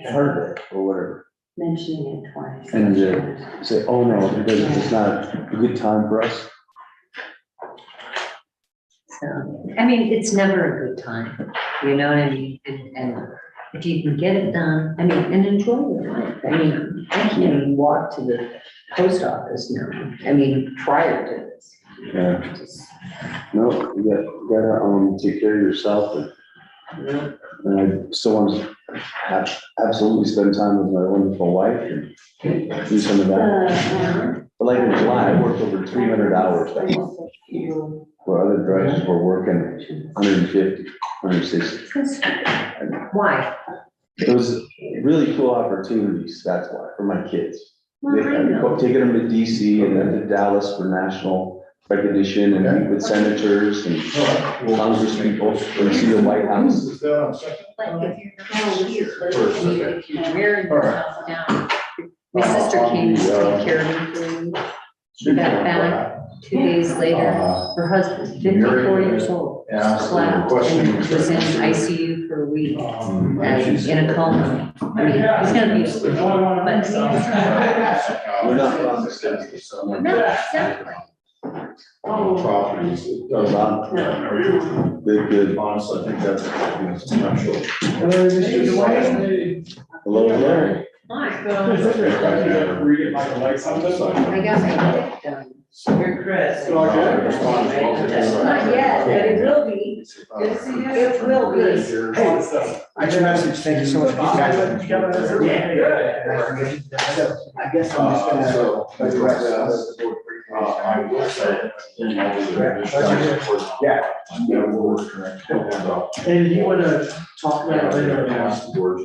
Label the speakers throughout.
Speaker 1: heard it or whatever.
Speaker 2: Mentioning it twice.
Speaker 1: And say, oh no, because it's not a good time for us.
Speaker 3: So, I mean, it's never a good time, you know what I mean? And if you can get it done, I mean, and enjoy your life. I mean, I can't even walk to the post office now. I mean, prior to this.
Speaker 1: Yeah.
Speaker 3: Just,
Speaker 1: No, you gotta, take care of yourself and I still want to absolutely spend time with my wonderful wife and do some of that. But like in July, I worked over 300 hours that month. Where other drivers were working 150, 160.
Speaker 3: why?
Speaker 1: It was really cool opportunities, that's why, for my kids.
Speaker 3: Well, I know.
Speaker 1: Taking them to DC and then to Dallas for national recognition and meet with senators and Congress people and see the White House.
Speaker 3: Like if you're wearing yourself down. My sister came to take care of me for a week. She got back 2 days later. Her husband's 54 years old. Slept and was in ICU for a week in a coma. I mean, he's gonna be asleep, but
Speaker 1: We're not promised this.
Speaker 3: no, exactly.
Speaker 4: Properties.
Speaker 1: Good.
Speaker 4: Honestly, I think that's special.
Speaker 1: Hello, Larry.
Speaker 3: Why?
Speaker 5: Reading like a light something.
Speaker 3: I got my dick done.
Speaker 2: You're Chris.
Speaker 5: It's all good.
Speaker 3: Not yet, but it will be.
Speaker 2: Good to see you.
Speaker 3: It will be.
Speaker 5: Hey,
Speaker 6: I can message, thank you so much. I guess I'm just gonna.
Speaker 4: I will say.
Speaker 6: Yeah. And you wanna talk about it later?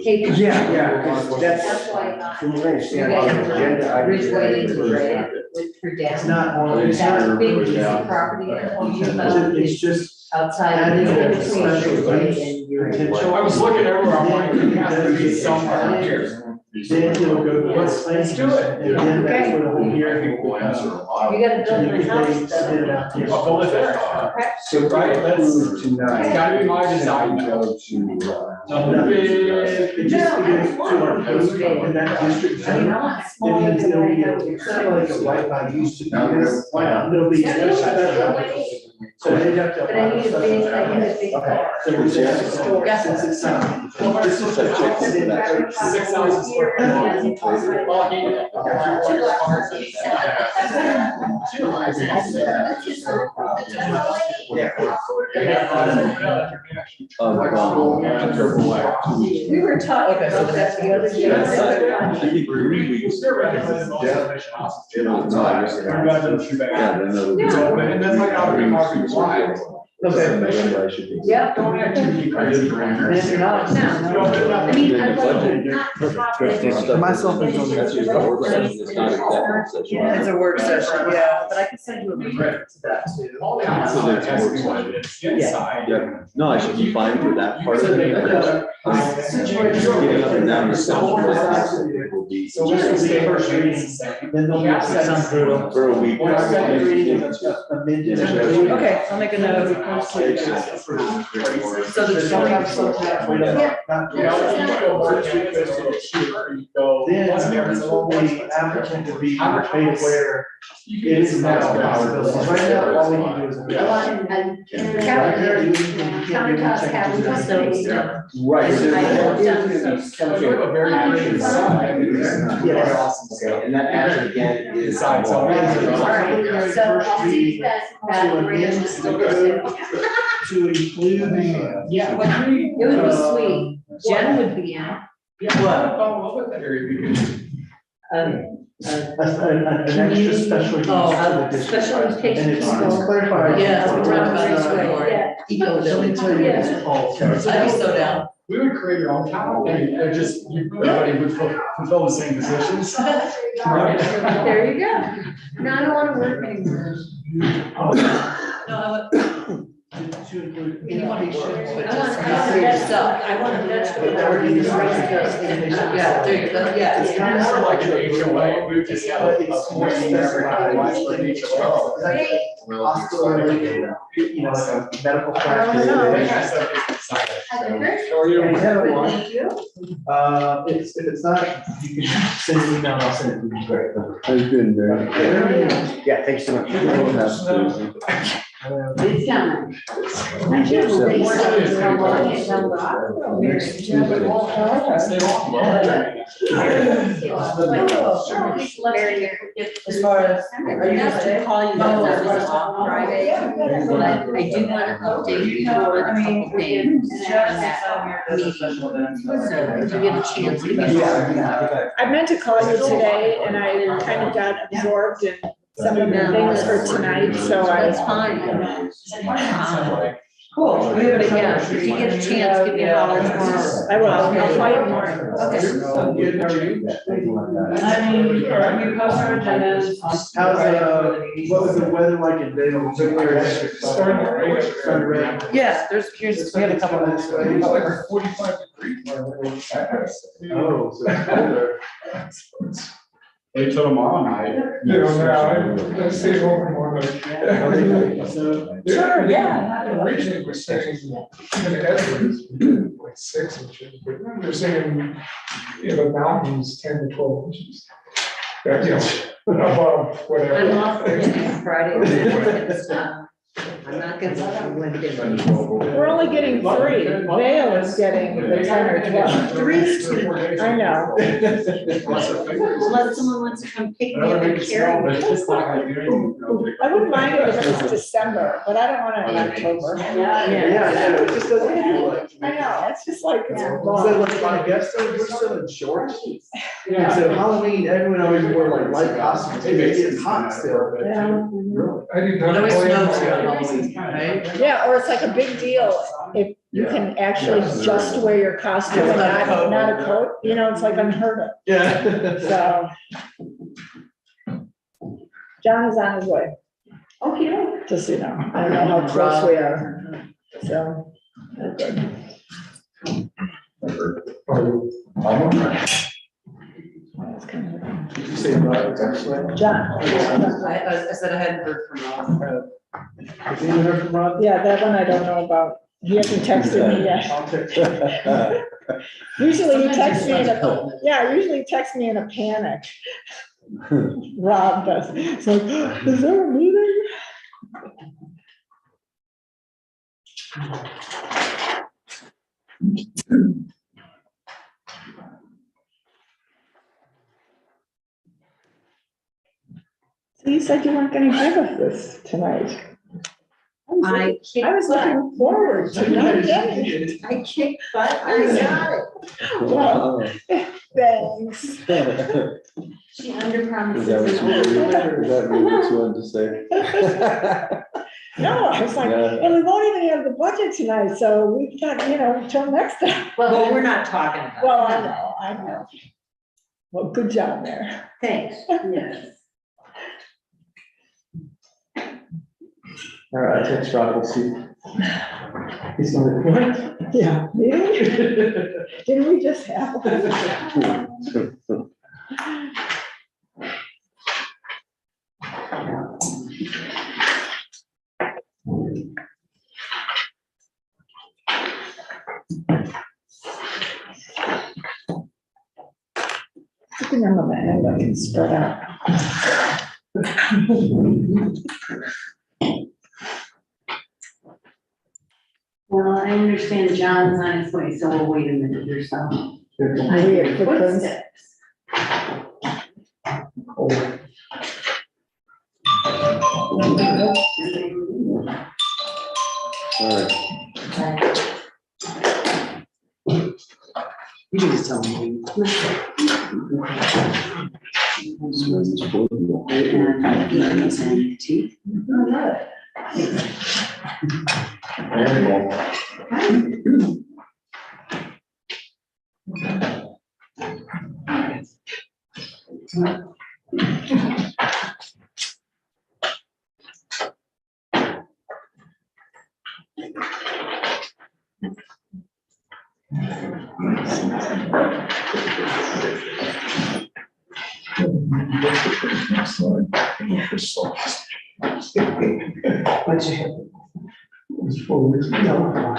Speaker 3: Hey,
Speaker 6: Yeah,
Speaker 3: That's
Speaker 6: that's.
Speaker 3: why
Speaker 6: From what I
Speaker 3: you
Speaker 6: understand,
Speaker 3: guys
Speaker 6: I-
Speaker 3: Ridgeway to Ray with her
Speaker 6: It's
Speaker 3: dad.
Speaker 6: not on.
Speaker 3: That big piece of property I told you about
Speaker 6: It's
Speaker 3: is
Speaker 6: just
Speaker 3: outside of
Speaker 6: adding a
Speaker 3: between
Speaker 6: special
Speaker 3: Ridgeway
Speaker 6: use
Speaker 3: and your.
Speaker 6: potential.
Speaker 5: I was looking everywhere, I'm like, it has to be somewhere here.
Speaker 6: Then it'll go to the
Speaker 5: Let's do it.
Speaker 6: And then that's where the whole hearing will
Speaker 4: Will
Speaker 6: come.
Speaker 4: answer a lot.
Speaker 3: You gotta build
Speaker 6: If
Speaker 3: my house,
Speaker 6: they submit it
Speaker 3: though.
Speaker 6: out to.
Speaker 5: I'll build it there.
Speaker 3: Okay.
Speaker 6: So
Speaker 5: Right, that's-
Speaker 6: approved tonight.
Speaker 5: It's gotta be my design.
Speaker 4: Go to,
Speaker 6: No, it just goes to our code in that district.
Speaker 3: I mean, I want small.
Speaker 6: It means it'll be, it's kind of like a right by use to do this. It'll be. So they have to.
Speaker 3: But I need a big, I need a big car.
Speaker 6: So we just have to store,
Speaker 3: Yes.
Speaker 6: since it's not. This is
Speaker 1: Check into that.
Speaker 5: 6,000 square feet. Well,
Speaker 3: We were talking about that the other day.
Speaker 1: I think 3 weeks.
Speaker 5: And then like, I'll be marking why.
Speaker 1: November, I should be.
Speaker 3: Yep.
Speaker 5: Don't have to be crazy.
Speaker 3: No, I mean, I'd like to not top it.
Speaker 6: For myself, it's on
Speaker 1: That's usually a work session, it's not an executive session.
Speaker 2: It's a work session, yeah, but I can send you a link to that too.
Speaker 5: All the outside has to be what it is, inside.
Speaker 1: Yeah, no, I should be fine for that part of it. Getting up and down the sound will be.
Speaker 6: So this is the first reading, then there'll be a second reading.
Speaker 1: For a week.
Speaker 6: When second reading is amended.
Speaker 2: Okay, I'll make a note. So the
Speaker 6: Then the applicant to be made aware it is now a possibility. Right now, all we can do is.
Speaker 3: I want countertops, cabinets, so.
Speaker 6: Right.
Speaker 3: I have done
Speaker 5: We have a very great design.
Speaker 6: Yes.
Speaker 4: Okay, and that actually again is.
Speaker 5: Besides,
Speaker 3: All right, so I'll see that, Rand is still listening.
Speaker 6: To include.
Speaker 3: Yeah, it would be sweet. Jen would be in.
Speaker 5: What that area because
Speaker 6: An extra special use for the district.
Speaker 3: Special education
Speaker 6: And it's
Speaker 3: school.
Speaker 6: clarified.
Speaker 2: Yeah, we're talking about it before.
Speaker 3: Yeah.
Speaker 2: Eco
Speaker 6: Let me tell you what it's called.
Speaker 2: I'd be so down.
Speaker 5: we would create your own town, and they're just, everybody would fulfill the same positions. Right?
Speaker 3: There you go. No, I don't wanna work anymore.
Speaker 2: No,
Speaker 6: To include.
Speaker 2: you want to be sure, but
Speaker 3: I want,
Speaker 2: just.
Speaker 3: I want a vegetable garden.
Speaker 2: Yeah, there you go, yeah.
Speaker 5: It's kind of like an HOA, we would just have a small specified widespread HOA.
Speaker 6: Hospital, you know, like a medical
Speaker 3: I don't know.
Speaker 6: practice. If it's not, you can send an email, I'll send it to you. Great.
Speaker 1: I've been there.
Speaker 6: Yeah, thanks so much.
Speaker 3: It's done. I do. They weren't held off.
Speaker 1: Next Tuesday.
Speaker 2: As far as, are you
Speaker 3: Just to
Speaker 2: gonna
Speaker 3: call you,
Speaker 2: Oh,
Speaker 3: that was
Speaker 2: right.
Speaker 3: off Friday, but I do want to update you on a couple things.
Speaker 2: Just
Speaker 3: that
Speaker 2: as a special event.
Speaker 3: So if you get a chance, give me a call.
Speaker 7: I meant to call you today and I kind of got absorbed in some of the things for tonight, so
Speaker 3: That's
Speaker 7: I.
Speaker 3: fine.
Speaker 2: Cool.
Speaker 3: But yeah, if you get a chance, give me a holler tomorrow.
Speaker 7: I will, I'll call you tomorrow.
Speaker 2: I mean, we post our agendas.
Speaker 6: How's, what was the weather like in Dale?
Speaker 5: Starting to rain.
Speaker 6: Starting to rain.
Speaker 2: Yeah, we had a couple of
Speaker 6: minutes.
Speaker 5: It's like 45 degrees.
Speaker 6: Oh, so it's colder.
Speaker 1: Wait till tomorrow night.
Speaker 5: You know, now, I stay home more like.
Speaker 2: Sure, yeah.
Speaker 5: Originally we're saying, even Edwards, like 6 inches, but they're saying, in the mountains, 10 to 12 inches. That, you know, above whatever.
Speaker 3: I'm off Thursday and Friday. I'm not gonna get it.
Speaker 7: We're only getting 3, Vale is getting the 10 or 12.
Speaker 3: 3's too much.
Speaker 7: I know.
Speaker 3: Unless someone wants to come pick me up and carry me.
Speaker 7: I wouldn't mind it if it was December, but I don't want it in October.
Speaker 6: Yeah, it just doesn't feel like.
Speaker 7: I know, it's just like, it's
Speaker 6: So
Speaker 7: long.
Speaker 6: like my guests, we're still in shorts. And so Halloween, everyone always wore like light costumes, hey, maybe it's hot still, but.
Speaker 7: Yeah.
Speaker 5: I did
Speaker 2: It
Speaker 5: not.
Speaker 2: always
Speaker 5: plan
Speaker 2: snows
Speaker 5: on-
Speaker 2: here on Halloween, right?
Speaker 7: Yeah, or it's like a big deal if you can actually just wear your costume and not a coat, you know, it's like unheard of,
Speaker 6: Yeah.
Speaker 7: so. John is on his way,
Speaker 3: Okay.
Speaker 7: just so you know, I don't know how close we are, so. we're good. That's kind of-
Speaker 6: Did you say Rob, actually?
Speaker 7: John,
Speaker 2: I said I hadn't heard from Rob.
Speaker 6: Has anyone heard from Rob?
Speaker 7: yeah, that one I don't know about, he hasn't texted me yet.
Speaker 6: I'll text
Speaker 7: Usually he texts me in a, yeah, usually he texts me in a panic. Rob does, it's like, is there a meeting? So you said you weren't gonna give us this tonight.
Speaker 3: I kicked
Speaker 7: I was
Speaker 3: butt.
Speaker 7: looking forward to not getting it.
Speaker 3: I kicked butt, I got it.
Speaker 7: Well, thanks.
Speaker 3: She under promises.
Speaker 1: Is that what you wanted to say?
Speaker 7: No, I was like,
Speaker 1: Yeah.
Speaker 7: and we won't even have the budget tonight, so we've got, you know, till next time.
Speaker 3: Well, we're not talking about. it.
Speaker 7: Well, I know. Well, good job there.
Speaker 3: Thanks, yes.
Speaker 6: All right, text Rob, we'll see. He's gonna, what?
Speaker 7: Yeah. Didn't we just have one? Sitting on the end, I can spread out.
Speaker 3: Well, I understand John's on his way, so we'll wait a minute or so. I
Speaker 7: We
Speaker 3: hear
Speaker 7: have footprints.
Speaker 3: footsteps.
Speaker 1: All right.
Speaker 2: You can just tell me.
Speaker 3: Teeth.
Speaker 2: What'd you have?
Speaker 6: It's 4 weeks. No.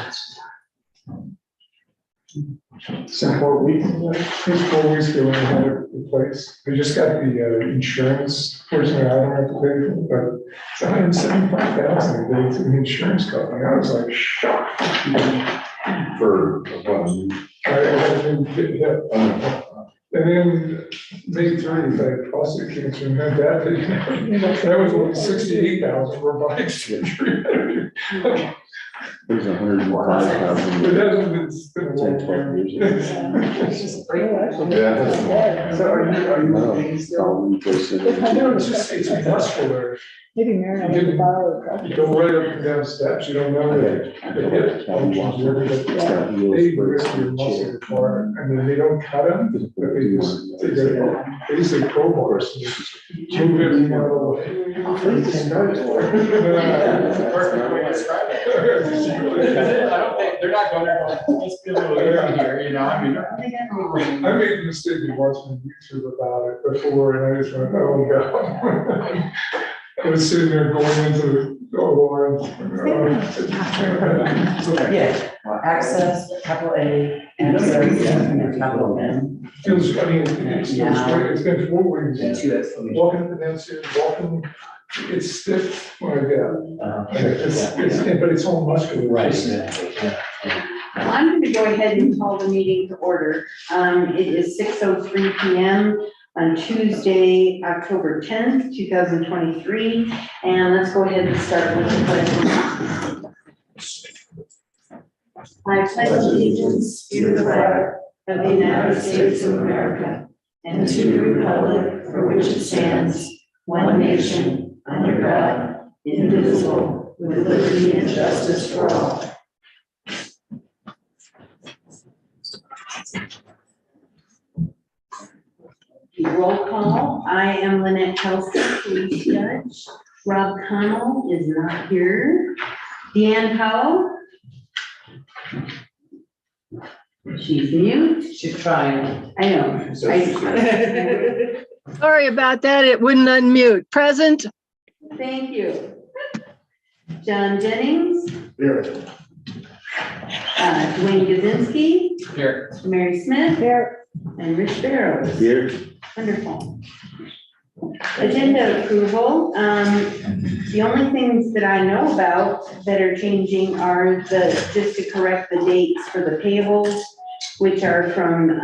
Speaker 5: Some 4 weeks, it's 4 weeks ago when we had it replaced. We just got the insurance, fortunately, I don't have to pay for it, but it's $175,000 a day to the insurance company. I was like shocked.
Speaker 1: For,
Speaker 5: I had been hit. And then May 30th, I had prostate cancer and had that was only 68,000 for body surgery.
Speaker 1: there's 105,000.
Speaker 5: But that has been a long
Speaker 1: 10, 12
Speaker 5: time.
Speaker 1: years. Yeah.
Speaker 6: So are you
Speaker 1: No,
Speaker 6: paying still?
Speaker 1: I'll replace it.
Speaker 5: It's restful there.
Speaker 7: Maybe Mary, I need to borrow a copy.
Speaker 5: You go right up and down steps, you don't know that the hip functions really, but they risk your muscle apart, and then they don't cut them, but they just, they go, basic crowbars. and move it out of the way.
Speaker 4: Perfect way to describe it. I don't think, they're not going to go, let's be a little here, you know, I mean.
Speaker 5: I made the mistake of watching YouTube about it before, and I just went, oh, God. I was sitting there going into the OR.
Speaker 2: Yeah, access, capital A, access, and capital N.
Speaker 5: Feels, I mean, it's been 4 weeks.
Speaker 2: And 2 exclamation.
Speaker 5: Walking up and down stairs, walking, it's stiff when I get up. But it's all muscular.
Speaker 2: Right.
Speaker 8: I'm going to go ahead and call the meeting to order. It is 6:03 PM on Tuesday, October 10th, 2023. And let's go ahead and start with the pledge. I pledge allegiance to the flag of the United States of America and to the republic for which it stands, one nation, under God, indivisible, with liberty and justice for all. Roll call. I am Lynette Kelsey, police judge. Rob Connell is not here. Deanne Powell. She's mute.
Speaker 2: She's trying.
Speaker 8: I know.
Speaker 9: Sorry about that. It wouldn't unmute. Present.
Speaker 8: Thank you. John Jennings.
Speaker 4: Here.
Speaker 8: Dwayne Gazinski.
Speaker 4: Here.
Speaker 8: Mary Smith.
Speaker 7: There,
Speaker 8: And Rich Barrows.
Speaker 1: Here.
Speaker 8: Wonderful. Agenda approval. The only things that I know about that are changing are just to correct the dates for the payables, which are from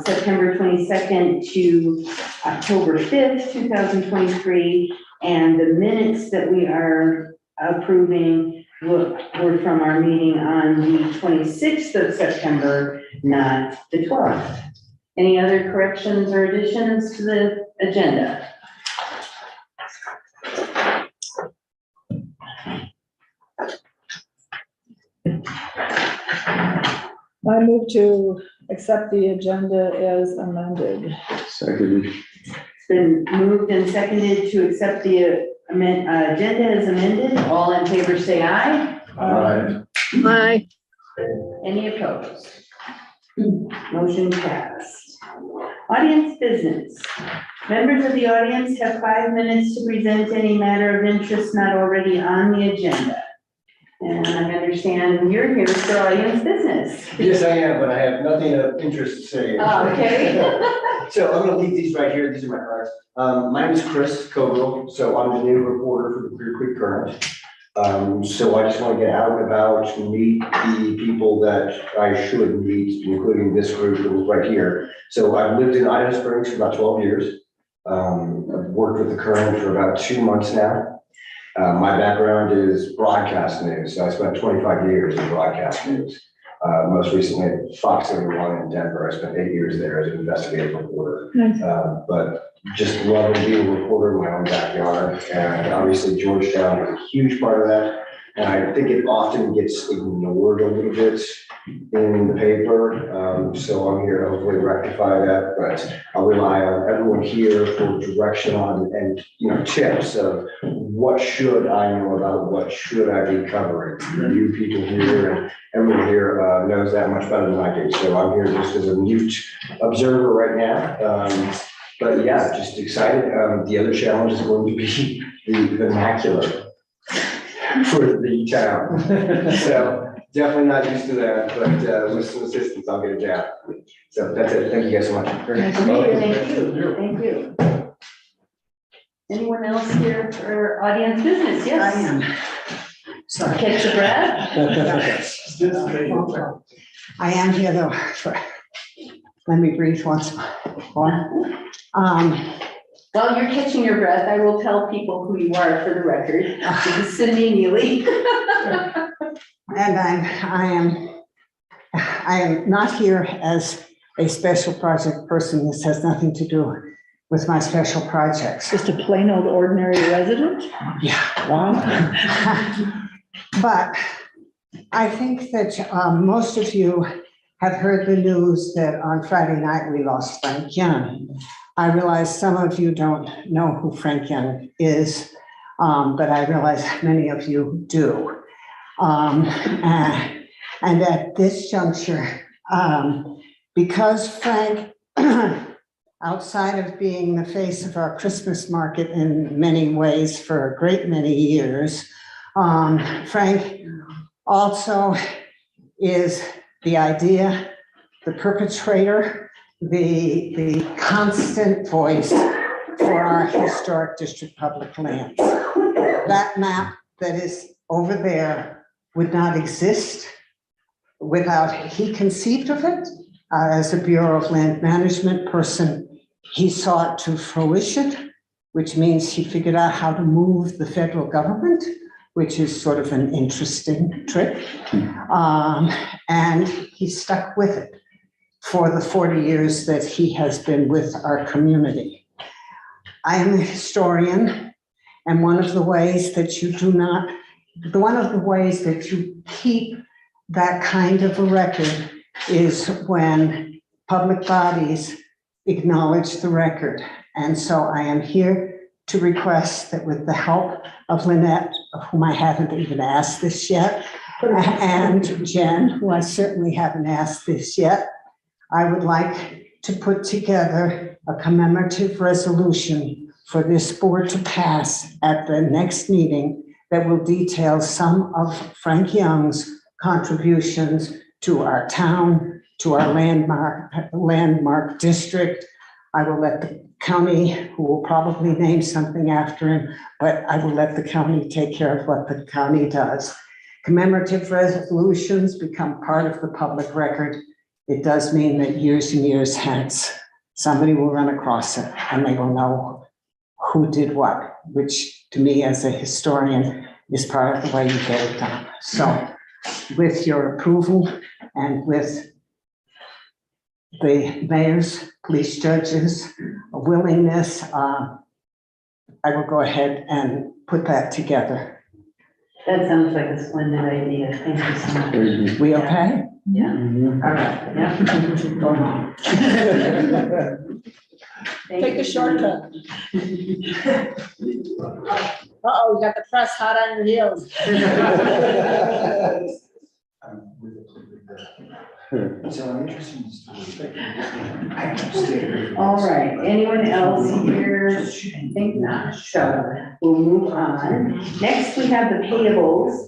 Speaker 8: September 22nd to October 5th, 2023. And the minutes that we are approving were from our meeting on the 26th of September, not the 12th. Any other corrections or additions to the agenda?
Speaker 7: I move to accept the agenda as amended.
Speaker 1: Seconded.
Speaker 8: It's been moved and seconded to accept the agenda as amended. All in favor, say aye.
Speaker 9: Aye.
Speaker 8: Any opposed? Motion passed. Audience business. Members of the audience have 5 minutes to present any matter of interest not already on the agenda. And I understand you're here for audience business.
Speaker 4: Yes, I am, but I have nothing of interest to say.
Speaker 8: Oh, okay.
Speaker 4: So I'm gonna leave these right here, these are my cards. My name is Chris Cogle, so I'm the new reporter for the Clear Creek Current. So I just want to get out and about, meet the people that I should meet, including this group that was right here. So I've lived in Idaho Springs for about 12 years. I've worked with the Current for about 2 months now. My background is broadcast news. So I spent 25 years in broadcast news. Most recently at Fox 71 in Denver. I spent 8 years there as an investigative reporter.
Speaker 7: Nice.
Speaker 4: But just loving being a reporter in my own backyard. And obviously Georgetown is a huge part of that. And I think it often gets ignored a little bit in the paper. So I'm here to hopefully rectify that, but I'll rely on everyone here for direction on and, tips of what should I know about, what should I be covering. You people here and everyone here knows that much better than I do. So I'm here just as a mute observer right now. But yeah, just excited. The other challenge is going to be the vernacular for the town. So Definitely not used to that, but with some assistance, I'll get a jab. So that's it. Thank you guys so much.
Speaker 8: Okay, thank you. Anyone else here for audience business? Yes.
Speaker 7: I am.
Speaker 8: Sorry. Catch your breath.
Speaker 7: I am here though, let me breathe once more.
Speaker 8: While you're catching your breath, I will tell people who you are for the record. This is Cindy Neely.
Speaker 7: And I am not here as a special project person. This has nothing to do with my special projects.
Speaker 10: Just a plain old ordinary resident?
Speaker 7: Yeah.
Speaker 10: Wow.
Speaker 7: But I think that most of you have heard the news that on Friday night we lost Frank Young. I realize some of you don't know who Frank Young is, but I realize many of you do. And at this juncture, because Frank, outside of being the face of our Christmas market in many ways for a great many years, Frank also is the idea, the perpetrator, the constant voice for our historic district public lands. That map that is over there would not exist without, he conceived of it as a Bureau of Land Management person. He saw it to fruition, which means he figured out how to move the federal government, which is sort of an interesting trick. And he stuck with it for the 40 years that he has been with our community. I am a historian, and one of the ways that you keep that kind of a record is when public bodies acknowledge the record. And so I am here to request that with the help of Lynette, of whom I haven't even asked this yet, and Jen, who I certainly haven't asked this yet, I would like to put together a commemorative resolution for this board to pass at the next meeting that will detail some of Frank Young's contributions to our town, to our landmark district. I will let the county, who will probably name something after him, but I will let the county take care of what the county does. Commemorative resolutions become part of the public record. It does mean that years and years hence, somebody will run across it and they will know who did what, which to me as a historian is part of the way you get it done. So with your approval and with the mayor's, police judges' willingness, I will go ahead and put that together.
Speaker 8: That sounds like a splendid idea. Thank you so much.
Speaker 7: We okay?
Speaker 8: Yeah. All right. Yeah.
Speaker 7: Take a shortcut. Uh-oh, you got the press hot on your heels.
Speaker 4: So I'm interested
Speaker 8: All right, anyone else here? I think not, so we'll move on. Next, we have the payables.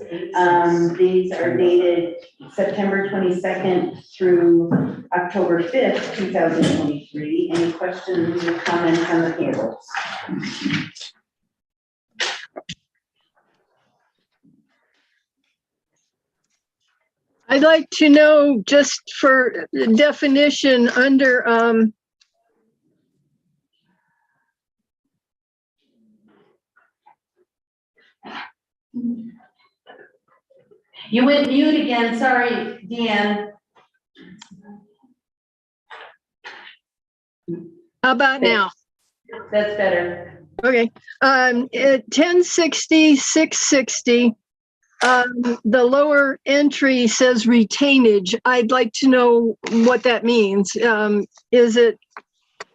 Speaker 8: These are dated September 22nd through October 5th, 2023. Any questions or comments on the payables?
Speaker 9: I'd like to know, just for definition, under
Speaker 8: You went mute again, sorry, Deanne.
Speaker 9: how about now?
Speaker 8: That's better.
Speaker 9: Okay, at 1060, 660, the lower entry says retainage. I'd like to know what that means. Is it,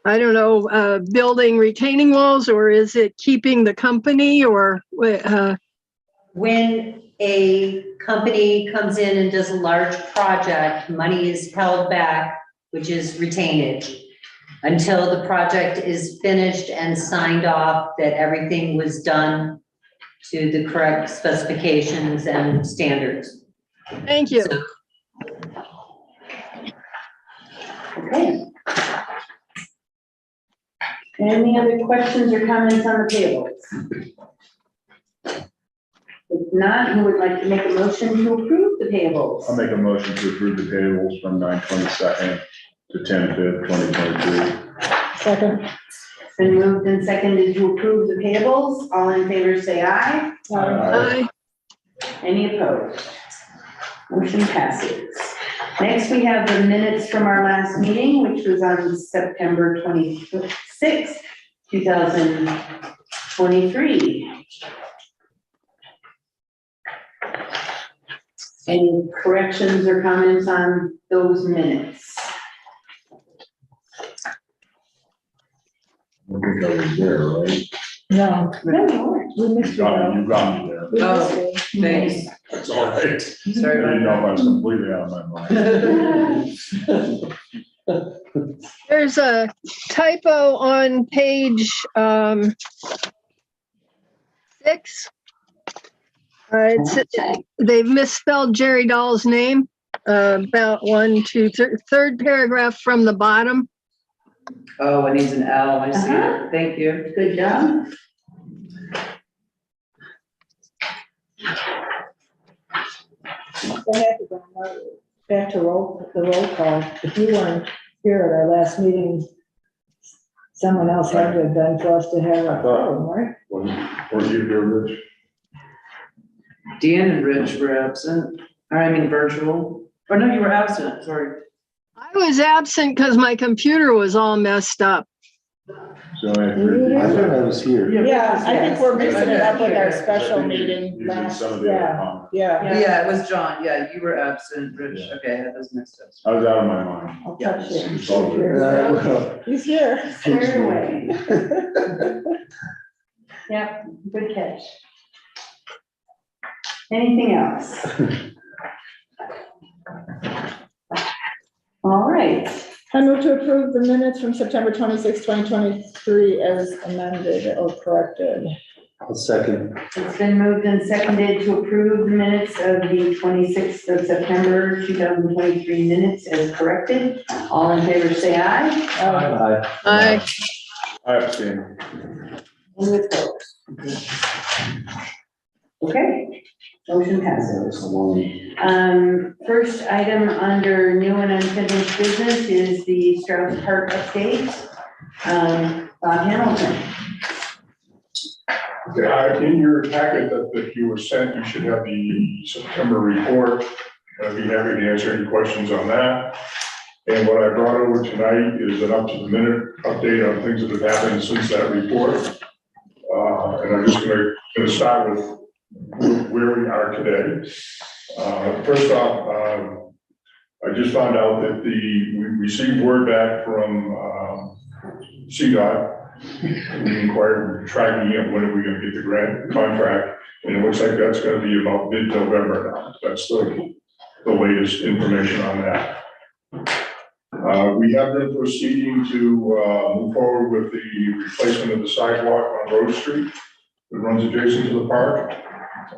Speaker 9: I don't know, building retaining walls, or is it keeping the company, or?
Speaker 3: When a company comes in and does a large project, money is held back, which is retainage, until the project is finished and signed off that everything was done to the correct specifications and standards.
Speaker 9: Thank you.
Speaker 8: Okay. Any other questions or comments on the payables? If not, who would like to make a motion to approve the payables?
Speaker 11: I'll make a motion to approve the payables from 9/22 to 10/5, 2023.
Speaker 10: Second.
Speaker 8: It's been moved and seconded to approve the payables. All in favor, say aye.
Speaker 9: Aye.
Speaker 8: Any opposed? Motion passes. Next, we have the minutes from our last meeting, which was on September 26th, 2023. Any corrections or comments on those minutes?
Speaker 11: I think I was there, right?
Speaker 10: No,
Speaker 8: No, you weren't.
Speaker 10: we missed you.
Speaker 11: You
Speaker 10: though.
Speaker 11: got me there.
Speaker 10: We
Speaker 2: Oh.
Speaker 10: missed you.
Speaker 2: Thanks.
Speaker 11: That's all right. I
Speaker 2: Sorry
Speaker 11: didn't know if I
Speaker 2: about
Speaker 11: was completely out of my mind.
Speaker 9: There's a typo on page 6. They've misspelled Jerry Dahl's name, about third paragraph from the bottom.
Speaker 2: Oh, it needs an L, I see
Speaker 8: Uh-huh.
Speaker 2: it, thank you.
Speaker 8: Good job.
Speaker 10: I have to go back to the roll call. If you weren't here at our last meeting, someone else had to have been for us to have a quorum, right?
Speaker 11: Weren't you here, Rich?
Speaker 2: Dan and Rich were absent, or I mean virtual. Or no, you were absent, sorry.
Speaker 9: I was absent because my computer was all messed up.
Speaker 11: So I heard
Speaker 1: I
Speaker 11: you.
Speaker 1: thought I was here.
Speaker 10: Yeah, I think we're
Speaker 2: Yes.
Speaker 10: mixing it up with our
Speaker 11: I
Speaker 10: special
Speaker 11: think you-
Speaker 10: meeting
Speaker 11: you did
Speaker 10: last,
Speaker 11: some of the other
Speaker 10: yeah,
Speaker 11: comments.
Speaker 10: yeah.
Speaker 2: Yeah, it was John, yeah, you were absent, Rich,
Speaker 11: Yeah.
Speaker 2: okay, that was mixed up.
Speaker 11: I was out of my mind.
Speaker 10: I'll
Speaker 2: Yeah,
Speaker 10: touch you.
Speaker 11: it's all good.
Speaker 10: He's here.
Speaker 8: Squared away. Yep, good catch. Anything else? All right.
Speaker 10: I move to approve the minutes from September 26, 2023 as amended or corrected.
Speaker 1: I'll second.
Speaker 8: It's been moved and seconded to approve the minutes of the 26th of September, 2023 minutes as corrected. All in favor, say aye.
Speaker 1: Aye.
Speaker 9: Aye.
Speaker 11: I abstain.
Speaker 8: Any opposed? Okay, motion passes.
Speaker 1: That was a long.
Speaker 8: First item under new and unfinished business is the Strauss Park update. Bob Hamilton.
Speaker 5: Okay, in your packet that you were sent, you should have the September report. I'd be happy to answer any questions on that. And what I brought over tonight is an up-to-the-minute update on things that have happened since that report. And I'm just gonna start with where we are today. First off, I just found out that we received word back from CDOT. We inquired, we're tracking it, when are we gonna get the grant contract? And it looks like that's gonna be about mid-November now. That's the latest information on that. We have been proceeding to move forward with the replacement of the sidewalk on Rose Street that runs adjacent to the park.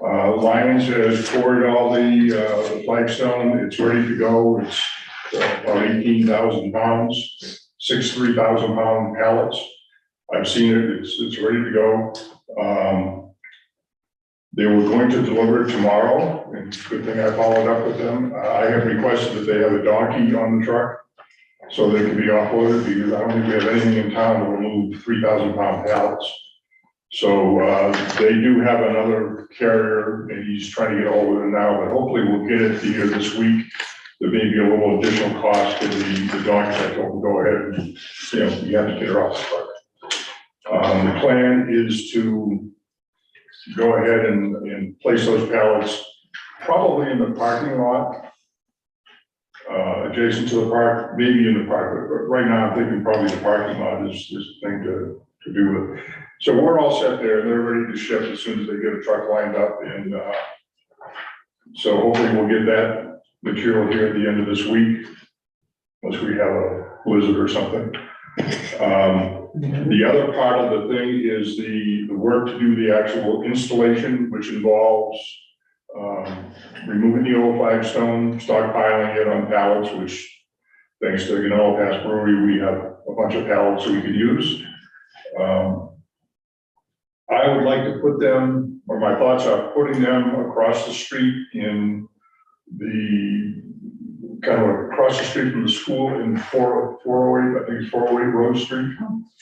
Speaker 5: Lions has poured all the flagstone, it's ready to go. It's about 18,000 pounds, 6 3,000-pound pallets. I've seen it, it's ready to go. They were going to deliver it tomorrow, and good thing I followed up with them. I have requested that they have a donkey on the truck so they can be offloaded, because I don't think we have anything in town that will move 3,000-pound pallets. So they do have another carrier, and he's trying to get hold of it now, but hopefully we'll get it here this week. There may be a little additional cost for the donkey. I told them, go ahead and, you have to get her off the truck. The plan is to go ahead and place those pallets probably in the parking lot, adjacent to the park, maybe in the park, but right now I'm thinking probably the parking lot is the thing to do with. So we're all set there. They're ready to ship as soon as they get a truck lined up, and so hopefully we'll get that material here at the end of this week, unless we have a blizzard or something. The other part of the thing is the work to do the actual installation, which involves
Speaker 11: removing the old flagstone, stockpiling it on pallets, which thanks to Ganella Pass Brewery, we have a bunch of pallets that we could use. I would like to put them, or my thoughts are putting them across the street in the, kind of across the street from the school in 408, I think it's 408 Rose Street.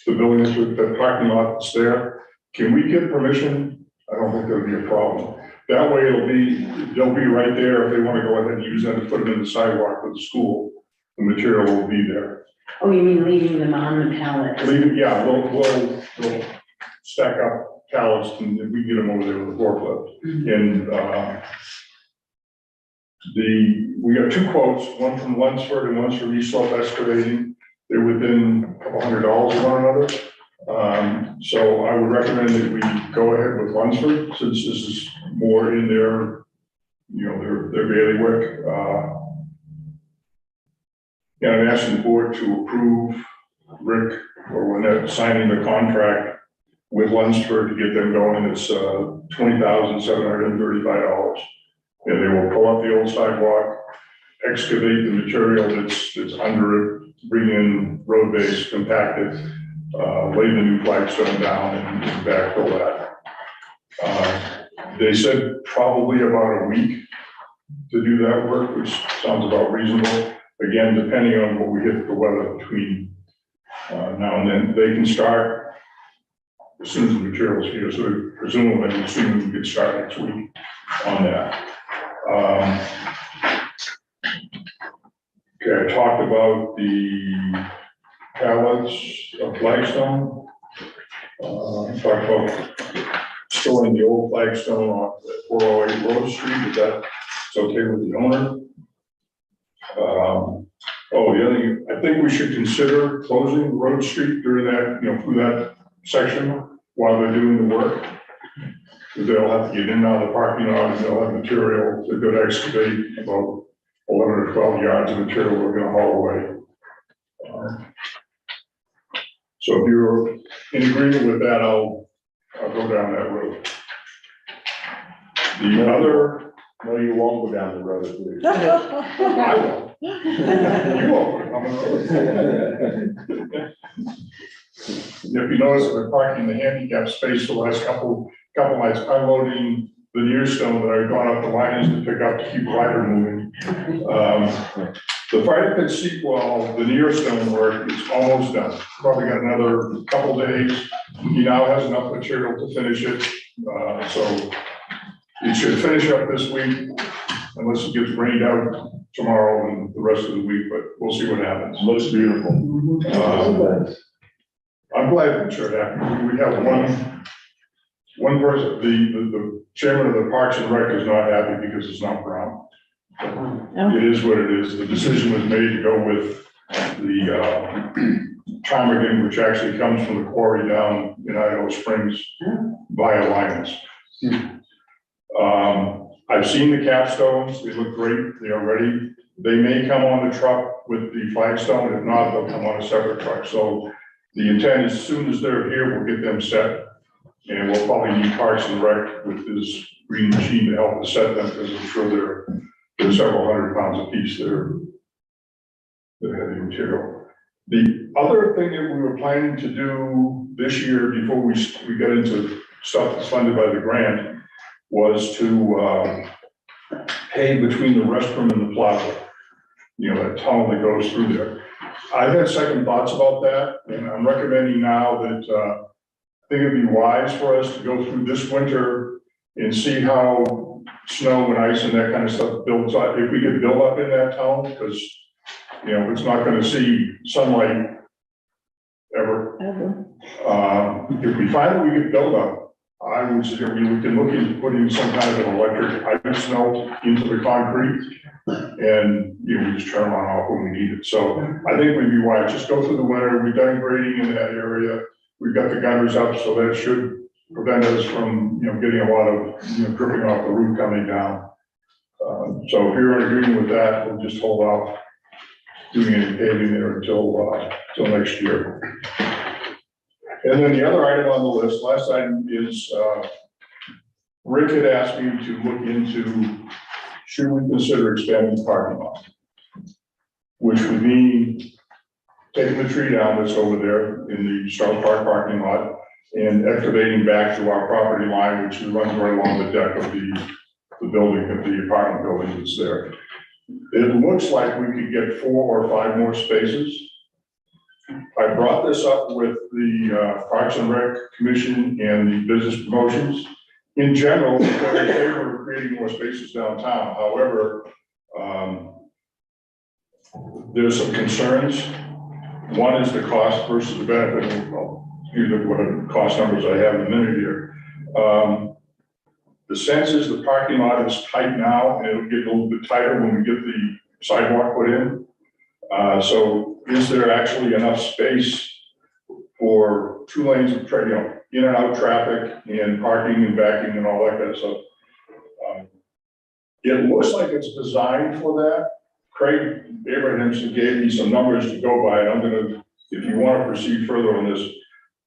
Speaker 11: The building is with the parking lot that's there. Can we get permission? I don't think there'll be a problem. That way they'll be right there if they want to go ahead and use them to put them in the sidewalk of the school. The material will be there.
Speaker 8: Oh, you mean leaving them on the pallet?
Speaker 11: Yeah, we'll stack up pallets and we get them over there with the forklift. And we got two quotes, one from Lunsford and one's from East Slope Excavating. They're within a couple $100 of one another. So I would recommend that we go ahead with Lunsford since this is more in their, their bailiwick. And I'm asking the board to approve Rick or Lynette signing the contract with Lunsford to get them going. It's $20,735. And they will pull up the old sidewalk, excavate the material that's under it, bring in road base, compact it, lay the new flagstone down and backfill that. They said probably about a week to do that work, which sounds about reasonable. Again, depending on what we hit the weather between now and then, they can start as soon as the material's here. So presumably, as soon as we can start next week on that. Okay, I talked about the pallets of flagstone. Talked about storing the old flagstone on 408 Rose Street, if that's okay with the owner. The other thing, I think we should consider closing Road Street during that, through that section while they're doing the work. Because they'll have to get in and out of the parking lot, and they'll have material to go to excavate about 11 or 12 yards of material we're gonna haul away. So if you're in agreement with that, I'll go down that road. The other.
Speaker 1: No, you won't go down the road.
Speaker 11: I will. You won't. If you notice, I've been parking in the handicap space for the last couple nights, unloading the near stone that I've gone up the lines to pick up to keep the lighter moving. The fire pit seat wall, the near stone work is almost done. Probably got another couple days. He now has enough material to finish it. So it should finish up this week unless it gets rained out tomorrow and the rest of the week, but we'll see what happens.
Speaker 1: Looks beautiful.
Speaker 11: I'm glad that you're happy. We have one person, the chairman of the Parks and Rec is not happy because it's not brown. It is what it is. The decision was made to go with the ptarmigan, which actually comes from the quarry down in Idaho Springs via Lyons. I've seen the capstones. They look great. They are ready. They may come on the truck with the flagstone. If not, they'll come on a separate truck. So the intent is as soon as they're here, we'll get them set. And we'll probably need Parks and Rec with this green machine to help us set them because I'm sure they're several hundred pounds a piece. They're heavy material. The other thing that we were planning to do this year before we get into stuff that's funded by the grant was to pay between the restroom and the plaza, that tunnel that goes through there. I've had second thoughts about that, and I'm recommending now that I think it'd be wise for us to go through this winter and see how snow and ice and that kind of stuff builds up. If we could build up in that tunnel, because it's not going to see sunlight ever. If we find that we could build up, I would suggest we can look into putting some kind of an electric ice melt into the concrete, and we just turn them on and off when we need it. So I think we'd be wise. Just go through the winter. We've done grading in that area. We've got the gutters up, so that should prevent us from getting a lot of dripping off the roof coming down. So if you're in agreement with that, we'll just hold off doing any paving there until next year. And then the other item on the list, last item is Rick had asked me to look into, should we consider expanding the parking lot? Which would mean taking the tree down that's over there in the Star Park parking lot and excavating back to our property line, which runs right along the deck of the building, of the apartment building that's there. It looks like we could get 4 or 5 more spaces. I brought this up with the Parks and Rec Commission and the business promotions. In general, they're in favor of creating more spaces downtown. However, there's some concerns. One is the cost versus the benefit. Well, you look what the cost numbers I have in a minute here. The sense is the parking lot is tight now, and it'll get a little bit tighter when we get the sidewalk put in. So is there actually enough space for 2 lanes of traffic, in and out traffic and parking and backing and all that kind of stuff? It looks like it's designed for that. Craig Abrahamson gave me some numbers to go by, and I'm gonna, if you want to proceed further on this,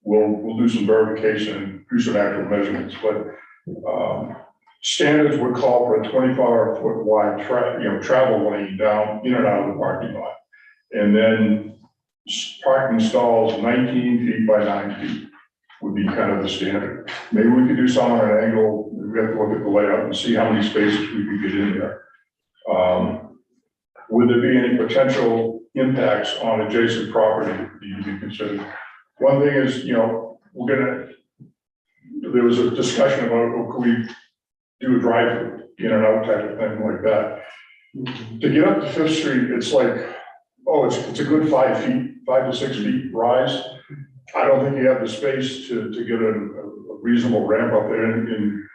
Speaker 11: we'll do some verification and do some actual measurements. But standards would call for a 24-foot wide travel lane down in and out of the parking lot, and then parking stalls 19 feet by 9 feet would be kind of the standard. Maybe we could do some on an angle. We have to look at the layout and see how many spaces we could get in there. Would there be any potential impacts on adjacent property that need to be considered? One thing is, there was a discussion about, oh, could we do a drive-through, in and out type of thing like that. To get up to 5th Street, it's like, oh, it's a good 5 to 6 feet rise. I don't think you have the space to get a reasonable ramp up there, and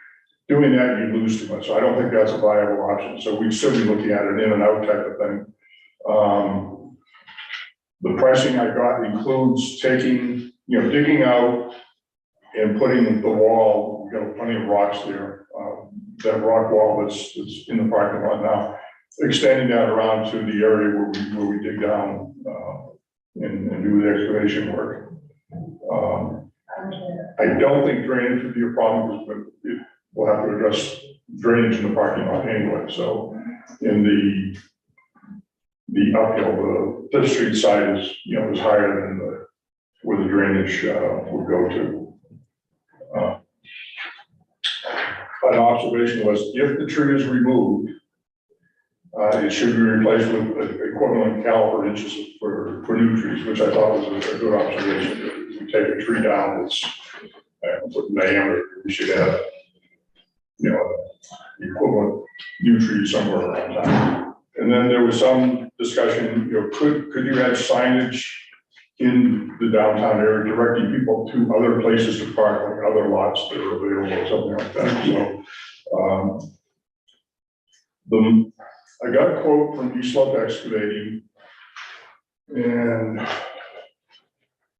Speaker 11: doing that, you lose too much. So I don't think that's a viable option. So we'd still be looking at an in and out type of thing. The pricing I got includes taking, digging out and putting the wall. We've got plenty of rocks there. That rock wall that's in the parking lot now, extending that around to the area where we dig down and do the excavation work. I don't think drainage would be a problem, but we'll have to address drainage in the parking lot anyway. So in the uphill, the 5th Street side is, is higher than where the drainage would go to. An observation was, if the tree is removed, it should be replaced with equivalent caliber inches for new trees, which I thought was a good observation. If we take a tree down that's diameter, we should have, equivalent new trees somewhere around town. And then there was some discussion, could you have signage in the downtown area directing people to other places to park, like other lots that are available or something like that. So I got a quote from East Slope Excavating, and I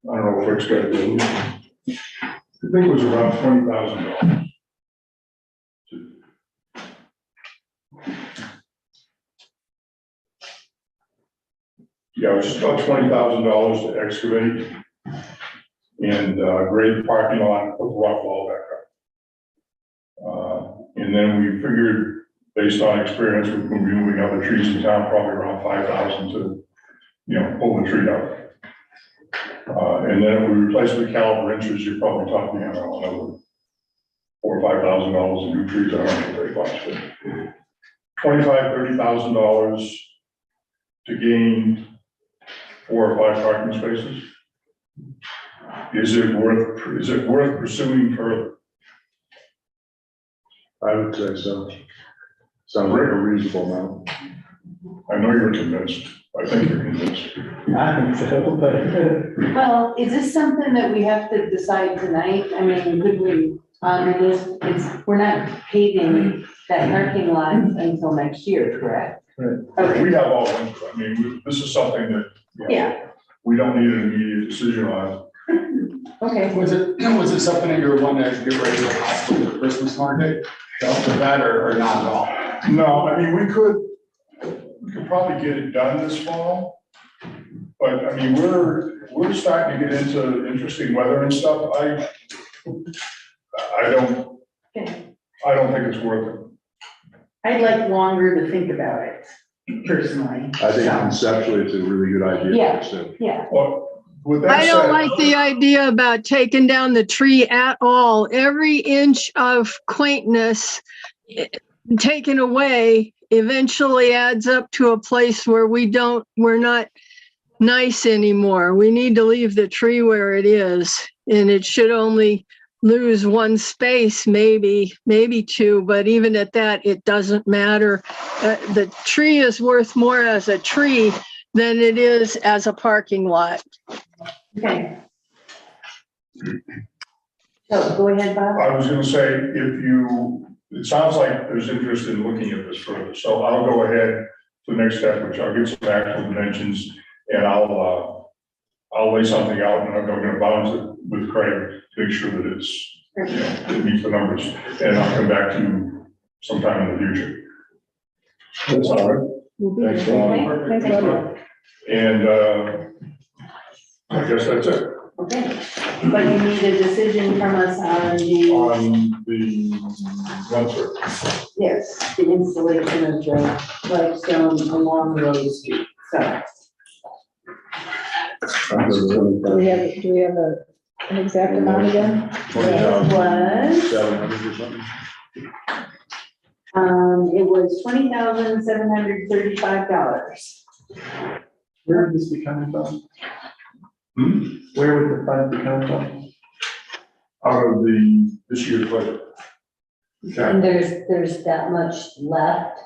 Speaker 11: don't know if Rick's got it. I think it was around $20,000. Yeah, it was just about $20,000 to excavate and grade the parking lot, put the rock wall back up. And then we figured, based on experience with removing other trees in town, probably around $5,000 to, pull the tree out. And then if we replace the caliber inches, you're probably talking about another $4,000 or $5,000 in new trees. I don't know very much, but $25,000, $30,000 to gain 4 or 5 parking spaces. Is it worth pursuing further?
Speaker 1: I would say so. Sounds like a reasonable amount.
Speaker 11: I know you're convinced. I think you're convinced.
Speaker 10: I think so, but.
Speaker 8: Well, is this something that we have to decide tonight? I mean, could we honor this? We're not paving that parking lot until next year, correct? Okay.
Speaker 11: We have all input. I mean, this is something that
Speaker 8: Yeah.
Speaker 11: we don't need an immediate decision on.
Speaker 8: Okay.
Speaker 12: Was it something that you were wanting to get ready to possibly the Christmas market? With that or not at all?
Speaker 11: No, I mean, we could probably get it done this fall. But I mean, we're starting to get into interesting weather and stuff. I don't think it's worth it.
Speaker 8: I'd like longer to think about it, personally.
Speaker 1: I think conceptually, it's a really good idea.
Speaker 8: Yeah.
Speaker 1: So,
Speaker 8: Yeah,
Speaker 11: But with that
Speaker 9: I don't
Speaker 11: said,
Speaker 9: like the idea about taking down the tree at all. Every inch of quaintness taken away eventually adds up to a place where we're not nice anymore. We need to leave the tree where it is, and it should only lose one space, maybe two, but even at that, it doesn't matter. The tree is worth more as a tree than it is as a parking lot.
Speaker 8: okay. So go ahead, Bob.
Speaker 11: I was gonna say, it sounds like there's interest in looking at this further, so I'll go ahead to the next step, which I'll get some actual dimensions, and I'll lay something out, and I'm gonna bounce it with Craig to make sure that it's, it meets the numbers, and I'll come back to you sometime in the future. That's all right.
Speaker 1: thanks, Bob.
Speaker 10: Thanks, Bob.
Speaker 11: And, I guess that's it.
Speaker 8: Okay, but you need a decision from us on
Speaker 11: The answer.
Speaker 8: yes, the installation of the flagstone along Rose Street, so.
Speaker 10: Do we have an exact amount again?
Speaker 8: It was,
Speaker 1: 700 or something.
Speaker 8: it was $20,735.
Speaker 6: Where would this be coming from?
Speaker 11: Hmm?
Speaker 6: Where would the funds be coming from?
Speaker 11: Out of this year's budget.
Speaker 3: And there's that much left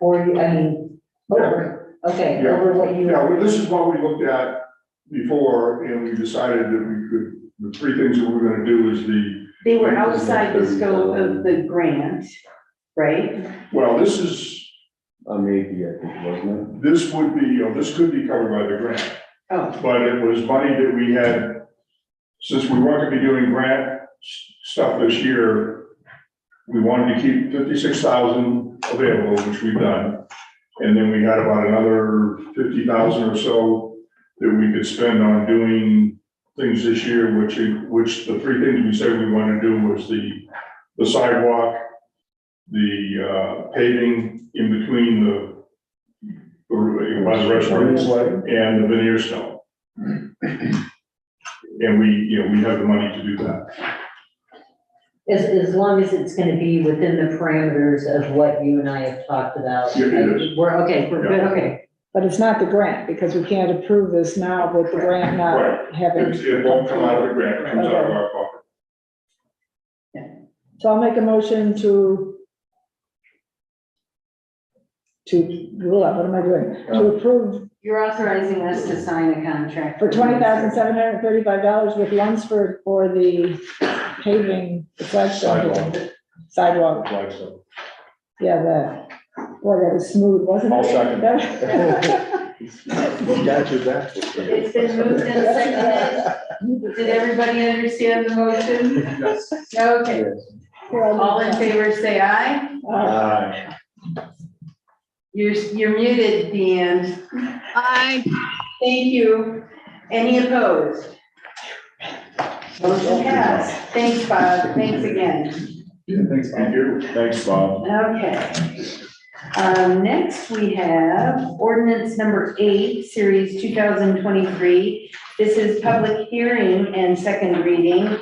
Speaker 3: for you, I mean, over what you.
Speaker 11: Yeah, well, this is what we looked at before, and we decided that we could, the three things that we're gonna do is
Speaker 8: They were outside the scope of the grant, right?
Speaker 11: well, this is,
Speaker 1: Maybe, I think, wasn't
Speaker 11: this would be, this could be covered by the grant,
Speaker 8: Oh,
Speaker 11: but it was money that we had, since we weren't gonna be doing grant stuff this year, we wanted to keep 56,000 available, which we've done. And then we had about another 50,000 or so that we could spend on doing things this year, which the three things we said we want to do was the sidewalk, the paving in between by the restaurants and the veneer stone. And we have the money to do that.
Speaker 3: As long as it's gonna be within the parameters of what you and I have talked about.
Speaker 11: Yeah, it is.
Speaker 3: We're good, okay.
Speaker 10: But it's not the grant, because we can't approve this now with the grant not
Speaker 11: Right.
Speaker 10: having.
Speaker 11: It won't come out of the grant, it comes out of our pocket.
Speaker 10: So I'll make a motion to what am I doing? To approve
Speaker 8: you're authorizing us to sign a contract.
Speaker 10: for $20,735 with Lunsford for the paving, the flagstone. Sidewalk.
Speaker 1: Flagstone.
Speaker 10: Yeah, that was smooth, wasn't it?
Speaker 1: I'll second.
Speaker 10: That-
Speaker 1: You got your back.
Speaker 8: It's been moved and seconded. Did everybody understand the motion?
Speaker 1: Yes.
Speaker 8: Okay, all in favor, say aye.
Speaker 1: Aye.
Speaker 8: You're muted, Deanne.
Speaker 9: I
Speaker 8: Thank you. Any opposed? Motion passed. Thanks, Bob. Thanks again.
Speaker 11: Yeah, thanks, thank you.
Speaker 1: Thanks, Bob.
Speaker 8: Okay. Next, we have ordinance number 8, series 2023. This is public hearing and second reading.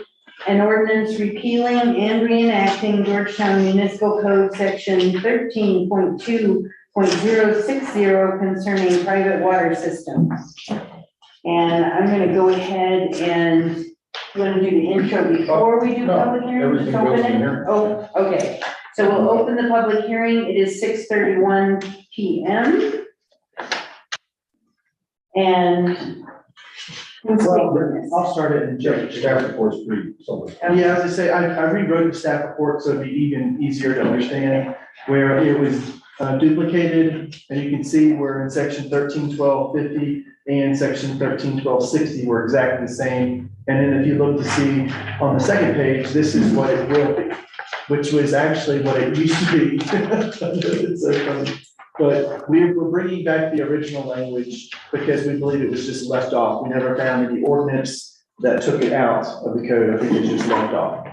Speaker 8: An ordinance repealing and reenacting Georgetown Municipal Code section 13.2.060 concerning private water systems. And I'm gonna go ahead and, you wanna do the intro before we do
Speaker 11: No,
Speaker 8: public hearing?
Speaker 11: everything
Speaker 8: Just open
Speaker 11: goes in
Speaker 8: it?
Speaker 11: here.
Speaker 8: Oh, okay. So we'll open the public hearing. It is 6:31 PM. And who's
Speaker 6: Well,
Speaker 8: taking this?
Speaker 6: I'll start it and check.
Speaker 11: Staff report's pretty, so.
Speaker 6: Yeah, as I say, I rewrote the staff report so it'd be even easier to understand where it was duplicated. And you can see we're in section 131250 and section 131260 were exactly the same. And then if you look to see on the second page, this is what it will be, which was actually what it used to be. It's so funny. But we're bringing back the original language because we believe it was just left off. We never found any ordinance that took it out of the code. I think it's just left off.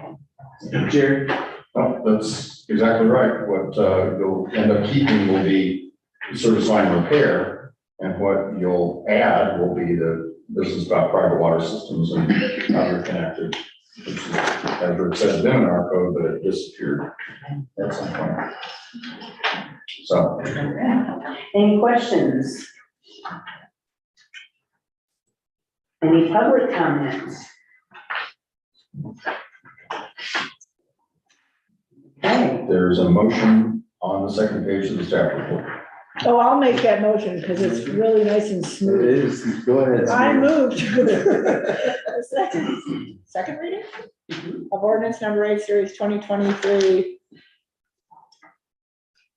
Speaker 6: Jerry?
Speaker 11: Oh, that's that's exactly right. What you'll end up keeping will be service line repair, and what you'll add will be the business about private water systems and how they're connected. Which is, as Rick said, been in our code, but it disappeared at some point. So.
Speaker 8: Any questions? Any public comments? Okay,
Speaker 11: There's a motion on the second page of the staff report.
Speaker 10: Oh, I'll make that motion because it's really nice and
Speaker 1: It
Speaker 10: smooth.
Speaker 1: is, go ahead.
Speaker 10: I moved. Second reading of ordinance number 8, series 2023.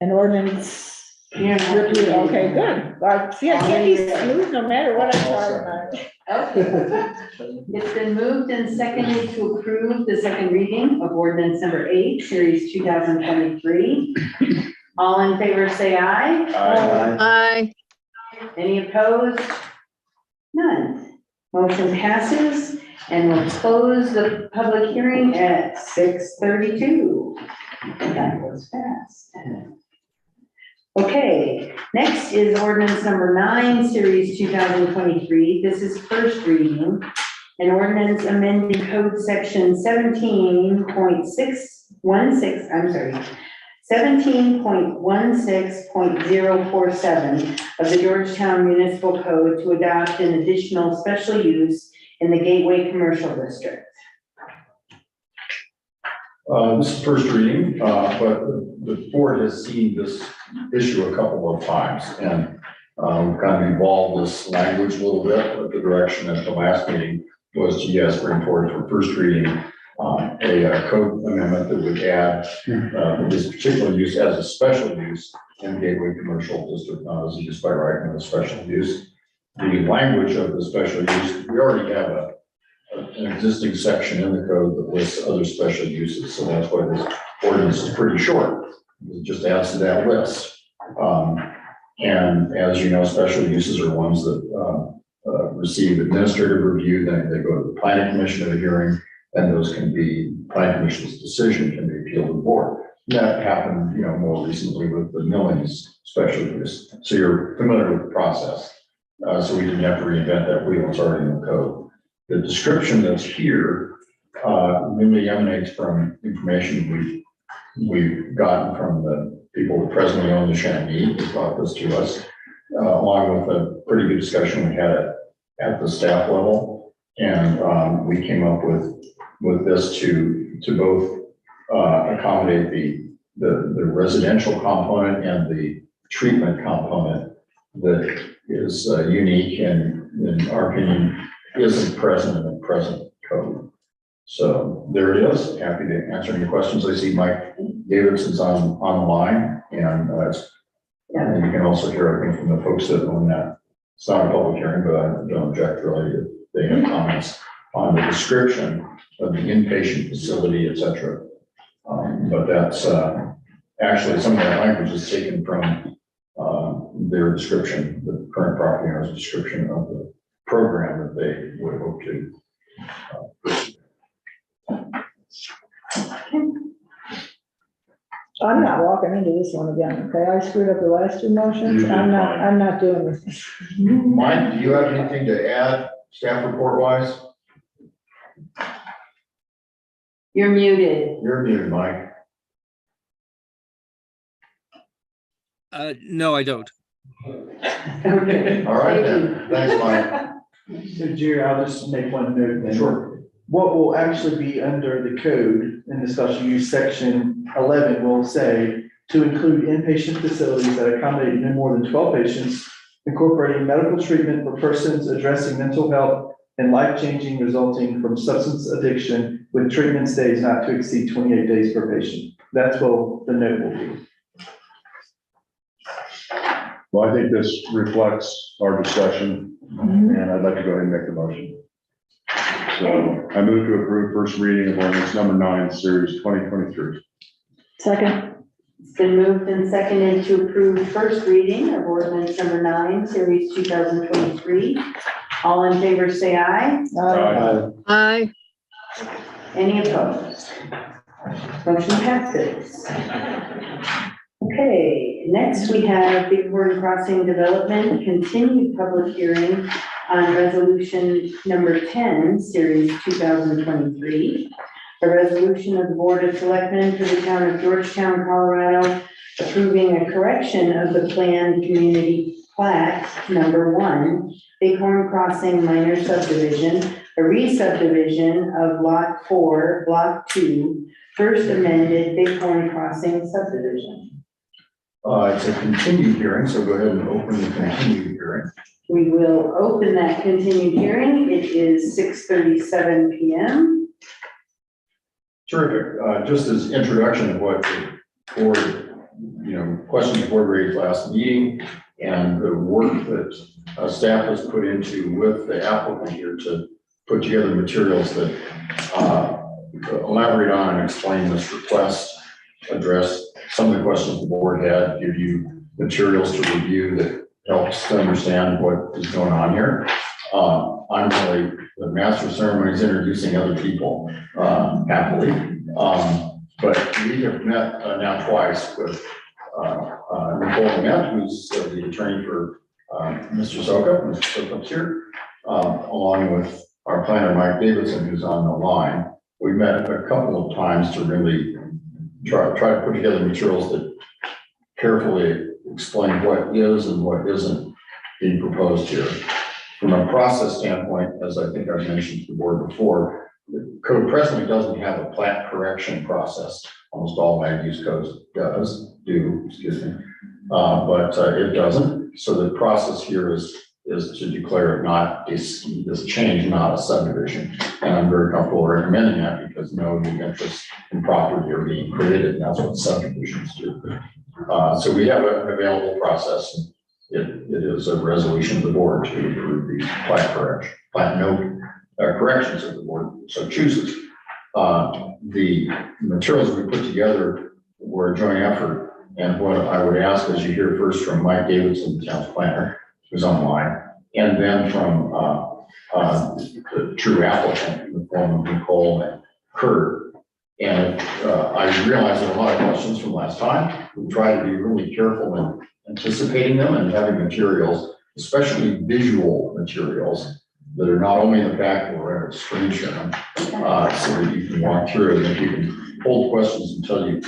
Speaker 10: An ordinance. Okay, good. See, I can't be smooth no matter what I try.
Speaker 8: okay. It's been moved and seconded to approve the second reading of ordinance number 8, series 2023. All in favor, say aye.
Speaker 9: Aye.
Speaker 8: Any opposed? None. Motion passes, and we'll close the public hearing at 6:32. That was fast. Okay, next is ordinance number 9, series 2023. This is first reading. An ordinance amending code section 17.616, I'm sorry, 17.16.047 of the Georgetown Municipal Code to adopt an additional special use in the Gateway Commercial District.
Speaker 11: This is first reading, but the board has seen this issue a couple of times, and we've kind of evolved this language a little bit, but the direction at the last meeting was to, yes, bring forward for first reading a code amendment that would add this particular use as a special use in Gateway Commercial District, not as a use by right, but a special use. The language of the special use, we already have an existing section in the code that lists other special uses, so that's why this ordinance is pretty short. It just adds to that list. And as you know, special uses are ones that receive administrative review, then they go to the planning commission at a hearing, and those can be, planning commission's decision can be appealed to the board. That happened, more recently with the millings special use. So you're familiar with the process. So we didn't have to reinvent that wheel, it's already in the code. The description that's here really emanates from information we've gotten from the people that presently own the Chamonix, who brought this to us, along with a pretty good discussion we had at the staff level. And we came up with this to both accommodate the residential component and the treatment component that is unique and, in our opinion, isn't present in the present code. So there it is. Happy to answer any questions. I see Mike Davidson's on the line, and and you can also hear, I think, from the folks that own that. It's not a public hearing, but I don't object really if they have comments on the description of the inpatient facility, et cetera. But that's actually some of that language is taken from their description, the current property owner's description of the program that they would hope to.
Speaker 10: I'm not walking into this one again, okay? I screwed up the last two motions. I'm not doing this.
Speaker 11: Mike, do you have anything to add staff report wise?
Speaker 8: You're muted.
Speaker 11: You're muted, Mike.
Speaker 13: No, I don't.
Speaker 8: Okay.
Speaker 11: All right then. Thanks, Mike.
Speaker 6: So Jerry, I'll just make one note then.
Speaker 11: Sure.
Speaker 6: What will actually be under the code in the special use section 11 will say to include inpatient facilities that accommodate no more than 12 patients, incorporating medical treatment for persons addressing mental health and life-changing resulting from substance addiction with treatment stays not to exceed 28 days per patient. That's what the note will be.
Speaker 1: Well, I think this reflects our discussion, and I'd like to go ahead and make the motion. So I move to approve first reading of ordinance number 9, series 2023.
Speaker 10: Second.
Speaker 8: It's been moved and seconded to approve first reading of ordinance number 9, series 2023. All in favor, say aye.
Speaker 10: Aye.
Speaker 9: Aye.
Speaker 8: Any opposed? Motion passes. Okay, next we have Bighorn Crossing Development, continued public hearing on resolution number 10, series 2023. A resolution of the Board of Selectmen for the town of Georgetown, Colorado, approving a correction of the planned community plat number 1, Bighorn Crossing minor subdivision, a re-subdivision of lot 4, block 2, first amended Bighorn Crossing subdivision.
Speaker 11: It's a continued hearing, so go ahead and open the continued hearing.
Speaker 8: We will open that continued hearing. It is 6:37 PM.
Speaker 11: Terrific. Just as introduction of what the board, questions the board raised last meeting and the work that staff has put into with the applicant here to put together materials that elaborate on and explain this request, address some of the questions the board had, give you materials to review that helps to understand what is going on here. I'm really the master of ceremonies introducing other people happily. But we have met now twice with Nicole Met, who's the attorney for Mr. Soka. Mr. Soka's here, along with our planner, Mike Davidson, who's on the line. We met a couple of times to really try to put together materials that carefully explain what is and what isn't being proposed here. From a process standpoint, as I think I've mentioned to the board before, the code presently doesn't have a plat correction process. Almost all land use codes do, but it doesn't. So the process here is to declare it not this change, not a subdivision. And I'm very comfortable recommending that because no new interests in property are being created, and that's what subdivisions do. So we have an available process. It is a resolution of the board to approve these plat note corrections if the board so chooses. The materials we put together were a joint effort, and what I would ask is you hear first from Mike Davidson, the town's planner, who's online, and then from the true applicant in the form of Nicole and Kurt. And I realize there are a lot of questions from last time. We try to be really careful in anticipating them and having materials, especially visual materials, that are not only in the back, but we're at a screen share, so that you can walk through and you can hold questions until you've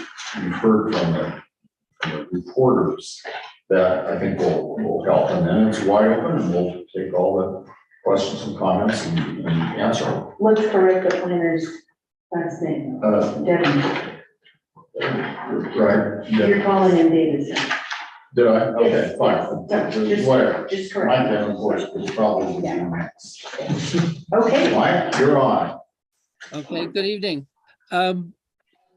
Speaker 11: heard from the reporters. That I think will help. And then it's wide open and we'll take all the questions and comments and answer them.
Speaker 8: Let's correct the planner's last name. Devin.
Speaker 11: Right.
Speaker 8: You're calling him Davidson.
Speaker 11: Did I? Okay,
Speaker 8: Yes,
Speaker 11: fine.
Speaker 8: yes.
Speaker 11: Whatever.
Speaker 8: Just
Speaker 11: Mike,
Speaker 8: correct.
Speaker 11: then, of course, is probably.
Speaker 8: Okay.
Speaker 11: Mike, you're on.
Speaker 13: Okay, good evening.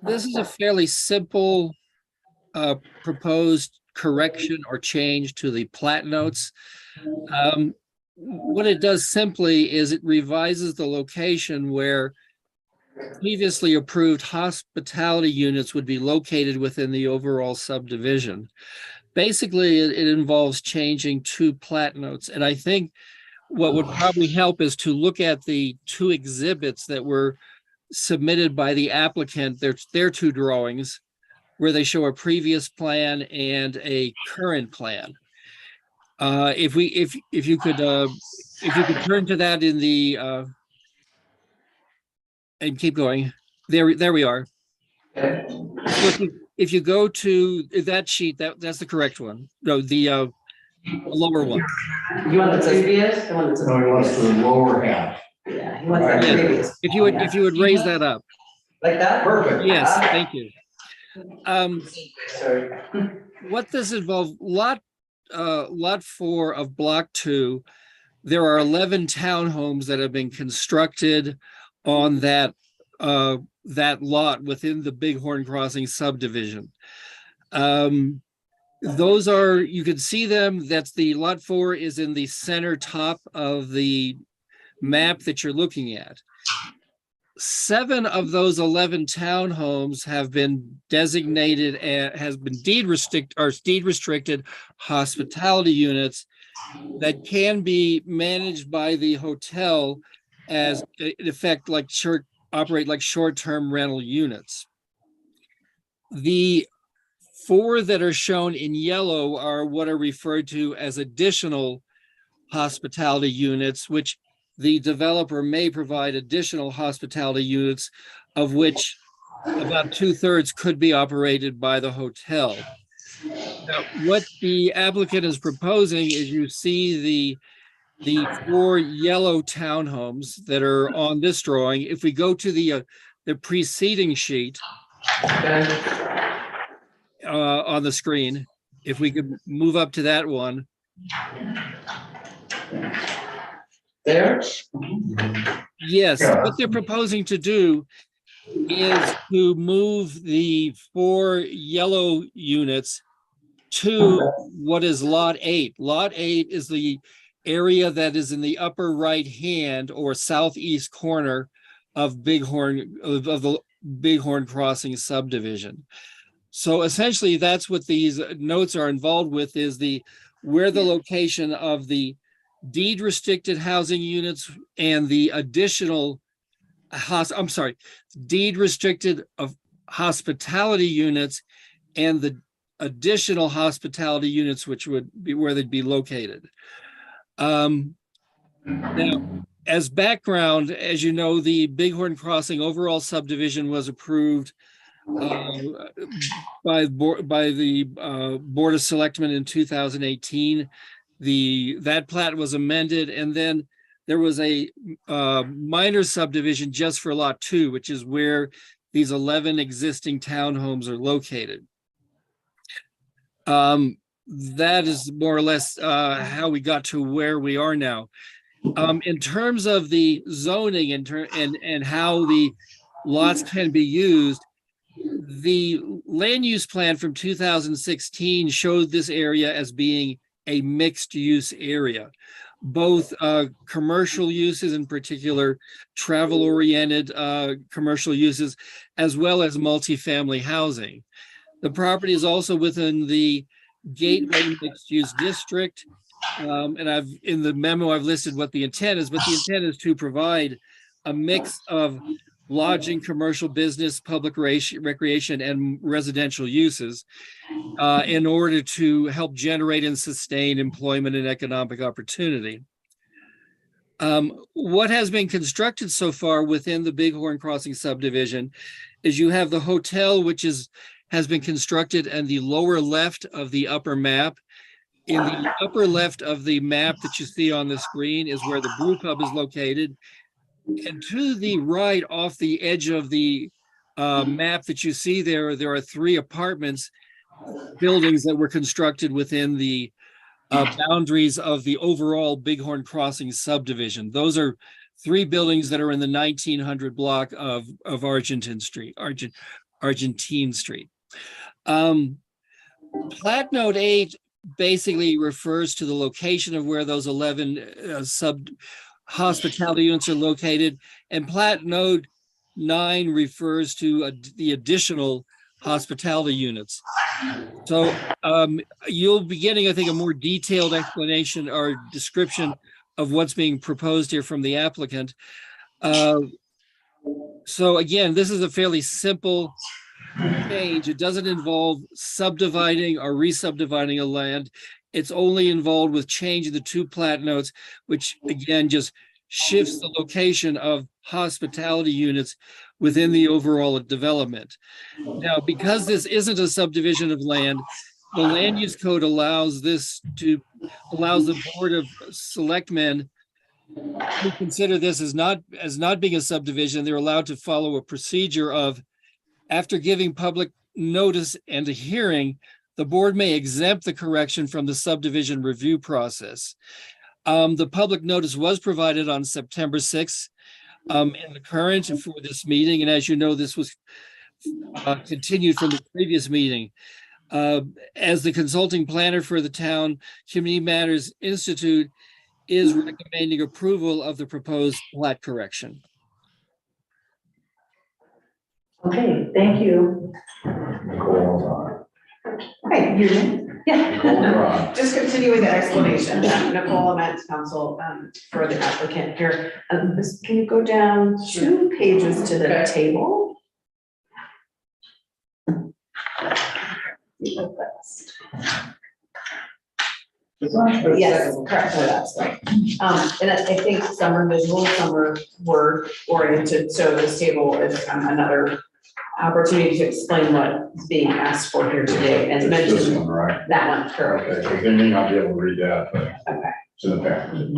Speaker 13: This is a fairly simple proposed correction or change to the plat notes. What it does simply is it revises the location where previously approved hospitality units would be located within the overall subdivision. Basically, it involves changing 2 plat notes. And I think what would probably help is to look at the 2 exhibits that were submitted by the applicant. Their 2 drawings where they show a previous plan and a current plan. If you could turn to that in the and keep going. There we are. So if you go to that sheet, that's the correct one. No, the lower one.
Speaker 2: You want the previous? The one that says
Speaker 11: No, he wants
Speaker 2: previous.
Speaker 11: the lower half.
Speaker 2: Yeah, he wants that
Speaker 13: Yeah.
Speaker 2: previous.
Speaker 13: If you would raise that up.
Speaker 2: Like that?
Speaker 11: Perfect.
Speaker 13: Yes, thank you.
Speaker 2: Sorry.
Speaker 13: What this involves, lot 4 of block 2, there are 11 townhomes that have been constructed on that lot within the Bighorn Crossing subdivision. Those are, you can see them, that's the lot 4 is in the center top of the map that you're looking at. 7 of those 11 townhomes have been designated and has been deed restricted hospitality units that can be managed by the hotel as in effect operate like short-term rental units. The 4 that are shown in yellow are what are referred to as additional hospitality units, which the developer may provide additional hospitality units, of which about 2/3 could be operated by the hotel. Now, what the applicant is proposing is you see the 4 yellow townhomes that are on this drawing. If we go to the preceding sheet on the screen, if we could move up to that one.
Speaker 2: There?
Speaker 13: Yes, what they're proposing to do is to move the 4 yellow units to what is Lot 8. Lot 8 is the area that is in the upper right-hand or southeast corner of Bighorn, of the Bighorn Crossing subdivision. So essentially, that's what these notes are involved with, is where the location of the deed restricted housing units and the additional deed restricted of hospitality units and the additional hospitality units, which would be where they'd be located. Now, as background, as you know, the Bighorn Crossing overall subdivision was approved by the Board of Selectmen in 2018. That plat was amended, and then there was a minor subdivision just for Lot 2, which is where these 11 existing townhomes are located. That is more or less how we got to where we are now. In terms of the zoning and how the lots can be used, the land use plan from 2016 showed this area as being a mixed use area, both commercial uses, in particular travel oriented commercial uses, as well as multifamily housing. The property is also within the Gateway Mixed Use District. And in the memo, I've listed what the intent is, but the intent is to provide a mix of lodging, commercial, business, public recreation, and residential uses in order to help generate and sustain employment and economic opportunity. What has been constructed so far within the Bighorn Crossing subdivision is you have the hotel, which has been constructed in the lower left of the upper map. In the upper left of the map that you see on the screen is where the brew pub is located. And to the right, off the edge of the map that you see there are 3 apartments buildings that were constructed within the boundaries of the overall Bighorn Crossing subdivision. Those are 3 buildings that are in the 1900 block of Argentine Street. Plat Note 8 basically refers to the location of where those 11 hospitality units are located, and Plat Note 9 refers to the additional hospitality units. So you'll be getting, I think, a more detailed explanation or description of what's being proposed here from the applicant. So again, this is a fairly simple change. It doesn't involve subdividing or re-subdividing a land. It's only involved with changing the 2 plat notes, which again just shifts the location of hospitality units within the overall development. Now, because this isn't a subdivision of land, the land use code allows the Board of Selectmen to consider this as not being a subdivision. They're allowed to follow a procedure of, after giving public notice and a hearing, the board may exempt the correction from the subdivision review process. The public notice was provided on September 6th in the current for this meeting. And as you know, this was continued from the previous meeting. As the consulting planner for the Town Community Matters Institute is recommending approval of the proposed plat correction.
Speaker 8: Okay, thank you.
Speaker 2: Okay, yeah. Just continuing the explanation, Nicole Met Council for the applicant here. Can you go down 2 pages to the table? Yes, correct, no, that's right. And I think some are visual, some are word oriented, so this table is another opportunity to explain what is being asked for here today, and
Speaker 11: It's this
Speaker 2: mention
Speaker 11: one, right?
Speaker 2: that one, correct.
Speaker 11: Okay, so they may not be able to read that, but
Speaker 2: Okay.
Speaker 11: it's in the package.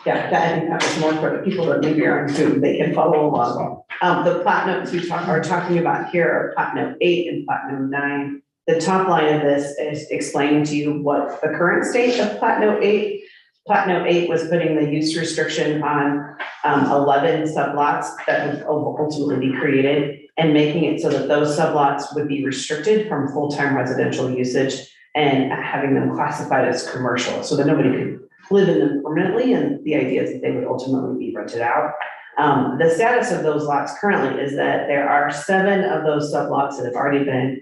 Speaker 2: Yeah, that, I think that was more for the people that maybe are on Zoom, they can follow along. The plat notes we are talking about here are plat note 8 and plat note 9. The top line of this is explaining to you what the current state of plat note 8. Plat note 8 was putting the use restriction on 11 sublots that would ultimately be created, and making it so that those sublots would be restricted from full-time residential usage and having them classified as commercial, so that nobody could live in them permanently, and the idea is that they would ultimately be rented out. The status of those lots currently is that there are 7 of those sublots that have already been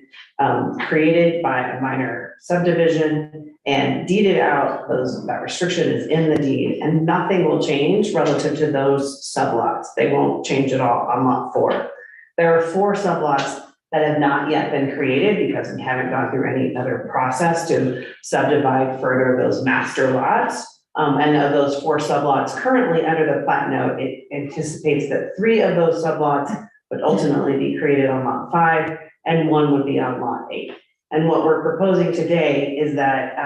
Speaker 2: created by a minor subdivision and deeded out. That restriction is in the deed, and nothing will change relative to those sublots. They won't change at all on lot 4. There are 4 sublots that have not yet been created because we haven't gone through any other process to subdivide further those master lots. And of those 4 sublots currently under the plat note, it anticipates that 3 of those sublots would ultimately be created on lot 5, and 1 would be on lot 8. And what we're proposing today is that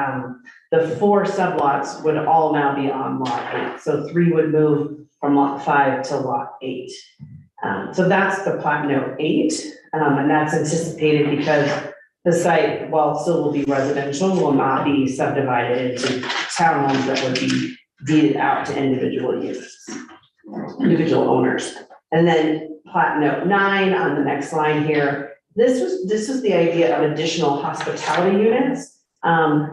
Speaker 2: the 4 sublots would all now be on lot 8. So 3 would move from lot 5 to lot 8. So that's the plat note 8, and that's anticipated because the site, while still will be residential, will not be subdivided into townhomes that would be deeded out to individual users, individual owners. And then plat note 9 on the next line here, this was the idea of additional hospitality units.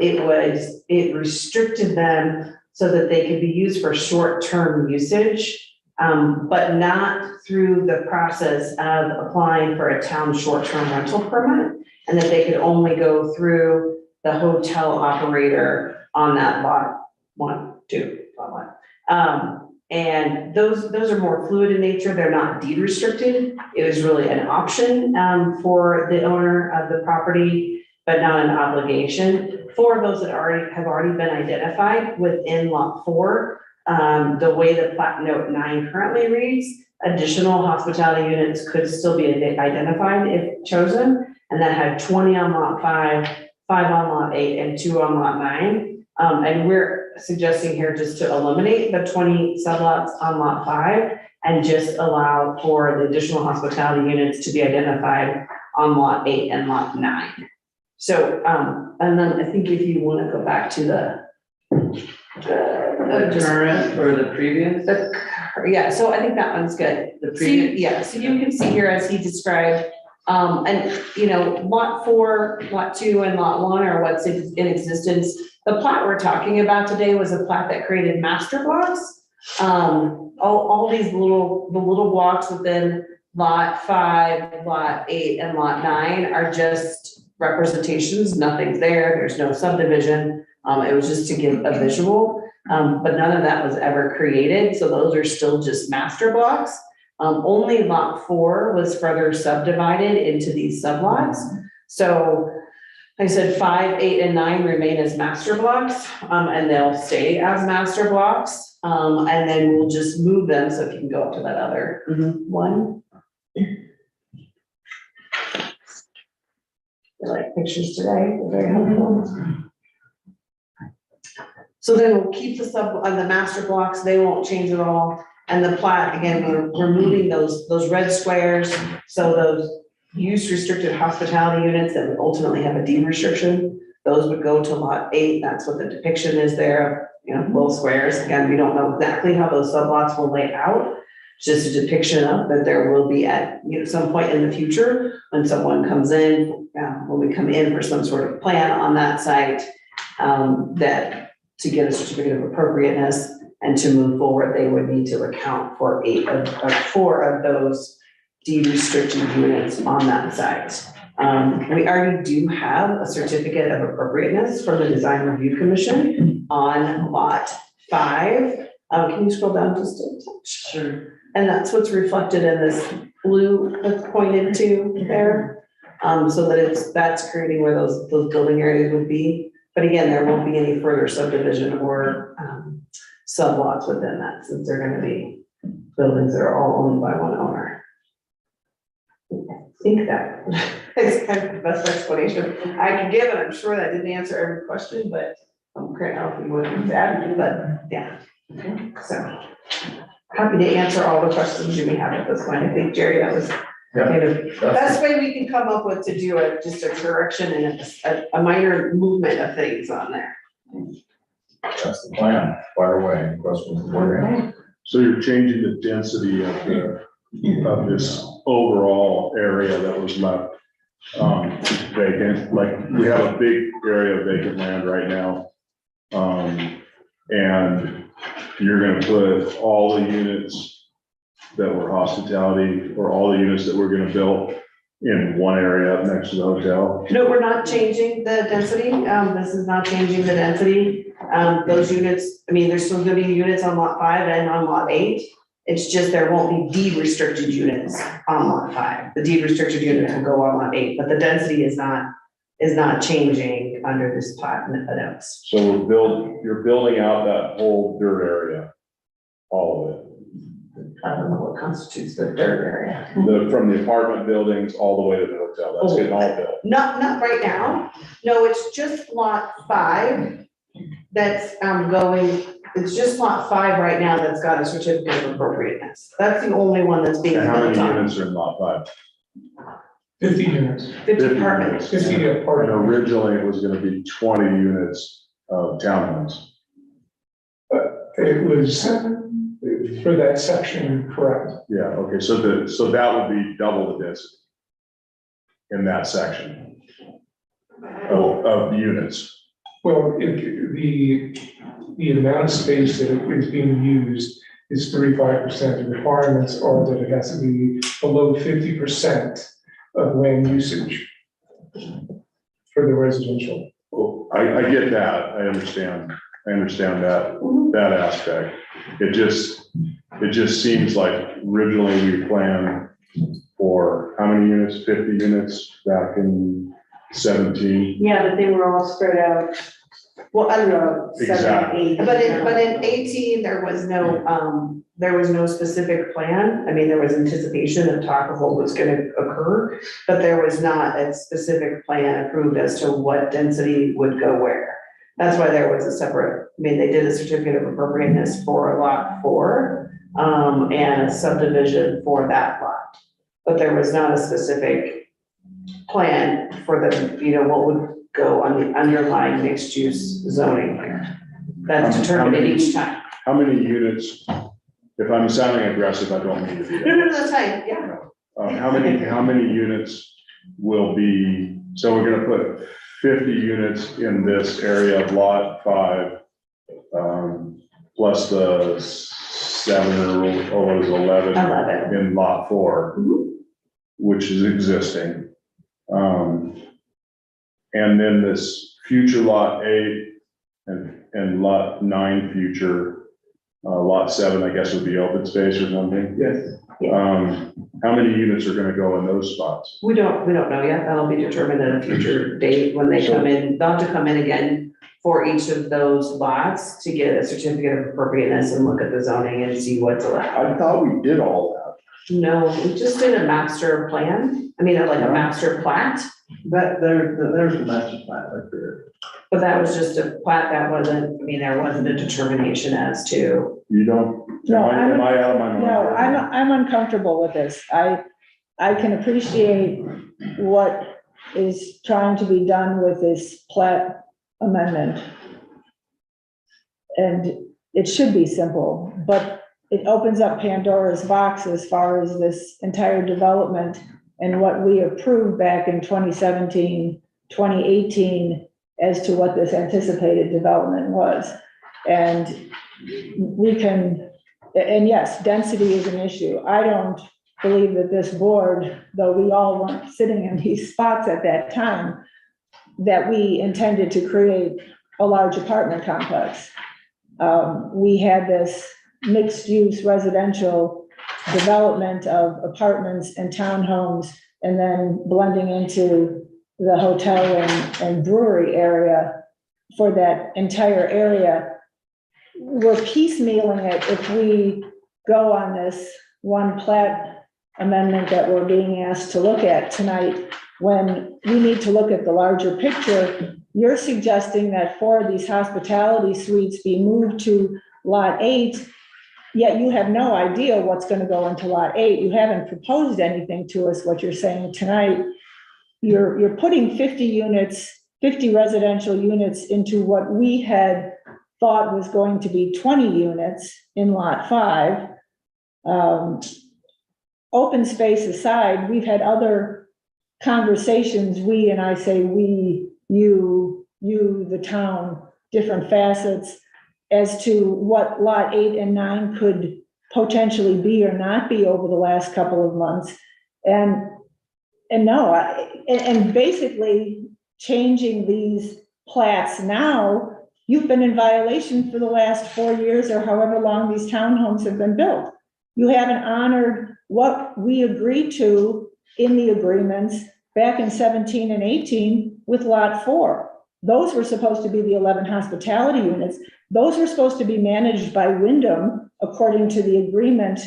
Speaker 2: It restricted them so that they could be used for short-term usage, but not through the process of applying for a town short-term rental permit, and that they could only go through the hotel operator on that lot 1, 2, lot 1. And those are more fluid in nature. They're not deed restricted. It was really an option for the owner of the property, but not an obligation. 4 of those that have already been identified within lot 4. The way the plat note 9 currently reads, additional hospitality units could still be identified if chosen, and that had 20 on lot 5, 5 on lot 8, and 2 on lot 9. And we're suggesting here just to eliminate the 20 sublots on lot 5 and just allow for the additional hospitality units to be identified on lot 8 and lot 9. So, and then I think if you want to go back to the
Speaker 14: current or the previous?
Speaker 2: Yeah, so I think that one's good.
Speaker 14: The previous?
Speaker 2: Yeah, so you can see here as he described, and you know, lot 4, lot 2, and lot 1 are what's in existence. The plat we're talking about today was a plat that created master blocks. All these little blocks within lot 5, lot 8, and lot 9 are just representations. Nothing's there. There's no subdivision. It was just to give a visual, but none of that was ever created. So those are still just master blocks. Only lot 4 was further subdivided into these sublots. So I said 5, 8, and 9 remain as master blocks, and they'll stay as master blocks. And then we'll just move them. So if you can go up to that other one. I like pictures today, they're very helpful. So then we'll keep the master blocks, they won't change at all. And the plat, again, we're moving those red squares. So those use restricted hospitality units that would ultimately have a deed restriction, those would go to lot 8. That's what the depiction is there, you know, little squares. Again, we don't know exactly how those sublots will lay out. Just a depiction of that there will be at some point in the future when someone comes in, when we come in for some sort of plan on that site, that to get a certificate of appropriateness and to move forward, they would need to account for 4 of those deed restricted units on that site. We already do have a certificate of appropriateness from the Design Review Commission on lot 5. Can you scroll down just a touch? Sure. And that's what's reflected in this blue that's pointed to there. so that that's creating where those building areas would be. But again, there won't be any further subdivision or, sublots within that, since they're gonna be buildings that are all owned by one owner. I think that is kind of the best explanation I can give, and I'm sure that didn't answer every question, but I'm great, I don't know what to add, but yeah. So, happy to answer all the questions you may have at this point. I think, Jerry, that was kind of the best way we can come up with to do it, just a correction and a minor movement of things on there.
Speaker 15: That's the plan. Fire away. Questions?
Speaker 11: So you're changing the density of this overall area that was left vacant. Like, we have a big area of vacant land right now. And you're gonna put all the units that were hospitality, or all the units that we're gonna build in one area up next to the hotel.
Speaker 2: No, we're not changing the density. This is not changing the density. Those units, I mean, there's still gonna be units on lot 5 and on lot 8. It's just there won't be deed restricted units on lot 5. The deed restricted units will go on lot 8, but the density is not changing under this plat notes.
Speaker 11: So you're building out that whole dirt area, all of it.
Speaker 2: I don't know what constitutes the dirt area.
Speaker 11: From the apartment buildings all the way to the hotel, that's getting all built.
Speaker 2: Not right now. No, it's just lot 5 that's going, it's just lot 5 right now that's got a certificate of appropriateness. That's the only one that's being
Speaker 11: And how
Speaker 2: built
Speaker 11: many
Speaker 2: on.
Speaker 11: units are in lot 5?
Speaker 5: 50 units,
Speaker 2: 50 apartments.
Speaker 5: 50
Speaker 11: And
Speaker 5: apartments.
Speaker 11: originally it was gonna be 20 units of townhomes.
Speaker 5: It was for that section, correct?
Speaker 11: Yeah, okay, so that would be double the density in that section of units.
Speaker 5: Well, the amount of space that is being used is 35%. The requirements are that it has to be below 50% of land usage for the residential.
Speaker 11: Well, I get that, I understand that aspect. It just seems like originally we planned for how many units, 50 units back in 17?
Speaker 10: Yeah, but they were all spread out.
Speaker 2: Well, I don't know.
Speaker 10: throughout 7,
Speaker 11: Exactly.
Speaker 10: 8.
Speaker 2: But in 18, there was no specific plan. I mean, there was anticipation of talk of what was gonna occur, but there was not a specific plan approved as to what density would go where. That's why there was a separate, I mean, they did a certificate of appropriateness for lot 4, and a subdivision for that lot. But there was not a specific plan for what would go on the underlying mixed use zoning here. That's determined at each time.
Speaker 11: How many units, if I'm sounding aggressive, I don't mean to be.
Speaker 2: No, that's fine, yeah.
Speaker 11: How many units will be, so we're gonna put 50 units in this area of lot 5, plus the 7 or it was 11 in lot 4, which is existing. And then this future lot 8 and lot 9 future, lot 7, I guess would be open space or something.
Speaker 6: Yes.
Speaker 11: How many units are gonna go in those spots?
Speaker 2: We don't know yet. That'll be determined at a future date when they come in. They'll have to come in again for each of those lots to get a certificate of appropriateness and look at the zoning and see what's allowed.
Speaker 11: I thought we did all that.
Speaker 2: No, we just did a master plan. I mean, like a master plat,
Speaker 6: There's the master plan right there.
Speaker 2: but that was just a plat. That wasn't, I mean, there wasn't a determination as to.
Speaker 11: You don't?
Speaker 10: No,
Speaker 11: Am I out of my mind?
Speaker 10: No, I'm uncomfortable with this. I can appreciate what is trying to be done with this plat amendment. And it should be simple, but it opens up Pandora's box as far as this entire development and what we approved back in 2017, 2018 as to what this anticipated development was. And we can, and yes, density is an issue. I don't believe that this board, though we all weren't sitting in these spots at that time, that we intended to create a large apartment complex. We had this mixed-use residential development of apartments and townhomes and then blending into the hotel and brewery area for that entire area. We're piecemealing it if we go on this one plat amendment that we're being asked to look at tonight, when we need to look at the larger picture. You're suggesting that 4 of these hospitality suites be moved to lot 8, yet you have no idea what's going to go into lot 8. You haven't proposed anything to us. What you're saying tonight, you're putting 50 units, 50 residential units into what we had thought was going to be 20 units in lot 5. Open space aside, we've had other conversations, we, and I say we, you, the town, different facets, as to what lot 8 and 9 could potentially be or not be over the last couple of months. And basically changing these plats now, you've been in violation for the last 4 years or however long these townhomes have been built. You haven't honored what we agreed to in the agreements back in 17 and 18 with lot 4. Those were supposed to be the 11 hospitality units. Those were supposed to be managed by Wyndham according to the agreement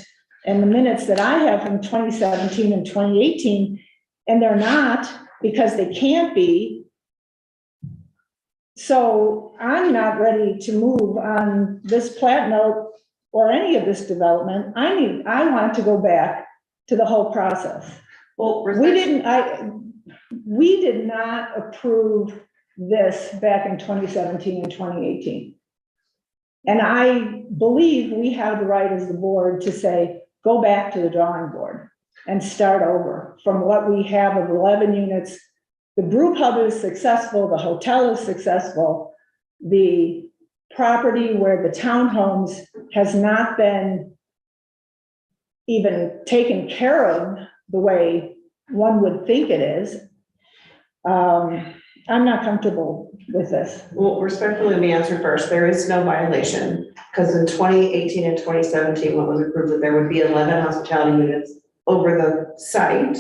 Speaker 10: and the minutes that I have from 2017 and 2018. And they're not, because they can't be. So I'm not ready to move on this plat note or any of this development. I want to go back to the whole process.
Speaker 2: Well,
Speaker 10: we did not approve this back in 2017 and 2018. And I believe we have the right as the board to say, go back to the drawing board and start over from what we have of 11 units. The brew pub is successful, the hotel is successful, the property where the townhomes has not been even taken care of the way one would think it is. I'm not comfortable with this.
Speaker 2: Well, respectfully, let me answer first. There is no violation, because in 2018 and 2017, what was approved, that there would be 11 hospitality units over the site.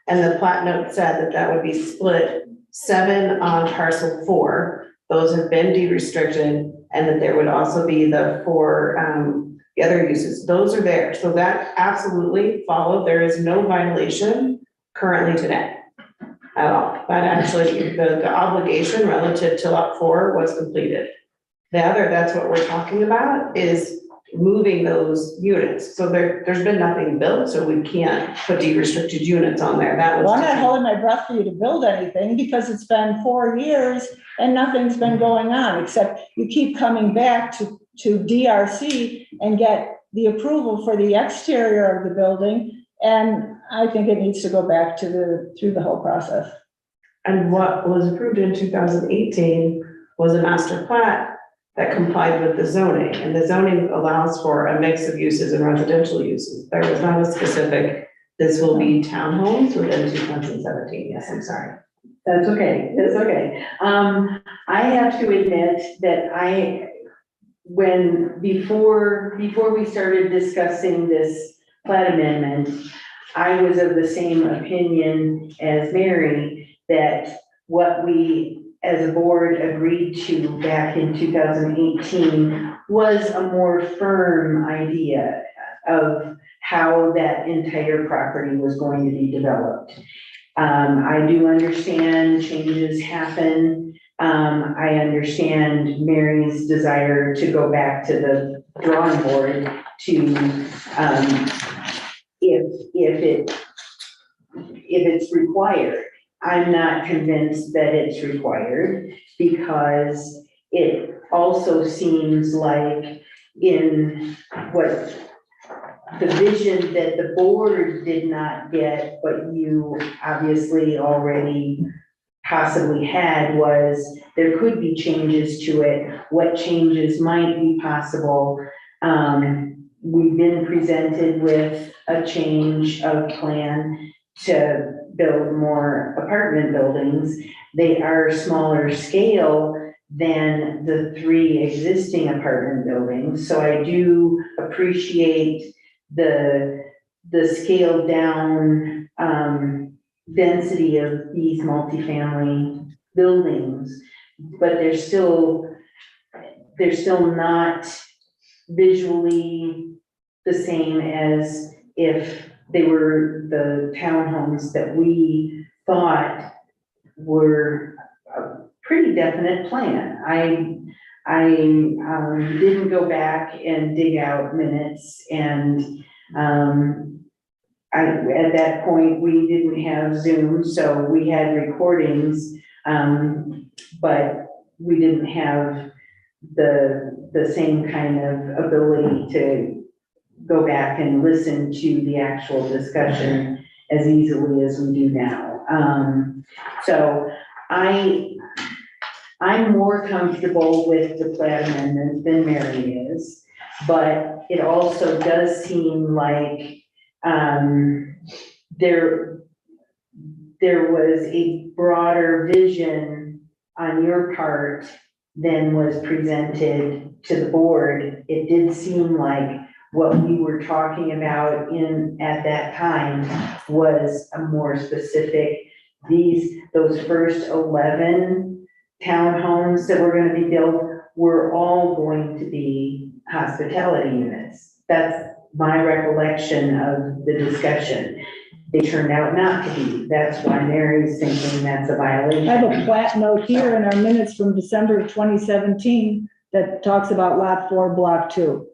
Speaker 2: And the plat note said that that would be split 7 on parcel 4. Those have been deed-restricted, and that there would also be the 4, the other uses. Those are there. So that absolutely followed. There is no violation currently today at all. But actually, the obligation relative to lot 4 was completed. The other, that's what we're talking about, is moving those units. So there's been nothing built, so we can't put deed-restricted units on there. That was.
Speaker 10: Well, I'm not holding my breath for you to build anything, because it's been 4 years and nothing's been going on, except you keep coming back to DRC and get the approval for the exterior of the building. And I think it needs to go back to through the whole process.
Speaker 2: And what was approved in 2018 was a master plat that complied with the zoning, and the zoning allows for a mix of uses and residential uses. There was not a specific, this will be townhomes within 2017. Yes, I'm sorry.
Speaker 8: That's okay, that's okay. I have to admit that before we started discussing this plat amendment, I was of the same opinion as Mary, that what we as a board agreed to back in 2018 was a more firm idea of how that entire property was going to be developed. I do understand changes happen. I understand Mary's desire to go back to the drawing board to, if it's required. I'm not convinced that it's required, because it also seems like in what the vision that the board did not get, but you obviously already possibly had, was there could be changes to it. What changes might be possible? We've been presented with a change of plan to build more apartment buildings. They are smaller scale than the 3 existing apartment buildings. So I do appreciate the scaled down density of these multifamily buildings, but they're still not visually the same as if they were the townhomes that we thought were a pretty definite plan. I didn't go back and dig out minutes, and at that point, we didn't have Zoom, so we had recordings, but we didn't have the same kind of ability to go back and listen to the actual discussion as easily as we do now. So I'm more comfortable with the plat amendment than Mary is, but it also does seem like there was a broader vision on your part than was presented to the board. It did seem like what we were talking about at that time was a more specific, those first 11 townhomes that were gonna be built were all going to be hospitality units. That's my recollection of the discussion. They turned out not to be. That's why Mary's thinking that's a violation.
Speaker 10: I have a plat note here in our minutes from December of 2017 that talks about lot 4, block 2.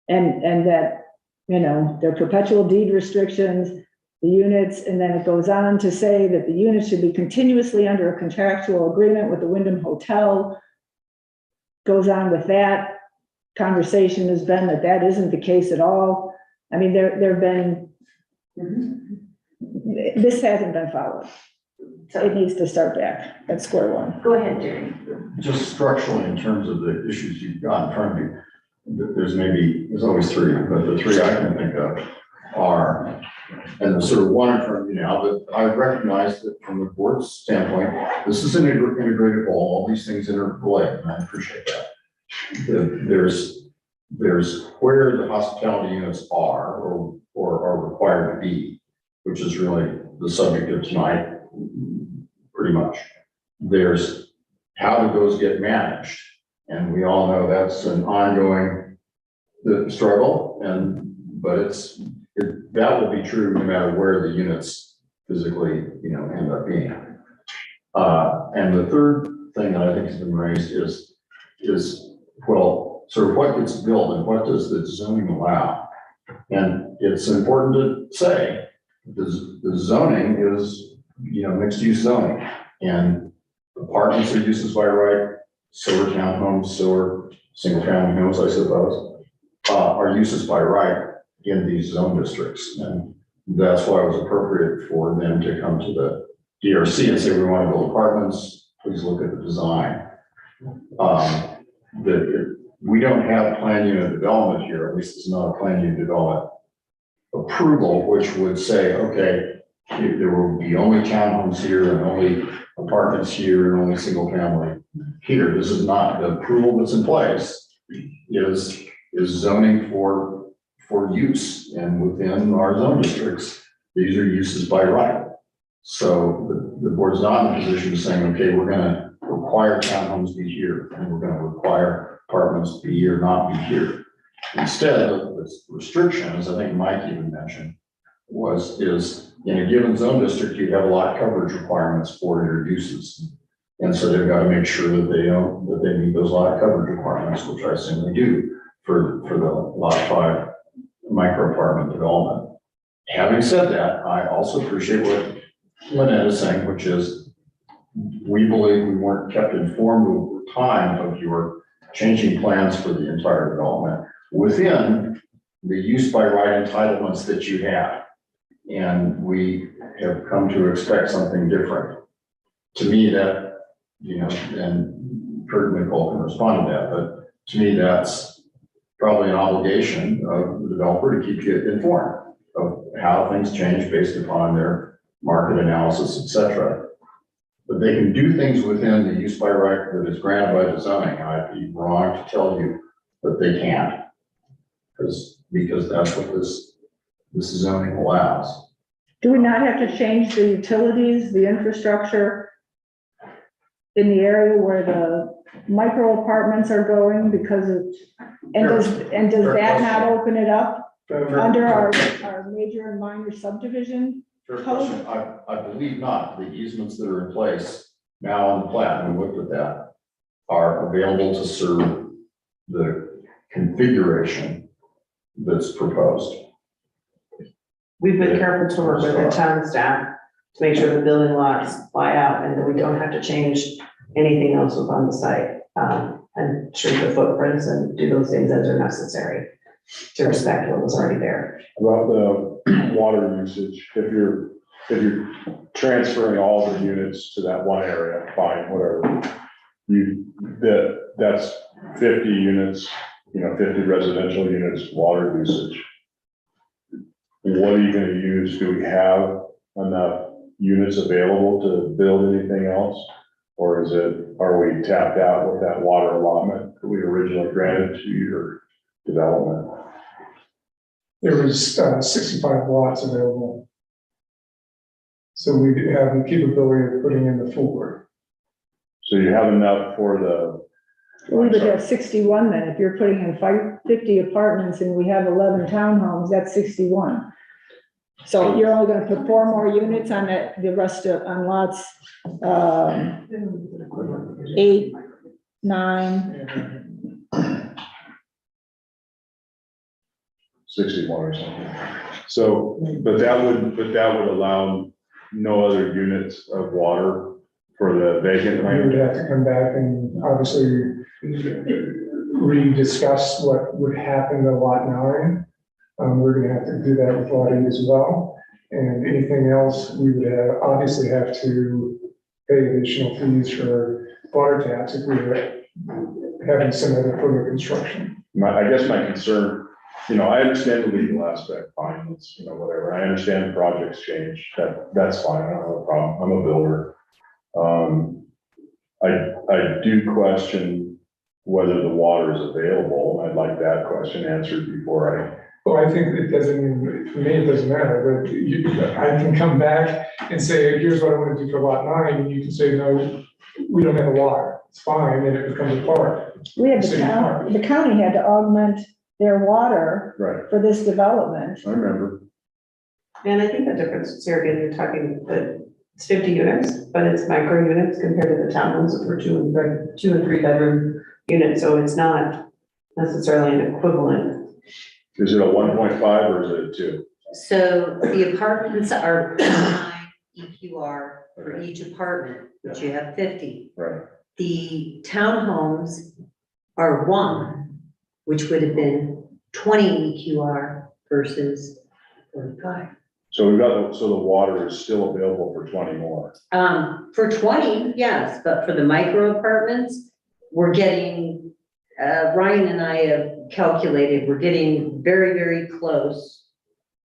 Speaker 10: And that, you know, there are perpetual deed restrictions, the units, and then it goes on to say that the units should be continuously under a contractual agreement with the Wyndham Hotel. Goes on with that. Conversation has been that isn't the case at all. I mean, there have been, this hasn't been followed. So it needs to start back at square one.
Speaker 8: Go ahead, Jerry.
Speaker 15: Just structurally, in terms of the issues you've got in front of you, there's always three, but the three I can think of are, and the sort of one in front of you now, but I recognize that from the board's standpoint, this is an integrated whole, all these things interrelate, and I appreciate that. There's where the hospitality units are or are required to be, which is really the subject of tonight, pretty much. There's how do those get managed? And we all know that's an ongoing struggle, but that will be true no matter where the units physically, end up being. And the third thing that I think has been raised is well, sort of what gets built and what does the zoning allow? And it's important to say the zoning is, mixed use zoning, and apartments are uses by right, so are townhomes, so are single family homes, I suppose, are uses by right in these zone districts. And that's why it was appropriate for them to come to the DRC and say, we want to build apartments, please look at the design. We don't have plan unit development here, at least it's not a plan unit development approval, which would say, okay, there will be only townhomes here and only apartments here and only single family here. This is not the approval that's in place, is zoning for use, and within our zone districts, these are uses by right. So the board's not in a position of saying, okay, we're gonna require townhomes be here, and we're gonna require apartments be here, not be here. Instead, the restriction, as I think Mike even mentioned, is in a given zone district, you have a lot coverage requirements for your uses. And so they've got to make sure that they meet those lot coverage requirements, which I assume they do for the lot 5 micro apartment development. Having said that, I also appreciate what Lynette is saying, which is we believe we weren't kept informed over time of your changing plans for the entire development within the use by right entitlements that you have. And we have come to expect something different. To me, that, and Kurt and Nicole can respond to that, but to me, that's probably an obligation of the developer to keep you informed of how things change based upon their market analysis, et cetera. But they can do things within the use by right that is granted by the zoning. I'd be wrong to tell you that they can't, because that's what this zoning allows.
Speaker 10: Do we not have to change the utilities, the infrastructure in the area where the micro apartments are going because of, and does that not open it up under our major and minor subdivision?
Speaker 15: Fair question. I believe not. The easements that are in place now on the plat, and we looked at that, are available to serve the configuration that's proposed.
Speaker 2: We've been careful to work with the town staff to make sure the building lots fly out and that we don't have to change anything else on the site. And shrink the footprints and do those things as are necessary to respect what was already there.
Speaker 1: About the water usage, if you're transferring all the units to that one area, fine, whatever. That's 50 units, 50 residential units, water usage. What are you gonna use? Do we have enough units available to build anything else? Or are we tapped out with that water allotment that we originally granted to your development?
Speaker 5: There was 65 lots available. So we have the capability of putting in the 4.
Speaker 1: So you have enough for the.
Speaker 10: We would have 61 then, if you're putting in 50 apartments and we have 11 townhomes, that's 61. So you're only gonna put 4 more units on the rest on lots 8, 9.
Speaker 1: 61 or something. So, but that would allow no other units of water for the vacant
Speaker 5: We would
Speaker 1: land.
Speaker 5: have to come back and obviously rediscuss what would happen to lot 9. We're gonna have to do that with lot 8 as well. And anything else, we would obviously have to pay additional fees for water taps if we were having some other further construction.
Speaker 1: I guess my concern, I understand the legal aspect, fine, it's, whatever. I understand projects change, that's fine, I don't have a problem, I'm a builder. I do question whether the water is available. I'd like that question answered before
Speaker 5: Well, I think it doesn't, for me, it doesn't matter, but I can come back and say, here's what I want to do for lot 9, and you can say, no, we don't have the water. It's fine, and it becomes a park.
Speaker 10: We had the county had to augment their water
Speaker 1: Right.
Speaker 10: for this development.
Speaker 1: I remember.
Speaker 2: And I think the difference is here, again, you're talking that it's 50 units, but it's micro units compared to the townhomes that were 2 and 3 bedroom units, so it's not necessarily an equivalent.
Speaker 1: Is it a 1.5 or is it a 2?
Speaker 3: So the apartments are 9 EQR for each apartment, but you have 50.
Speaker 1: Right.
Speaker 3: The townhomes are 1, which would have been 20 EQR versus 45.
Speaker 1: So the water is still available for 20 more.
Speaker 3: For 20, yes, but for the micro apartments, we're getting, Ryan and I have calculated, we're getting very, very close.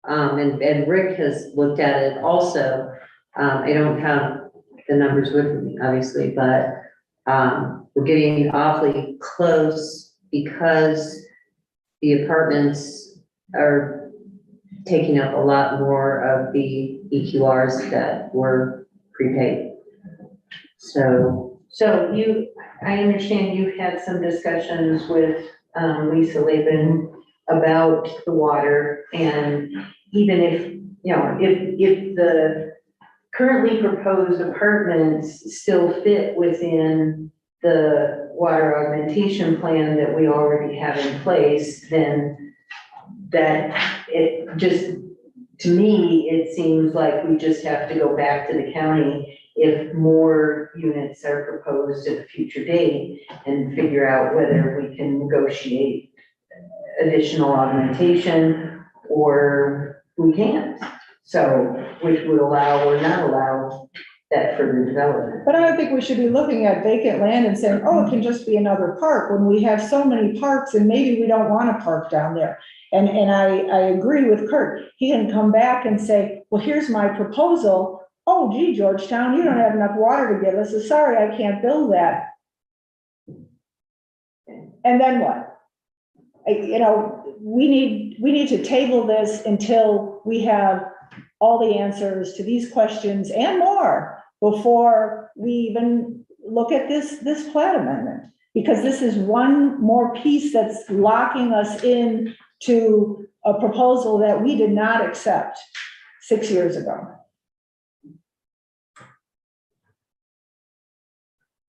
Speaker 3: And Rick has looked at it also. I don't have the numbers with me, obviously, but we're getting awfully close because the apartments are taking up a lot more of the EQRs that were prepaid. So
Speaker 8: I understand you've had some discussions with Lisa Laban about the water, and even if the currently proposed apartments still fit within the water augmentation plan that we already have in place, then that it just, to me, it seems like we just have to go back to the county if more units are proposed at a future date and figure out whether we can negotiate additional augmentation or we can't. So, which would allow or not allow that further development.
Speaker 10: But I don't think we should be looking at vacant land and saying, oh, it can just be another park, when we have so many parks and maybe we don't want a park down there. And I agree with Kurt. He can come back and say, well, here's my proposal. Oh, gee, Georgetown, you don't have enough water to give us. So sorry, I can't build that. And then what? We need to table this until we have all the answers to these questions and more before we even look at this plat amendment. Because this is one more piece that's locking us in to a proposal that we did not accept 6 years ago.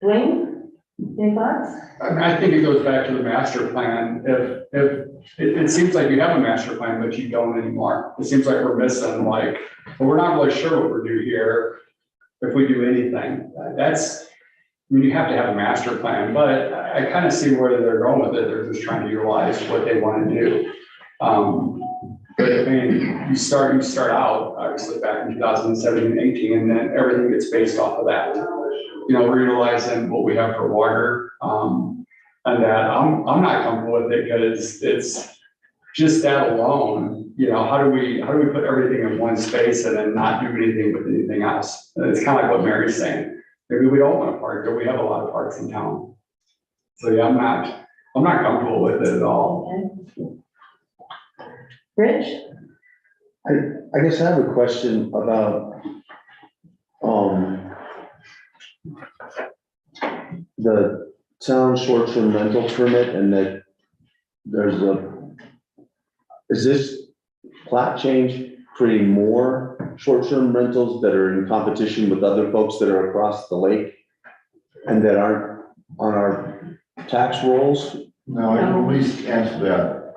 Speaker 8: Dwayne, any thoughts?
Speaker 12: I think it goes back to the master plan. It seems like you have a master plan, but you don't anymore. It seems like we're missing well, we're not really sure what we're doing here, if we do anything. You have to have a master plan, but I kind of see where they're going with it. They're just trying to utilize what they want to do. But I mean, you start out, obviously, back in 2017 and 18, and then everything gets based off of that. We're utilizing what we have for water, and that I'm not comfortable with it because it's just that alone. How do we put everything in one space and then not do anything with anything else? It's kind of like what Mary's saying. Maybe we don't want a park, but we have a lot of parks in town. So yeah, I'm not comfortable with it at all.
Speaker 8: Rich?
Speaker 1: I guess I have a question about, the town short-term rental permit, and that is this plat change creating more short-term rentals that are in competition with other folks that are across the lake and that aren't on our tax rolls?
Speaker 15: No, I can at least answer that.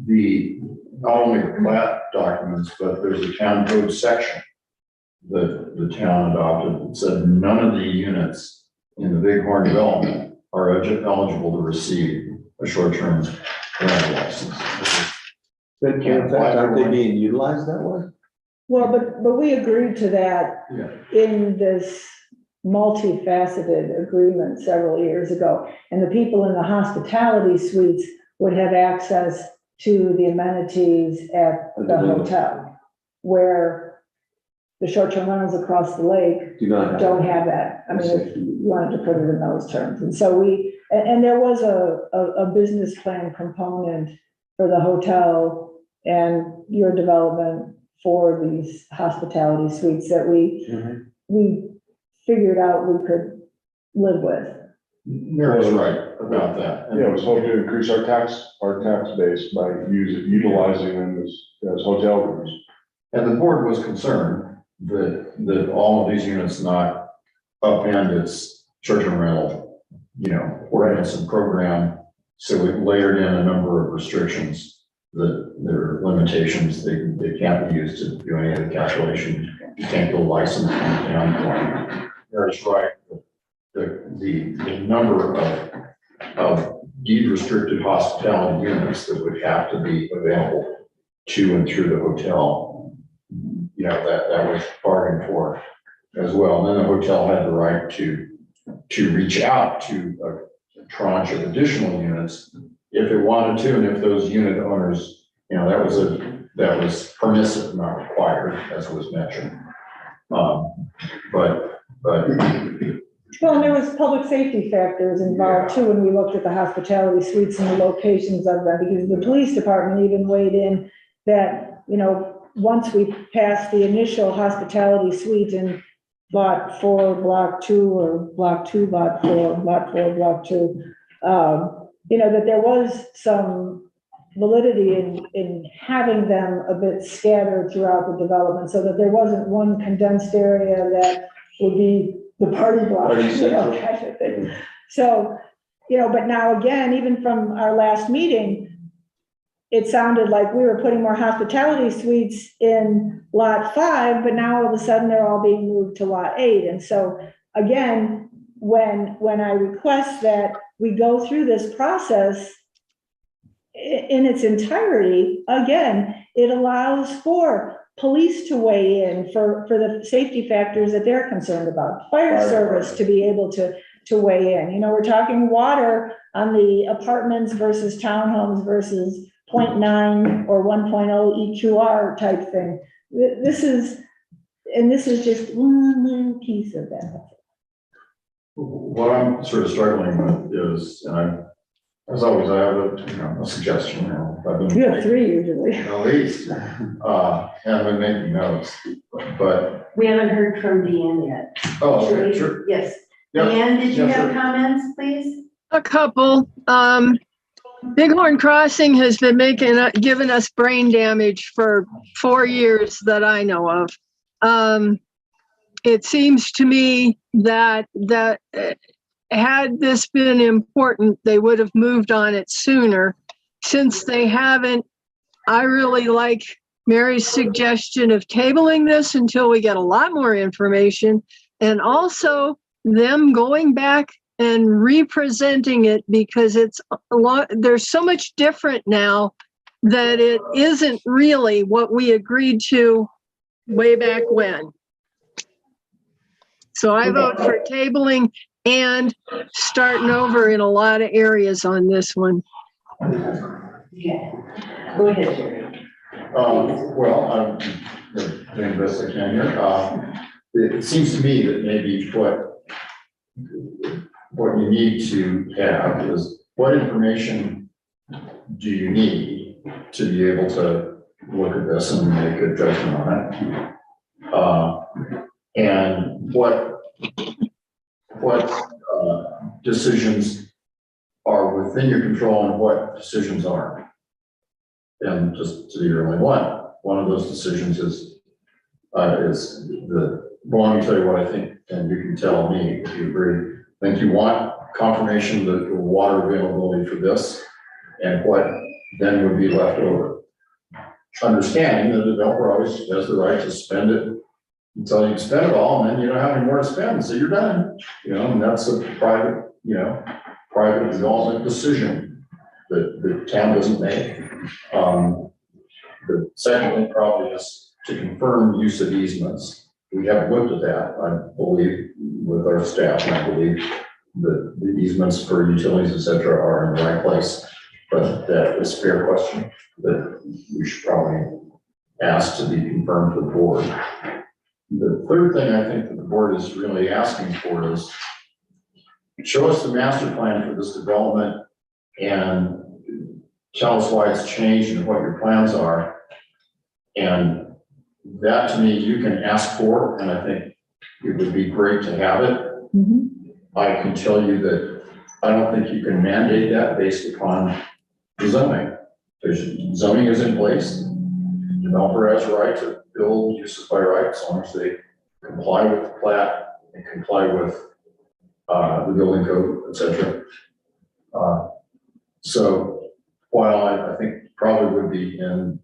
Speaker 15: The not only the plat documents, but there's a town code section that the town adopted that said none of the units in the Bighorn development are eligible to receive a short-term rental license.
Speaker 1: But in fact, aren't they being utilized that way?
Speaker 10: Well, but we agreed to that in this multifaceted agreement several years ago. And the people in the hospitality suites would have access to the amenities at the hotel, where the short-term rentals across the lake don't have that. I mean, if you wanted to put it in those terms. And so and there was a business plan component for the hotel and your development for these hospitality suites that we figured out we could live with.
Speaker 15: Mary's right about that.
Speaker 11: Yeah, it was hoping to increase our tax base by utilizing them as hotel rooms.
Speaker 15: And the board was concerned that all of these units not upend its short-term rental, ordinance and program. So we layered in a number of restrictions that there are limitations. They can't be used to do any of the calculations. You can't go license down. Mary's right. The number of deed restricted hospitality units that would have to be available to and through the hotel, that was bargained for as well. And then the hotel had the right to reach out to a tranche of additional units if it wanted to, and if those unit owners, that was permissive, not required, as was mentioned.
Speaker 10: Well, and there was public safety factors involved too when we looked at the hospitality suites and the locations of them, because the police department even weighed in that, once we passed the initial hospitality suite in lot 4, block 2, or block 2, lot 4, block 2, that there was some validity in having them a bit scattered throughout the development, so that there wasn't one condensed area that would be the party block, kind of thing. So, but now again, even from our last meeting, it sounded like we were putting more hospitality suites in lot 5, but now all of a sudden they're all being moved to lot 8. And so again, when I request that we go through this process in its entirety, again, it allows for police to weigh in for the safety factors that they're concerned about, fire service to be able to weigh in. We're talking water on the apartments versus townhomes versus 0.9 or 1.0 EQR type thing. This is just one little piece of that.
Speaker 15: What I'm sort of struggling with is, and As always, I have a suggestion, I've been.
Speaker 10: You have three usually.
Speaker 15: At least, and I've been making notes, but,
Speaker 8: We haven't heard from Deanne yet.
Speaker 15: oh,
Speaker 8: Should
Speaker 15: okay,
Speaker 8: we-
Speaker 15: sure.
Speaker 8: Yes.
Speaker 15: Yeah,
Speaker 8: Deanne, did you
Speaker 15: yeah,
Speaker 8: have
Speaker 15: sure.
Speaker 8: comments, please?
Speaker 9: A couple. Bighorn Crossing has been giving us brain damage for 4 years that I know of. It seems to me that had this been important, they would have moved on it sooner. Since they haven't, I really like Mary's suggestion of tabling this until we get a lot more information, and also them going back and representing it, because it's a lot, there's so much different now that it isn't really what we agreed to way back when. So I vote for tabling and starting over in a lot of areas on this one.
Speaker 8: Yeah. Go ahead, Jerry.
Speaker 15: Well, I'm doing the best I can here. It seems to me that maybe what you need to have is, what information do you need to be able to look at this and make a judgment on it? And what decisions are within your control and what decisions aren't? And just to be really one of those decisions is well, let me tell you what I think, and you can tell me if you agree. I think you want confirmation that the water availability for this, and what then would be left over. Understanding that the developer always has the right to spend it until you spend it all, and then you don't have any more to spend, so you're done. And that's a private development decision that the town doesn't make. The second thing probably is to confirm use of easements. We have looked at that, I believe, with our staff, and I believe that the easements for utilities, et cetera, are in the right place. But that is a fair question that we should probably ask to be confirmed to the board. The third thing I think that the board is really asking for is, show us the master plan for this development and tell us why it's changed and what your plans are. And that, to me, you can ask for, and I think it would be great to have it. I can tell you that I don't think you can mandate that based upon the zoning. Because zoning is in place. The developer has a right to build uses by right as long as they comply with the plat and comply with the building code, et cetera. So while I think probably would be in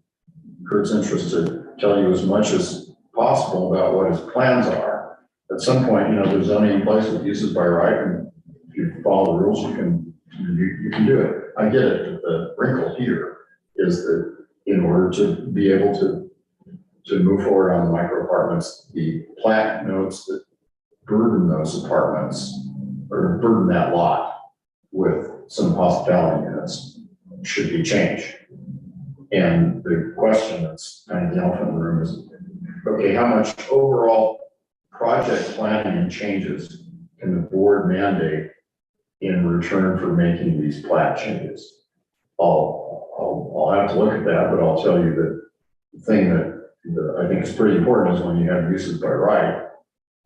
Speaker 15: Kurt's interest to tell you as much as possible about what his plans are, at some point, there's zoning in place with uses by right, and if you follow the rules, you can do it. I get it. The wrinkle here is that in order to be able to move forward on the micro apartments, the plat notes that burden those apartments or burden that lot with some hospitality units should be changed. And the question that's kind of the elephant in the room is, okay, how much overall project planning and changes can the board mandate in return for making these plat changes? I'll have to look at that, but I'll tell you that the thing that I think is pretty important is when you have uses by right,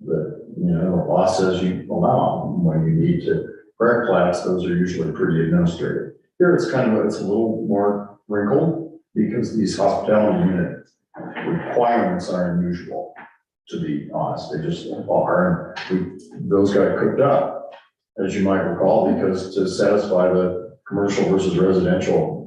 Speaker 15: that, the law says you allow them. When you need to correct plats, those are usually pretty administrative. Here it's it's a little more wrinkled because these hospitality unit requirements are unusual, to be honest. They just are. And those got cooked up, as you might recall, because to satisfy the commercial versus residential,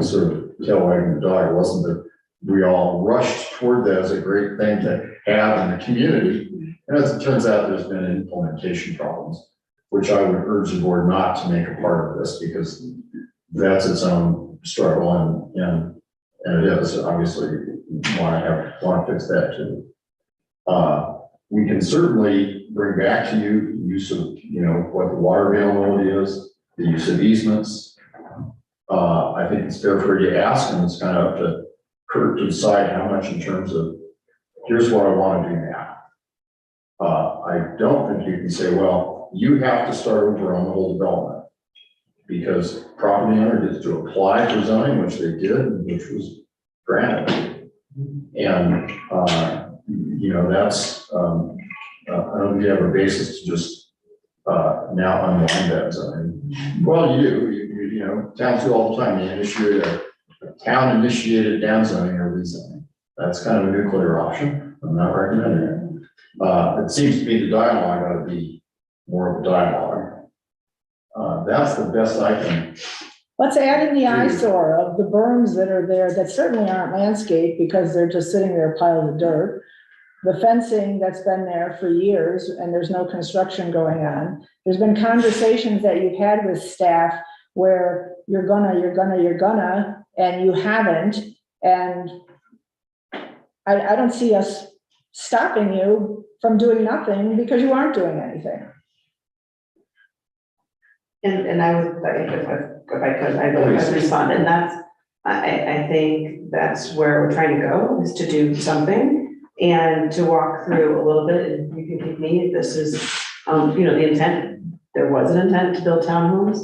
Speaker 15: sort of tail wagging the dog. It wasn't that we all rushed toward that as a great thing to have in the community. And as it turns out, there's been implementation problems, which I would urge the board not to make a part of this, because that's its own struggle, and it is obviously want to fix that too. We can certainly bring back to you the use of, what the water availability is, the use of easements. I think it's fair for you to ask, and it's kind of up to Kurt to decide how much in terms of, here's what I want to do now. I don't think you can say, well, you have to start over on the whole development. because property owner gets to apply for zoning, which they did, which was granted. And, you know, that's, I don't think you have a basis to just, now unwind that zoning. Well, you do, you know, towns do all the time, they initiate a town initiated down zoning or rezoning. That's kind of a nuclear option, I'm not recommending it. It seems to me the dialogue ought to be more of a dialogue. That's the best I can.
Speaker 10: Let's add in the eyesore of the berms that are there that certainly aren't landscaped because they're just sitting there piles of dirt. The fencing that's been there for years and there's no construction going on. There's been conversations that you've had with staff where you're gonna, and you haven't. And I don't see us stopping you from doing nothing because you aren't doing anything.
Speaker 2: And I would, if I could, I'd respond, and that's, I think that's where we're trying to go, is to do something and to walk through a little bit, and you can keep me, this is, you know, the intent, there was an intent to build townhomes.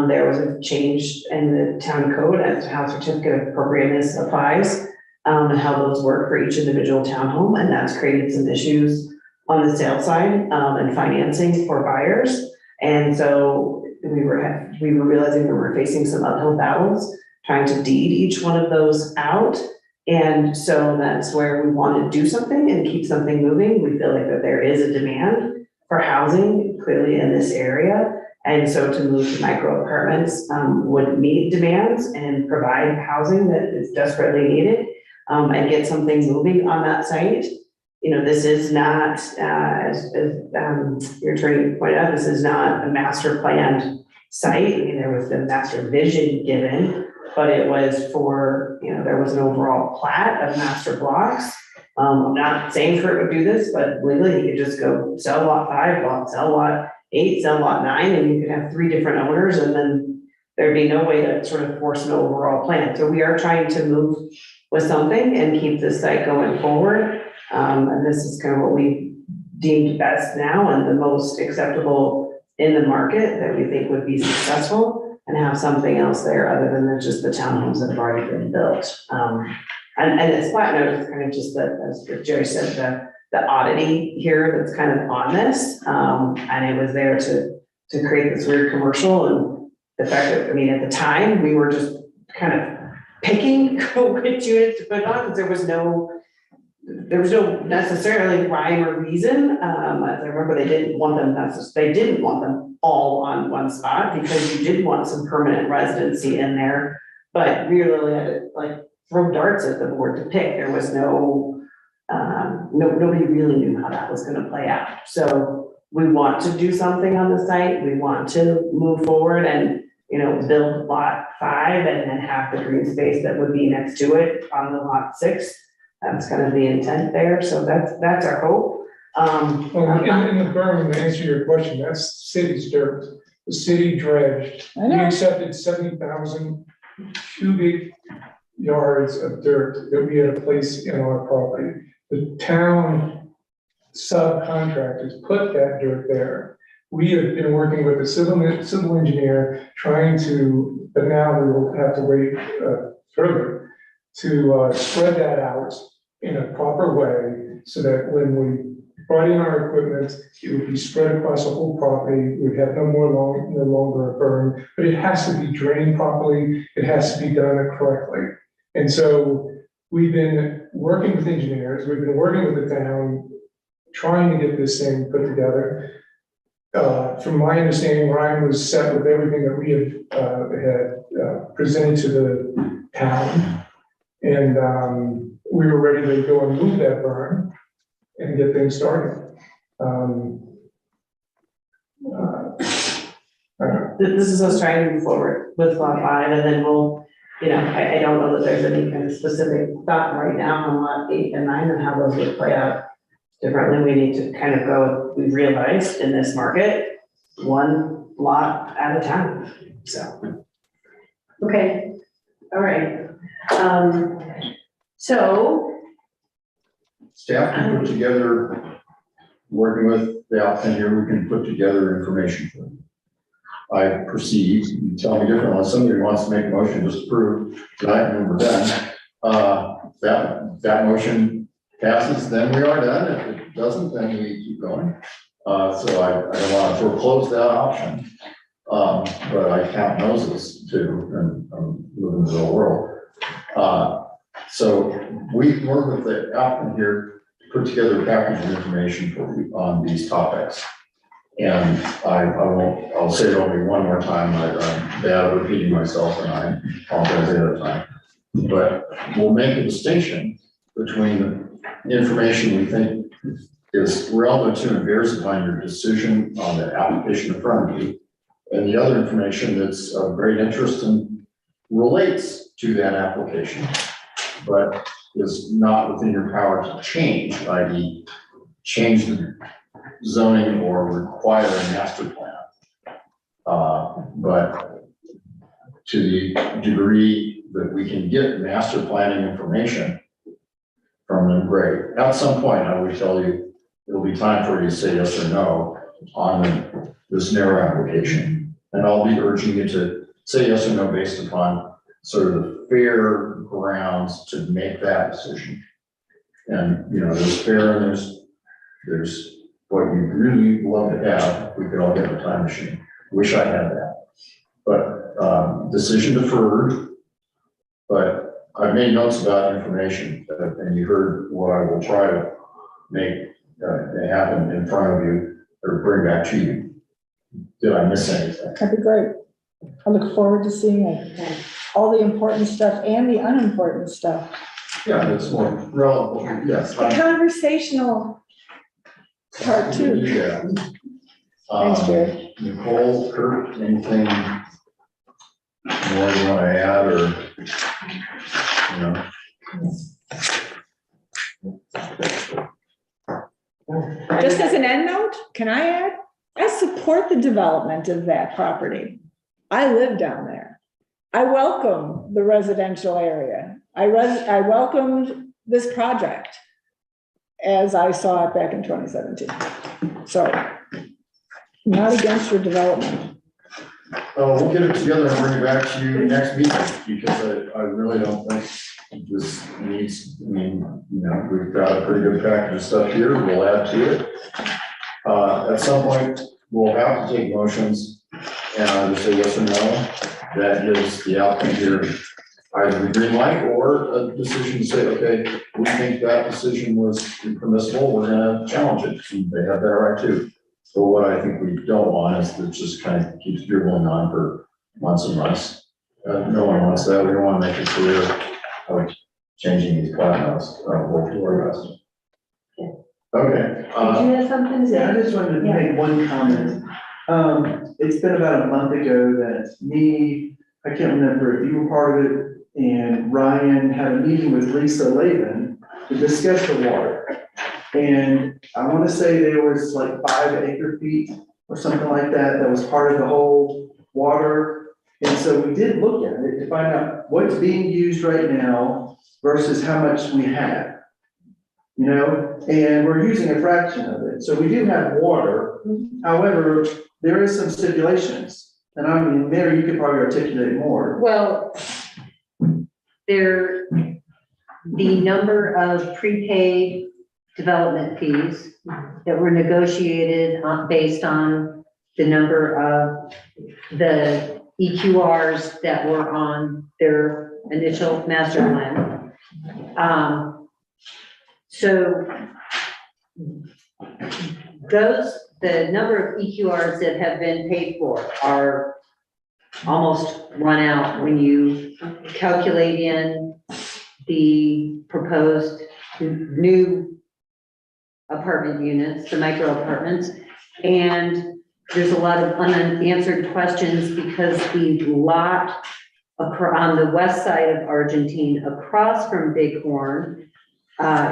Speaker 2: There was a change in the town code as to how certificate of appropriateness applies, and how those work for each individual townhome, and that's created some issues on the sale side, and financing for buyers. And so we were realizing we were facing some uphill battles, trying to deed each one of those out. And so that's where we want to do something and keep something moving. We feel like that there is a demand for housing clearly in this area. And so to move to micro apartments would meet demands and provide housing that is desperately needed, and get something moving on that site. You know, this is not, as your attorney pointed out, this is not a master planned site. I mean, there was the master vision given, but it was for, you know, there was an overall plat of master blocks. I'm not saying Kurt would do this, but legally he could just go sell lot 5, sell lot 8, sell lot 9, and you could have 3 different owners, and then there'd be no way to sort of force an overall plan. So we are trying to move with something and keep this site going forward. And this is kind of what we deemed best now and the most acceptable in the market that we think would be successful, and have something else there other than just the townhomes that have already been built. And this flat note is kind of just as Jerry said, the oddity here that's kind of on this. And it was there to create this weird commercial, and the fact that, I mean, at the time, we were just kind of picking which units to put on, because there was no necessarily rhyme or reason. As I remember, they didn't want them all on one spot, because you did want some permanent residency in there, but we really had to like throw darts at the board to pick. There was nobody really knew how that was gonna play out. So we want to do something on the site. We want to move forward and, you know, build lot 5 and then have the green space that would be next to it on the lot 6. That's kind of the intent there. So that's our hope.
Speaker 5: In the berm, to answer your question, that's city's dirt. The city dredged.
Speaker 10: I know.
Speaker 5: We accepted 70,000 cubic yards of dirt that we had to place in our property. The town subcontractors put that dirt there. We have been working with a civil engineer trying to, but now we will have to wait further to spread that out in a proper way, so that when we brought in our equipment, it would be spread across the whole property. We'd have no longer a berm, but it has to be drained properly. It has to be done correctly. And so we've been working with engineers. We've been working with the town, trying to get this thing put together. From my understanding, Ryan was set with everything that we had presented to the town. And we were ready to go and move that berm and get things started.
Speaker 2: This is us trying to move forward with lot 5, and then we'll, you know, I don't know that there's any kind of specific thought right now on lot 8 and 9 and how those would play out differently. We need to kind of go, we've realized in this market, one lot at a time, so.
Speaker 8: Okay, all right. So,
Speaker 15: Staff can put together, working with the applicant here, we can put together information for them. I proceed, you tell me differently, unless somebody wants to make a motion to approve tonight, and we're done. That motion passes, then we are done. If it doesn't, then we keep going. So I don't want to foreclose that option. But I count noses too, and I'm living in the real world. So we work with the applicant here to put together a package of information on these topics. And I'll say it only one more time. I'm bad at repeating myself, and I apologize ahead of time. But we'll make a distinction between the information we think is relevant to and bears upon your decision on the application in front of you, and the other information that's of great interest and relates to that application, but is not within your power to change, i.e. change the zoning or require a master plan. But to the degree that we can get master planning information from them, great. At some point, I will tell you, it'll be time for you to say yes or no on this narrow application. And I'll be urging you to say yes or no based upon sort of the fair grounds to make that decision. And, you know, there's fair and there's what you really love to have. We could all get a time machine. Wish I had that. But decision deferred. But I've made notes about information, and you heard what I will try to make happen in front of you or bring back to you. Did I miss anything?
Speaker 10: That'd be great. I look forward to seeing it. All the important stuff and the unimportant stuff.
Speaker 15: Yeah, that's more relevant. Yes.
Speaker 10: The conversational part too.
Speaker 15: Yeah.
Speaker 10: Thanks, Jerry.
Speaker 15: Nicole, Kurt, anything more you want to add, or, you know?
Speaker 10: Just as an end note, can I add? I support the development of that property. I live down there. I welcome the residential area. I welcomed this project as I saw it back in 2017. So, not against your development.
Speaker 15: We'll get it together and bring it back to you next meeting, because I really don't think this needs, I mean, you know, we've got a pretty good package of stuff here. We'll add to it. At some point, we'll have to take motions and either say yes or no. That gives the applicant here either the green light or a decision to say, okay, we think that decision was impermissible. We're going to challenge it. And they have that right too. But what I think we don't want is that just kind of keeps dribbling on for months and months. No one wants that. We don't want to make a career of changing these platinums. We'll do our best. Okay.
Speaker 8: Did you have something to say?
Speaker 6: Yeah, I just wanted to make one comment. It's been about a month ago that I can't remember if you were part of it, and Ryan had a meeting with Lisa Laban to discuss the water. And I want to say there was like 5 acre-feet or something like that was part of the whole water. And so we did look at it to find out what's being used right now versus how much we have. You know, and we're using a fraction of it. So we do have water. However, there is some stipulations. And I mean, Mary, you could probably articulate more.
Speaker 3: Well, the number of prepaid development fees that were negotiated based on the number of the EQRs that were on their initial master plan. So the number of EQRs that have been paid for are almost run out when you calculate in the proposed new apartment units, the micro apartments. And there's a lot of unanswered questions because the lot on the west side of Argentine across from Bighorn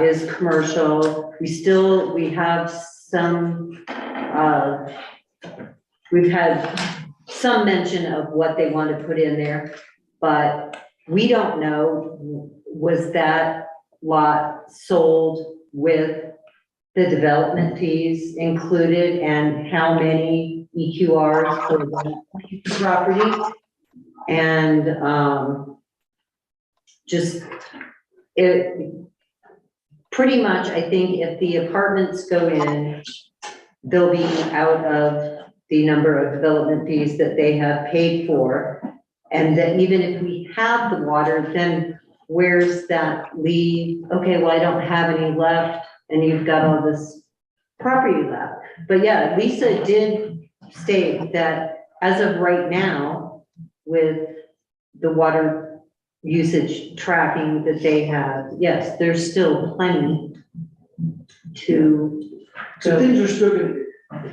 Speaker 3: is commercial. We have some, we've had some mention of what they want to put in there, but we don't know, was that lot sold with the development fees included, and how many EQRs for the property. And, just, it, pretty much, I think if the apartments go in, they'll be out of the number of development fees that they have paid for. And that even if we have the water, then where's that leave? Okay, well, I don't have any left, and you've got all this property left. But yeah, Lisa did state that as of right now, with the water usage tracking that they have, yes, there's still plenty to.
Speaker 6: So things are still gonna,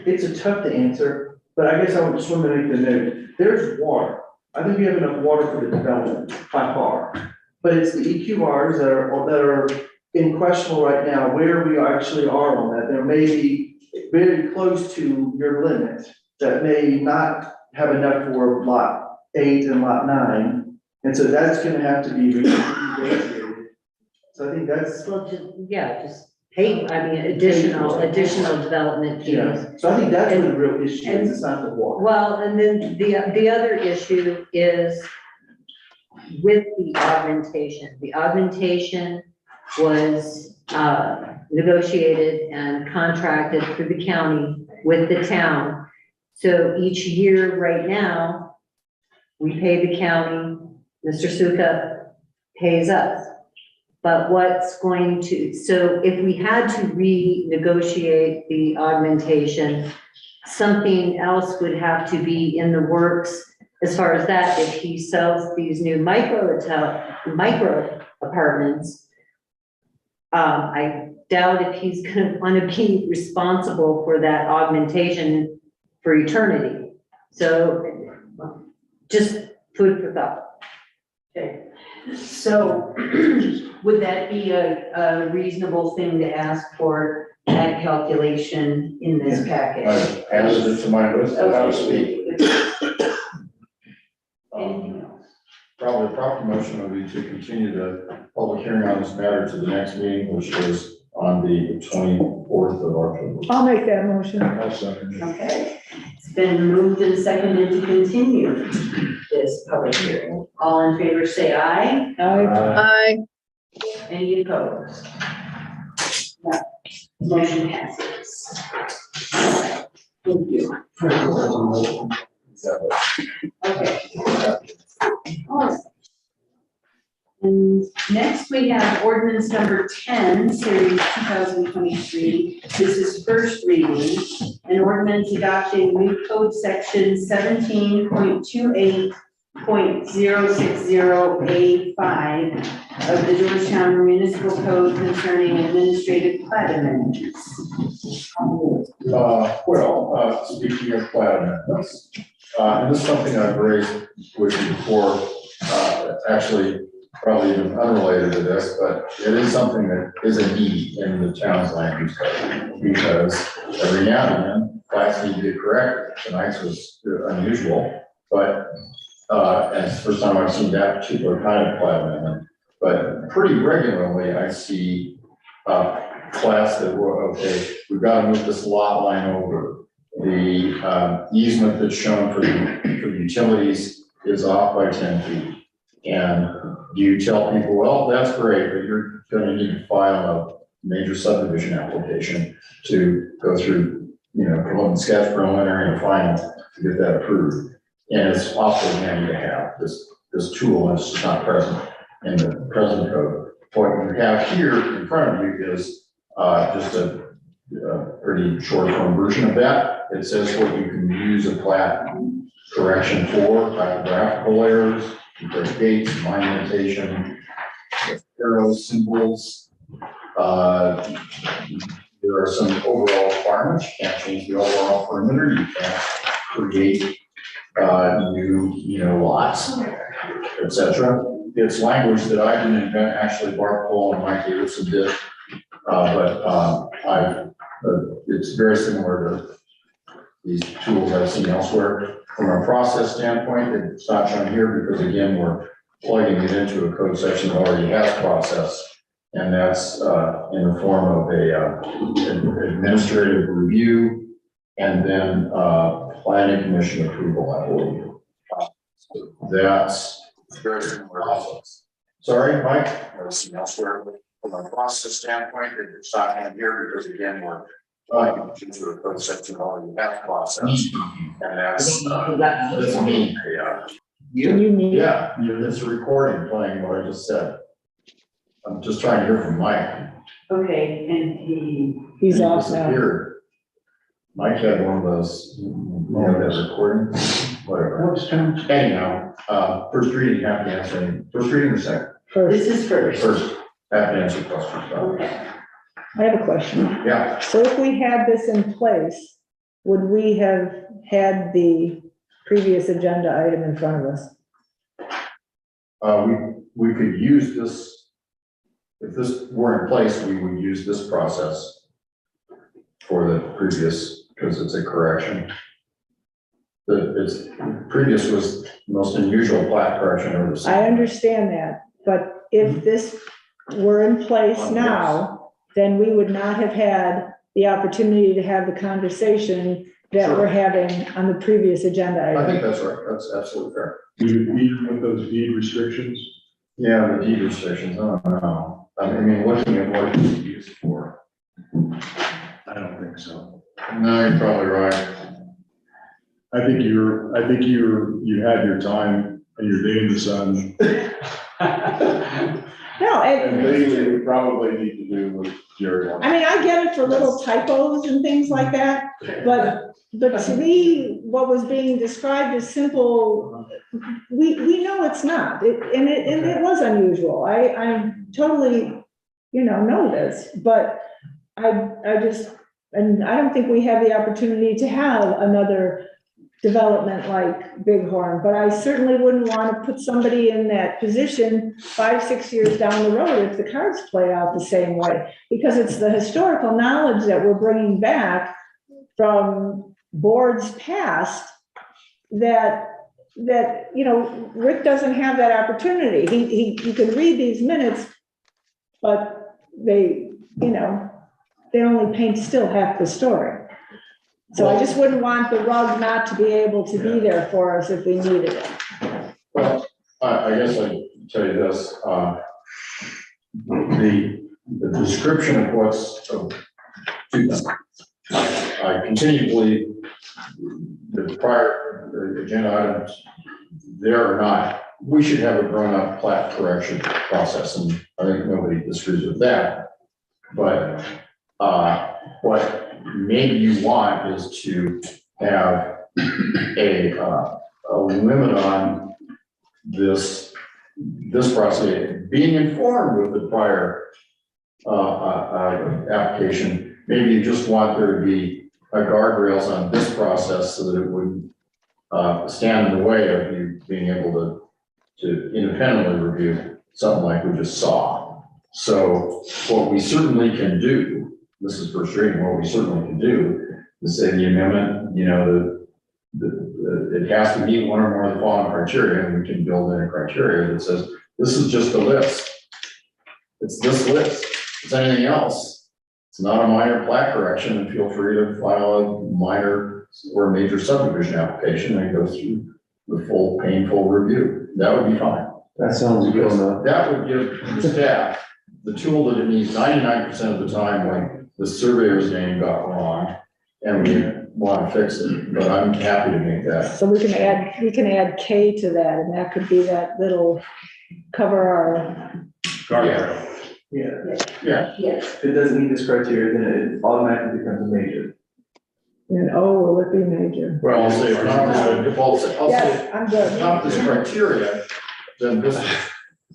Speaker 6: it's a tough to answer, but I guess I would just want to make the note, there's water. I think we have enough water for the development by far, but it's the EQRs that are in question right now, where we actually are on that. There may be very close to your limit that may not have enough for lot 8 and lot 9. And so that's gonna have to be renegotiated. So I think that's.
Speaker 3: Well, just pay, I mean, additional development fees.
Speaker 6: Yeah, so I think that's where the real issue is, it's not the water.
Speaker 3: Well, and then the other issue is with the augmentation. The augmentation was negotiated and contracted through the county with the town. So each year right now, we pay the county, Mr. Suka pays us. But what's going to, so if we had to renegotiate the augmentation, something else would have to be in the works as far as that. If he sells these new micro apartments, I doubt if he's gonna want to be responsible for that augmentation for eternity. So just food for thought.
Speaker 8: Okay. So would that be a reasonable thing to ask for that calculation in this package?
Speaker 15: I've added it to my list of how to speak.
Speaker 8: Anything else?
Speaker 15: Probably the proper motion would be to continue the public hearing on this matter to the next meeting, which is on the 24th of October.
Speaker 10: I'll make that motion.
Speaker 15: I'll second it.
Speaker 8: Okay, it's been moved and seconded to continue this public hearing. All in favor, say aye.
Speaker 9: Aye.
Speaker 8: Any opposed? No. Motion passes. Thank you. Okay. All right. And next we have ordinance number 10, series 2023. This is first reading. An ordinance adopting new code section 17.28060A5 of the Georgetown Municipal Code concerning administrative plat amendments.
Speaker 15: Speaking of plat amendments, and this is something I've raised with you before, actually probably even unrelated to this, but it is something that is a need in the town's land use code, because every now and then, plats need to get corrected. Tonight's was unusual, but, and it's the first time I've seen that particular kind of plat amendment, but pretty regularly I see, plats that were, okay, we've got to move this lot line over. The easement that's shown for the utilities is off by 10 feet. And you tell people, well, that's great, but you're going to need to file a major subdivision application to go through, sketch, preliminary, and final to get that approved. And it's awfully handy to have this tool, and it's just not present in the present code. What you have here in front of you is just a pretty short form version of that. It says what you can use a plat correction for, typographical errors, gates, monumentation, arrows, symbols. There are some overall requirements. You can't change the overall perimeter. You can't create new lots, etc. It's language that I didn't invent. Actually, Bart Cole and Mike Davidson did, it's very similar to these tools I've seen elsewhere. From a process standpoint, it's not shown here because again, we're plugging it into a code section that already has process. And that's in the form of an administrative review and then, planning commission approval, I believe. That's very similar process. Sorry, Mike? Elsewhere, from a process standpoint, it's not in here because again, we're into a code section already have process. And that's me, yeah. Yeah, it's a recording playing what I just said. I'm just trying to hear from Mike.
Speaker 8: Okay, and
Speaker 10: He's off now.
Speaker 15: Disappeared. Mike had one of those, you know, that recording, whatever. Anyhow, first reading, have to answer, first reading or second?
Speaker 8: this is first.
Speaker 15: First, have to answer questions.
Speaker 8: Okay.
Speaker 10: I have a question.
Speaker 15: Yeah,
Speaker 10: So if we had this in place, would we have had the previous agenda item in front of us?
Speaker 15: we could use this, if this were in place, we would use this process for the previous, because it's a correction. Previous was the most unusual plat correction I've ever seen.
Speaker 10: I understand that, but if this were in place now, then we would not have had the opportunity to have the conversation that we're having on the previous agenda
Speaker 15: I
Speaker 10: item.
Speaker 15: think that's right, that's absolutely fair.
Speaker 11: Even with those deed restrictions.
Speaker 15: Yeah, the deed restrictions, I don't know. I mean, looking at what it's used for.
Speaker 11: I don't think so.
Speaker 15: No, you're probably right.
Speaker 11: I think you had your time and your day in the sun.
Speaker 10: No,
Speaker 11: And legally, we probably need to do what Jerry wants.
Speaker 10: I mean, I get it for little typos and things like that, but to me, what was being described as simple, we know it's not, and it was unusual. I totally, know this, but I just, and I don't think we have the opportunity to have another development like Bighorn, but I certainly wouldn't want to put somebody in that position 5-6 years down the road if the cards play out the same way, because it's the historical knowledge that we're bringing back from boards past that Rick doesn't have that opportunity. He can read these minutes, but they only paint still half the story. So I just wouldn't want the rug not to be able to be there for us if we needed it.
Speaker 15: Well, I guess I'd tell you this, the description of what's, I continue to believe the prior agenda items, there or not, we should have a grown-up plat correction process, and I think nobody disagrees with that. But what maybe you want is to have a limit on this process, being informed with the prior application. Maybe you just want there to be guardrails on this process so that it wouldn't stand in the way of you being able to independently review something like we just saw. So what we certainly can do, this is first reading, what we certainly can do is say the amendment, it has to meet one or more of the following criteria, and we can build in a criteria that says, this is just a list. It's this list. If it's anything else, it's not a minor plat correction, and feel free to file a minor or major subdivision application and go through the full painful review. That would be fine.
Speaker 1: That sounds good enough.
Speaker 15: That would give the staff the tool that it needs 99% of the time when the surveyor's name got wrong and we want to fix it, but I'm happy to make that.
Speaker 10: So we can add K to that, and that could be that little cover our,
Speaker 11: Guardrail.
Speaker 15: Yeah,
Speaker 8: Yes.
Speaker 6: If it doesn't meet this criteria, then it automatically becomes a major.
Speaker 10: and will it be major?
Speaker 15: well, I'll say, I'll say,
Speaker 10: Yes, I'm
Speaker 15: if
Speaker 10: good.
Speaker 15: not this criteria, then this,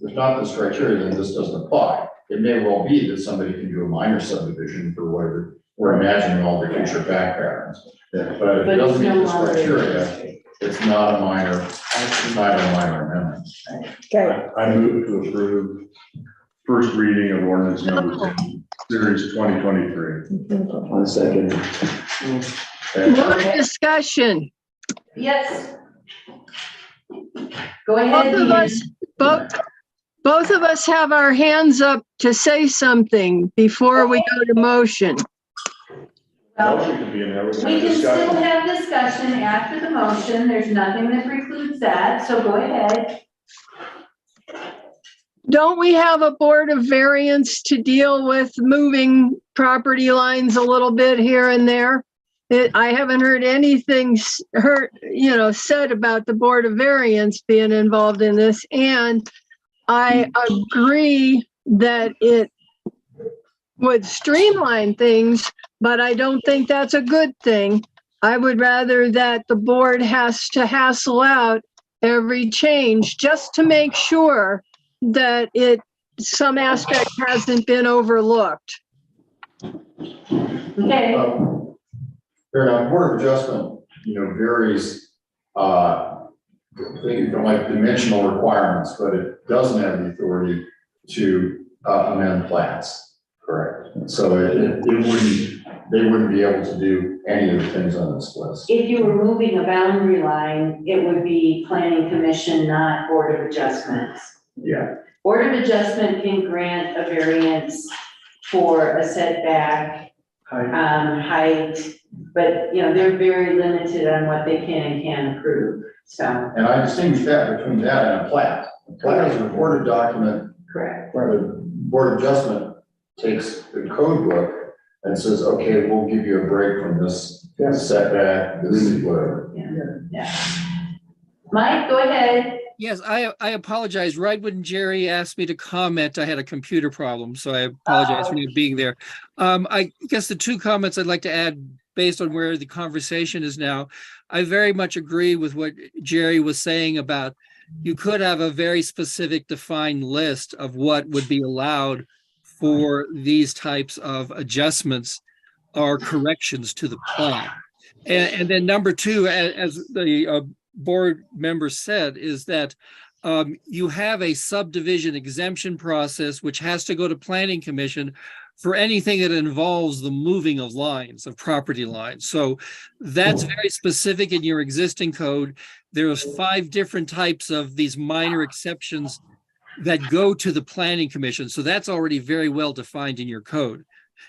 Speaker 15: if not this criteria, then this doesn't apply. It may well be that somebody can do a minor subdivision for whatever, we're imagining all the future fact patterns. But if it doesn't meet this criteria, it's not a minor amendment.
Speaker 10: Okay,
Speaker 11: I move to approve first reading of ordinance number 10, series 2023.
Speaker 1: On second.
Speaker 9: More discussion.
Speaker 8: Yes. Go
Speaker 9: Both
Speaker 8: ahead,
Speaker 9: of
Speaker 8: Ian.
Speaker 9: us, both of us have our hands up to say something before we go to motion.
Speaker 11: Motion could be in there.
Speaker 8: We can still have discussion after the motion. There's nothing that precludes that, so go ahead.
Speaker 9: Don't we have a board of variance to deal with moving property lines a little bit here and there? I haven't heard anything said about the board of variance being involved in this, and I agree that it would streamline things, but I don't think that's a good thing. I would rather that the board has to hassle out every change just to make sure that some aspect hasn't been overlooked.
Speaker 8: Okay.
Speaker 15: Fair enough. Board of Adjustment, varies, from like dimensional requirements, but it doesn't have the authority to amend plats. Correct. So they wouldn't be able to do any of the things on this list.
Speaker 8: If you were moving a boundary line, it would be planning commission, not board of adjustments.
Speaker 15: Yeah.
Speaker 8: Board of adjustment can grant a variance for a setback, height, but they're very limited on what they can and can't approve, so.
Speaker 15: And I distinguish that between that and a plat. A plat is a recorded document.
Speaker 8: Correct.
Speaker 15: Where the Board of Adjustment takes the code book and says, okay, we'll give you a break from this setback, this is whatever.
Speaker 8: Yeah. Mike, go ahead.
Speaker 13: Yes, I apologize. Right when Jerry asked me to comment, I had a computer problem, so I apologize for not being there. I guess the two comments I'd like to add based on where the conversation is now, I very much agree with what Jerry was saying about you could have a very specific defined list of what would be allowed for these types of adjustments or corrections to the plan. And then number two, as the board member said, is that you have a subdivision exemption process which has to go to planning commission for anything that involves the moving of lines, of property lines. So that's very specific in your existing code. There's 5 different types of these minor exceptions that go to the planning commission. So that's already very well defined in your code.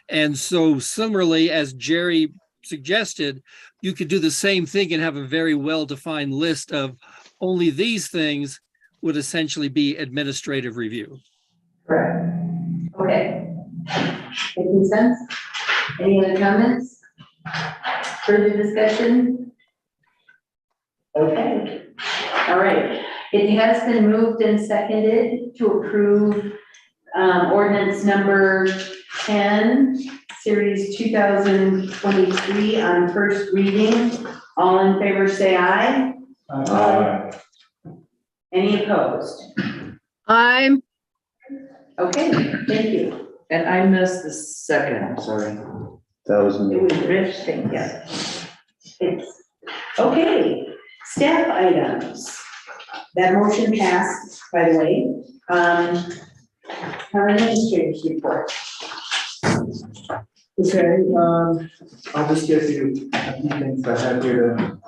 Speaker 13: And so similarly, as Jerry suggested, you could do the same thing and have a very well-defined list of only these things would essentially be administrative review.
Speaker 8: Correct. Okay. Making sense? Any other comments? Further discussion? Okay. All right. It has been moved and seconded to approve ordinance number 10, series 2023 on first reading. All in favor say aye.
Speaker 11: Aye.
Speaker 8: Any opposed?
Speaker 9: I'm
Speaker 8: Okay, thank you.
Speaker 14: And I missed the second, sorry.
Speaker 1: That was
Speaker 8: It was Rich, thank you. It's, okay, staff items. That motion passed, by the way. Our administrator's report.
Speaker 6: Okay, I'll just give you a few things I have here to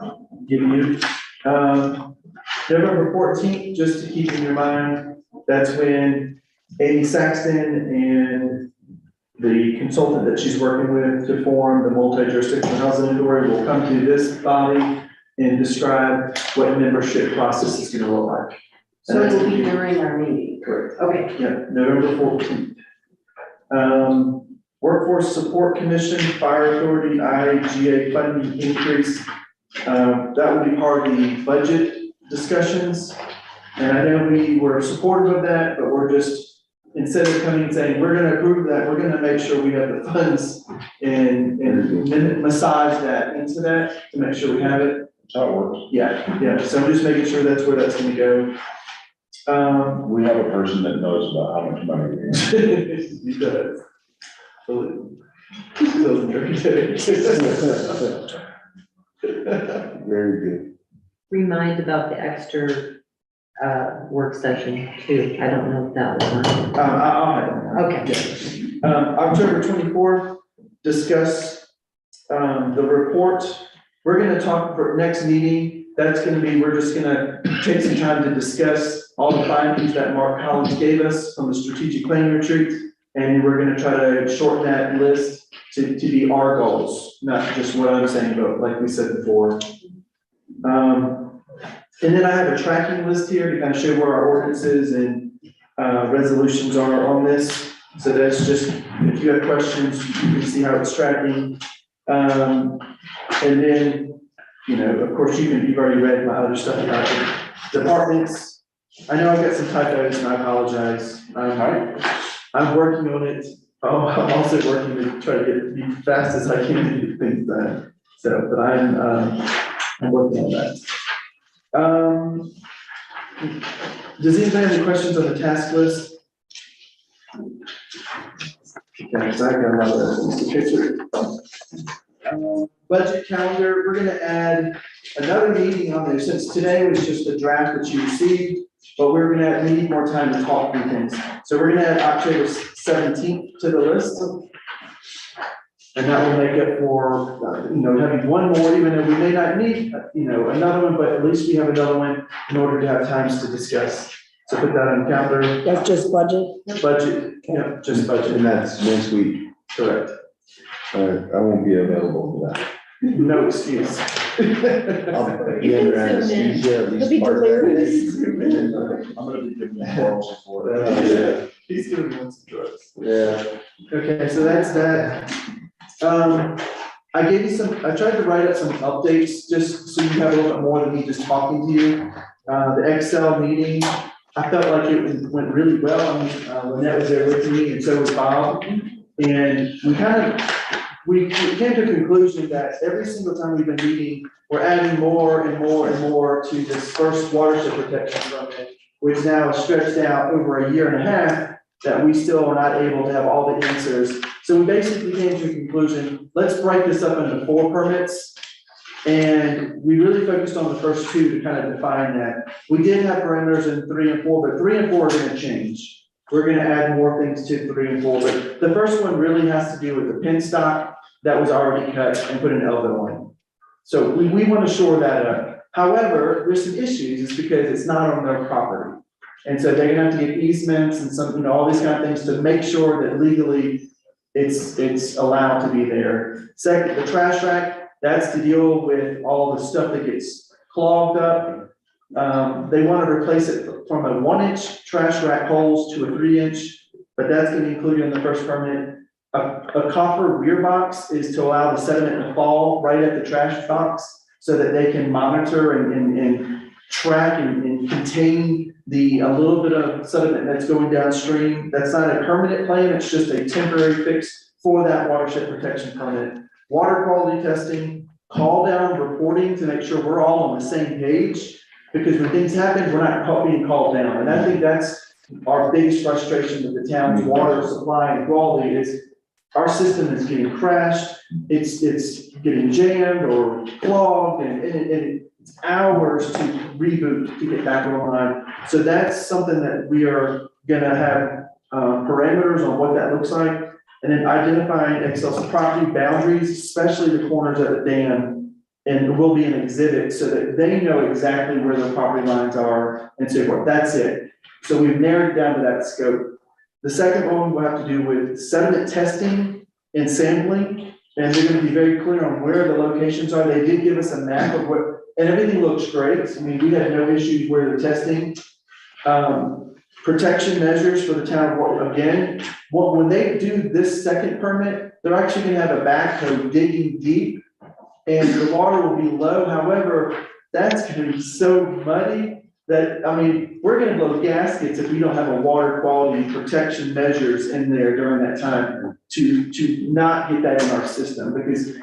Speaker 6: give you. November 14th, just to keep in your mind, that's when Amy Saxton and the consultant that she's working with to form the multi-jurisdictional housing authority will come to this body and describe what membership process is going to look like.
Speaker 8: So it will be during our meeting.
Speaker 6: Correct.
Speaker 8: Okay.
Speaker 6: Yeah, November 14th. Workforce Support Commission, Fire Authority, IGA funding increase. That will be part of the budget discussions. And I know we were supportive of that, but we're just, instead of coming and saying, we're gonna approve that, we're gonna make sure we have the funds and massage that into that to make sure we have it.
Speaker 15: That's how it works.
Speaker 6: Yeah, so I'm just making sure that's where that's gonna go.
Speaker 15: We have a person that knows about how much money we have.
Speaker 6: He does. Very
Speaker 1: good.
Speaker 14: Remind about the extra work session too. I don't know if that was on.
Speaker 6: I'll have it.
Speaker 14: Okay.
Speaker 6: October 24th, discuss the report. We're gonna talk for next meeting. That's gonna be, we're just gonna take some time to discuss all the findings that Mark Collins gave us from the strategic planning retreat. And we're gonna try to shorten that list to be our goals, not just what I'm saying, but like we said before. And then I have a tracking list here to kind of show where our ordinances and resolutions are on this. So that's just, if you have questions, you can see how it's tracking. And then, you know, of course, you've already read my other stuff about the departments. I know I've got some typos and I apologize. I'm working on it. Oh, I'm also working to try to be fast as I can to get things done. So, but I'm working on that. Does anybody have any questions on the task list? Okay, so I got a lot of things to picture. Budget calendar, we're gonna add another meeting on there, since today was just a draft that you received, but we're gonna need more time to talk through things. So we're gonna add October 17th to the list. And that will make up for, you know, having one more, even though we may not need, you know, another one, but at least we have another one in order to have times to discuss. So put that on the calendar.
Speaker 10: That's just budget?
Speaker 6: Budget, yeah, just budget.
Speaker 1: And that's next week.
Speaker 6: Correct.
Speaker 1: I won't be available for that.
Speaker 6: No excuse.
Speaker 1: I'll be under anesthesia at
Speaker 10: You'll
Speaker 1: least
Speaker 10: be
Speaker 1: part of that
Speaker 10: delirious.
Speaker 1: day.
Speaker 15: I'm gonna be giving you moral support.
Speaker 6: Yeah, he's gonna be on some drugs.
Speaker 1: Yeah.
Speaker 6: Okay, so that's that. I gave you some, I tried to write up some updates, just so you have a little bit more than me just talking to you. The Excel meeting, I felt like it went really well. I mean, Lynette was there with me and so was Bob. And we came to a conclusion that every single time we've been meeting, we're adding more and more and more to this first watershed protection permit, which now is stretched out over a year and a half, that we still are not able to have all the answers. So we basically came to a conclusion, let's break this up into 4 permits. And we really focused on the first 2 to kind of define that. We did have parameters in 3 and 4, but 3 and 4 are gonna change. We're gonna add more things to 3 and 4, but the first one really has to do with the penstock that was already cut and put an elbow on. So we wanna shore that up. However, there's some issues, it's because it's not on their property. And so they're gonna have to get easements and some, you know, all these kind of things to make sure that legally it's allowed to be there. Second, the trash rack, that's to deal with all the stuff that gets clogged up. They want to replace it from a 1-inch trash rack holes to a 3-inch, but that's gonna be included in the first permit. A copper rear box is to allow the sediment to fall right at the trash box so that they can monitor and track and contain a little bit of sediment that's going downstream. That's not a permanent plan, it's just a temporary fix for that watershed protection permit. Water quality testing, call down reporting to make sure we're all on the same page, because when things happen, we're not being called down. And I think that's our biggest frustration with the town's water supply and quality is our system is getting crashed, it's getting jammed or clogged, and it's hours to reboot to get back online. So that's something that we are gonna have parameters on what that looks like. And then identifying Excel's property boundaries, especially the corners of the dam, and it will be an exhibit so that they know exactly where their property lines are and so forth. That's it. So we've narrowed it down to that scope. The second one will have to do with sediment testing and sampling, and they're gonna be very clear on where the locations are. They did give us a map of what, and everything looks great. I mean, we had no issues where they're testing. Protection measures for the town, again, when they do this second permit, they're actually gonna have a backhoe digging deep and the water will be low. However, that's gonna be so muddy that, I mean, we're gonna blow gaskets if we don't have a water quality protection measures in there during that time to not get that in our system, because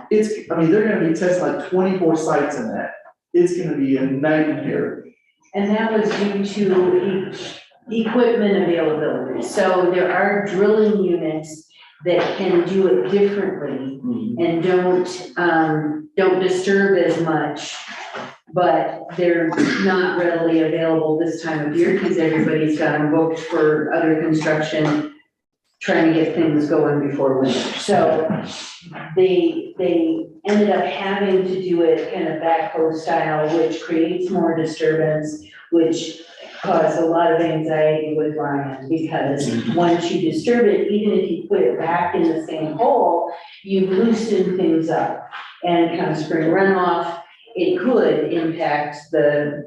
Speaker 6: I mean, they're gonna be testing like 24 sites in that. It's gonna be a nightmare.
Speaker 8: And that was due to equipment availability. So there are drilling units that can do it differently and don't disturb as much, but they're not readily available this time of year because everybody's got them booked for other construction, trying to get things going before winter. So they ended up having to do it in a backhoe style, which creates more disturbance, which caused a lot of anxiety with Ryan, because once you disturb it, even if you put it back in the same hole, you've loosened things up. And kind of spring runoff, it could impact the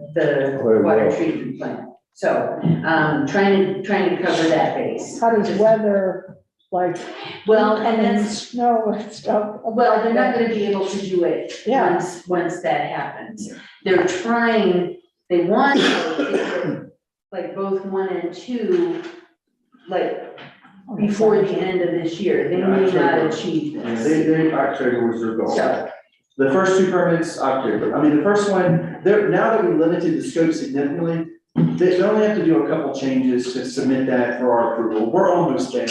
Speaker 8: water treatment plant. So, trying to cover that base.
Speaker 10: How does weather, like,
Speaker 8: Well, and that's,
Speaker 10: snow and stuff?
Speaker 8: well, they're not gonna be able to do it
Speaker 10: Yeah.
Speaker 8: once that happens. They're trying, they want to, like both 1 and 2, like before the end of this year. They may not achieve this.
Speaker 6: They, October was their goal.
Speaker 8: So,
Speaker 6: The first 2 permits, October. I mean, the first one, now that we limited the scope significantly, they only have to do a couple changes to submit that for our approval. We're almost there.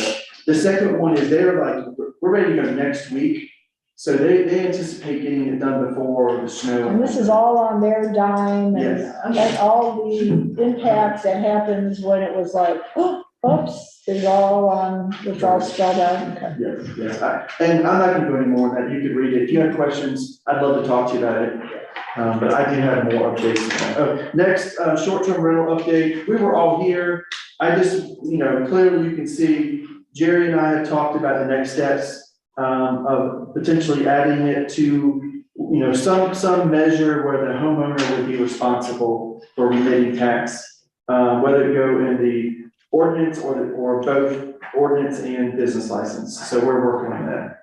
Speaker 6: The second one is they're like, we're ready to go next week. So they anticipate getting it done before the snow.
Speaker 10: And this is all on their dime
Speaker 6: Yes.
Speaker 10: and all the impacts that happens when it was like, oh, oops, it's all spelled out. Okay.
Speaker 6: Yes. And I'm not gonna go any more than that. You could read it. If you have questions, I'd love to talk to you about it. But I do have more updates than that. Oh, next, short-term rental update. We were all here. I just, clearly you can see Jerry and I have talked about the next steps of potentially adding it to, some measure where the homeowner would be responsible for remitting tax, whether it go in the ordinance or both ordinance and business license. So we're working on that.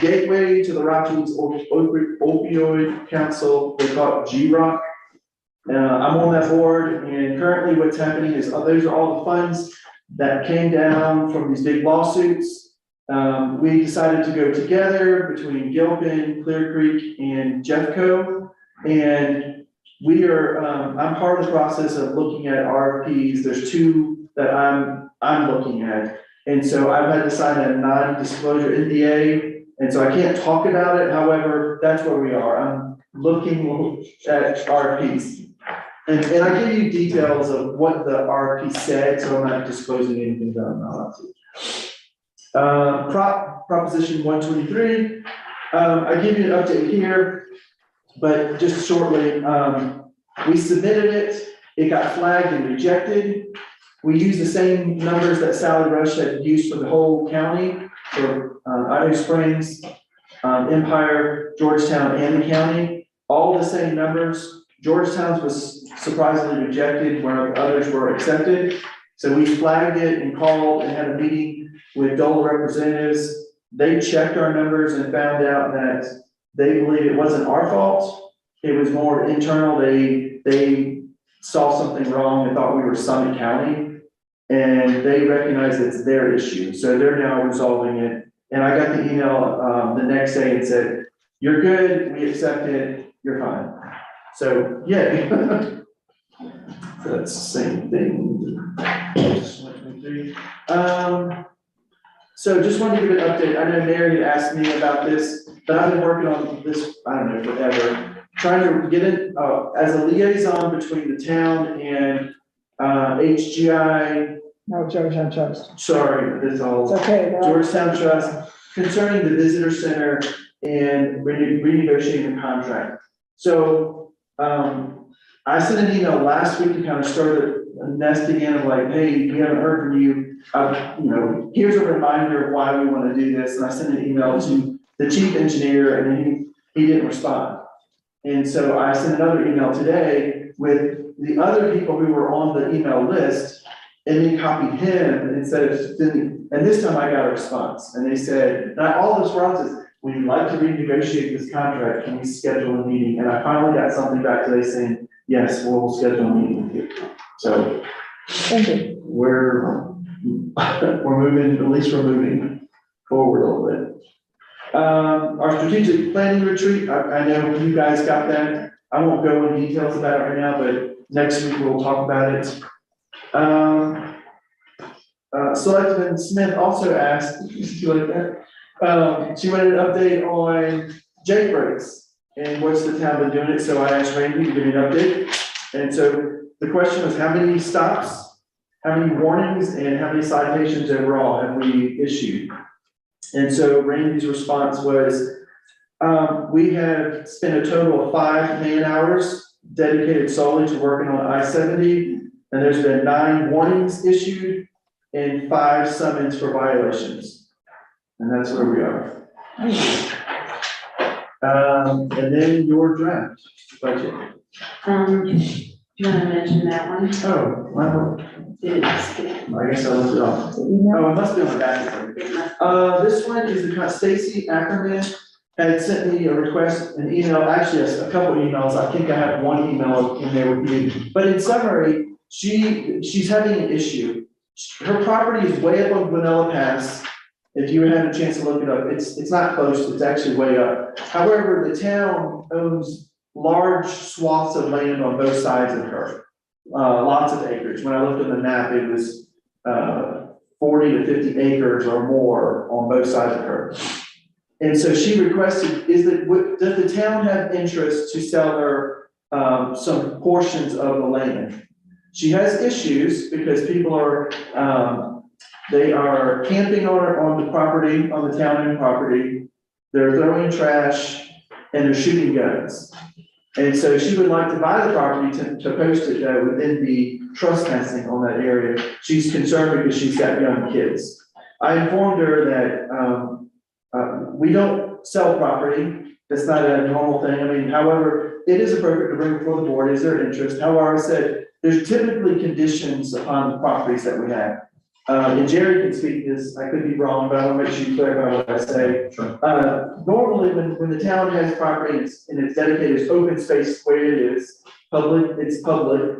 Speaker 6: Gateway to the Rockies Opioid Council, they call it GROC. I'm on that board, and currently what's happening is those are all the funds that came down from these big lawsuits. We decided to go together between Gilpin, Clear Creek, and Jeffco, and we are, I'm part of the process of looking at RFPs. There's 2 that I'm looking at. And so I've had to sign a non-disclosure NDA, and so I can't talk about it. However, that's where we are. I'm looking at RFPs. And I give you details of what the RFP said, so I'm not disclosing anything that I'm not allowed to. Proposition 123, I give you an update here, but just shortly, we submitted it, it got flagged and rejected. We used the same numbers that Sally Rush had used for the whole county, for Idaho Springs, Empire, Georgetown, and the county, all the same numbers. Georgetown's was surprisingly rejected, where others were accepted. So we flagged it and called and had a meeting with DOLA representatives. They checked our numbers and found out that they believe it wasn't our fault. It was more internal. They saw something wrong and thought we were Summit County. And they recognize it's their issue. So they're now resolving it. And I got the email the next day and said, you're good, we accept it, you're fine. So, yay. So that's the same thing. So just wanted to give an update. I know Mary had asked me about this, but I've been working on this, I don't know, forever. Trying to get it as a liaison between the town and HGI.
Speaker 10: No, Georgetown Trust.
Speaker 6: Sorry, that's all.
Speaker 10: It's okay.
Speaker 6: Georgetown Trust concerning the visitor center and renegotiating the contract. So, I sent an email last week to kind of start a nest again of like, hey, we haven't heard from you. Here's a reminder of why we want to do this. And I sent an email to the chief engineer and then he didn't respond. And so I sent another email today with the other people who were on the email list and then copied him instead of, and this time I got a response. And they said, not all the responses, we'd like to renegotiate this contract. Can we schedule a meeting? And I finally got something back today saying, yes, we'll schedule a meeting with you. So we're moving, at least we're moving forward a little bit. Our strategic planning retreat, I know you guys got that. I won't go into details about it right now, but next week we'll talk about it. Selectman Smith also asked, you like that? She wanted an update on Jake breaks and what's the town been doing it. So I asked Randy to give me an update. And so the question was how many stops, how many warnings, and how many citations overall have we issued? And so Randy's response was, we have spent a total of 5 man-hours dedicated solely to working on I-70, and there's been 9 warnings issued, and 5 summons for violations. And that's where we are. And then your draft budget.
Speaker 8: Do you want to mention that one?
Speaker 6: Oh, wow.
Speaker 8: Did it skip?
Speaker 6: I guess I left it off. Oh, it must be on the back.
Speaker 8: It must-
Speaker 6: This one is the Stacy Ackerman had sent me a request, an email, actually a couple emails. I think I have one email in there with you. But in summary, she's having an issue. Her property is way up on Vanilla Pass. If you had a chance to look it up, it's not close, it's actually way up. However, the town owns large swaths of land on both sides of her. Lots of acres. When I looked on the map, it was 40 to 50 acres or more on both sides of her. And so she requested, does the town have interest to sell her some portions of the land? She has issues because people are, they are camping on the property, on the town-owned property. They're throwing trash and they're shooting guns. And so she would like to buy the property to post it within the trespassing on that area. She's concerned because she's got young kids. I informed her that we don't sell property. That's not a normal thing. I mean, however, it is appropriate to bring before the board. Is there interest? However, I said, there's typically conditions upon the properties that we have. And Jerry can speak to this, I could be wrong, but I want to make sure you clarify what I say. Normally, when the town has property and it's dedicated, it's open space where it is, public, it's public.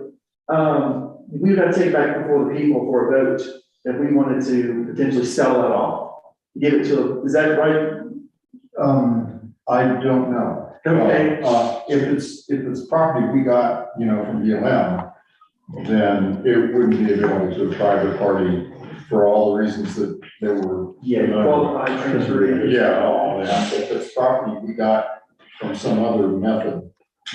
Speaker 6: We've got to take it back before the people for a vote if we wanted to potentially sell that off. Give it to them, is that right?
Speaker 15: I don't know.
Speaker 6: Okay.
Speaker 15: If it's property we got, from BLM, then it wouldn't be available to a private party for all the reasons that there were.
Speaker 6: Qualified transfer.
Speaker 15: Yeah, all that. If it's property we got from some other method,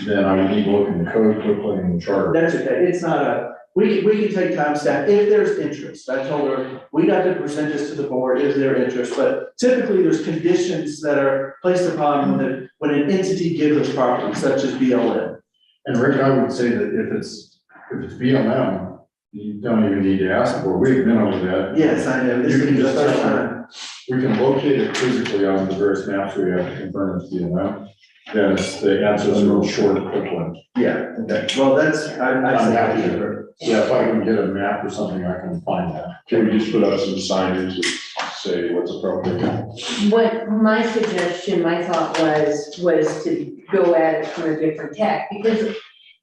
Speaker 15: then I would need to look in the code quickly in the charter.
Speaker 6: That's okay, it's not we can take time staff if there's interest. I told her, we got to present this to the board, is there interest? But typically there's conditions that are placed upon when an entity gives us property, such as BLM.
Speaker 15: And Rick, I would say that if it's BLM, you don't even need to ask for it. We've been over that.
Speaker 6: Yes, I know.
Speaker 15: You can just, we can locate it physically on the various maps we have to confirm it's BLM. Then the answer's a real short, quick one.
Speaker 6: Yeah, okay. Well, that's,
Speaker 15: I'm happy to. Yeah, if I can get a map or something, I can find that.
Speaker 11: Can we just put out some signage that say what's appropriate?
Speaker 14: What my suggestion, my thought was to go at it from a different tack, because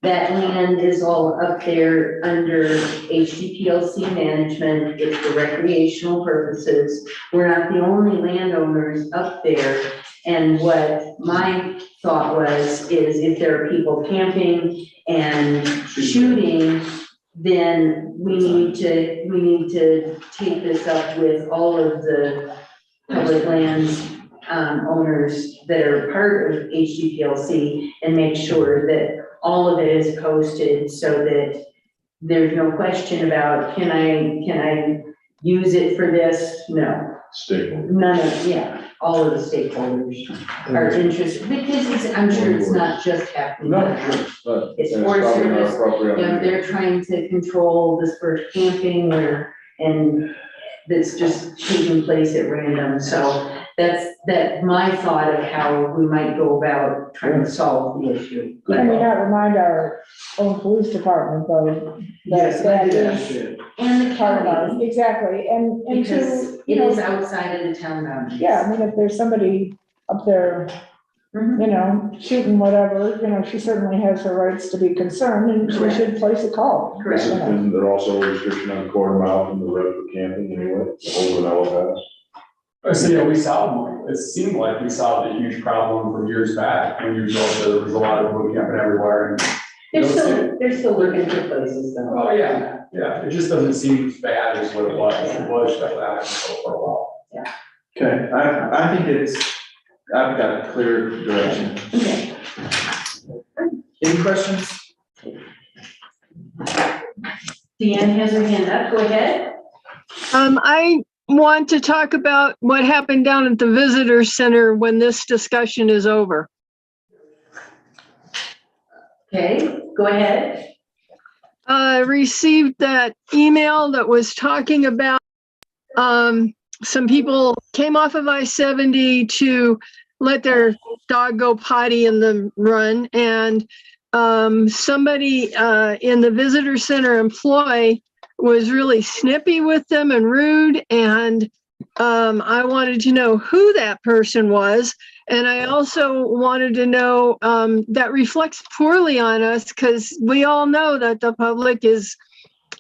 Speaker 14: that land is all up there under HDPLC management. It's for recreational purposes. We're not the only landowners up there. And what my thought is if there are people camping and shooting, then we need to take this up with all of the public lands owners that are part of HDPLC and make sure that all of it is posted so that there's no question about, can I use it for this? No.
Speaker 11: Stakeholder.
Speaker 14: None of, yeah, all of the stakeholders are interested, because I'm sure it's not just happening. It's Forest Service, they're trying to control this first camping and that's just taking place at random. So that's my thought of how we might go about trying to solve the issue.
Speaker 10: Can we not remind our own police department though?
Speaker 6: Yes,
Speaker 10: that
Speaker 6: I did
Speaker 10: is
Speaker 6: ask you.
Speaker 14: And the
Speaker 10: part
Speaker 14: county,
Speaker 10: of it, exactly, and
Speaker 14: because
Speaker 10: to,
Speaker 14: it is outside of the town boundaries.
Speaker 10: yeah, I mean, if there's somebody up there, shooting whatever, she certainly has her rights to be concerned, and she should place a call.
Speaker 14: Correct.
Speaker 11: Isn't there also a restriction on a quarter mile from the road for camping anyway, the whole Vanilla Pass?
Speaker 12: So, yeah, we saw, it seemed like we saw a huge problem from years back when you drove there was a lot of people camping everywhere. And
Speaker 14: They're still looking for places though.
Speaker 12: oh, yeah, it just doesn't seem as bad as what it was. It was stuff that happened for a while.
Speaker 14: Yeah.
Speaker 6: Okay, I think I've got a clear direction.
Speaker 14: Okay.
Speaker 6: Any questions?
Speaker 14: Deanne has her hand up, go ahead.
Speaker 9: I want to talk about what happened down at the visitor center when this discussion is over.
Speaker 14: Okay, go ahead.
Speaker 9: I received that email that was talking about some people came off of I-70 to let their dog go potty in the run, and somebody in the visitor center employee was really snippy with them and rude, and I wanted to know who that person was. And I also wanted to know, that reflects poorly on us, because we all know that the public is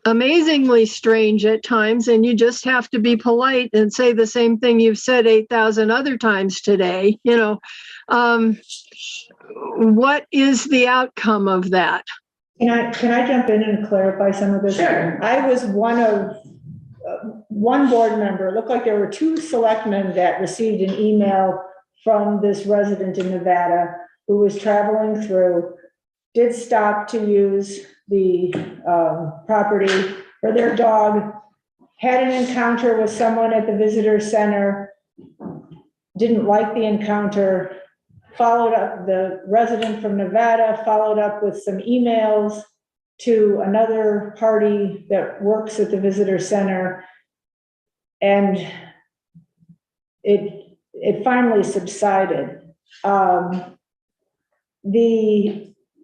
Speaker 9: amazingly strange at times, and you just have to be polite and say the same thing you've said 8,000 other times today. What is the outcome of that?
Speaker 10: Can I jump in and clarify some of this?
Speaker 14: Sure.
Speaker 10: I was one board member. It looked like there were 2 selectmen that received an email from this resident in Nevada who was traveling through, did stop to use the property for their dog, had an encounter with someone at the visitor center, didn't like the encounter, followed up, the resident from Nevada followed up with some emails to another party that works at the visitor center. And it finally subsided. The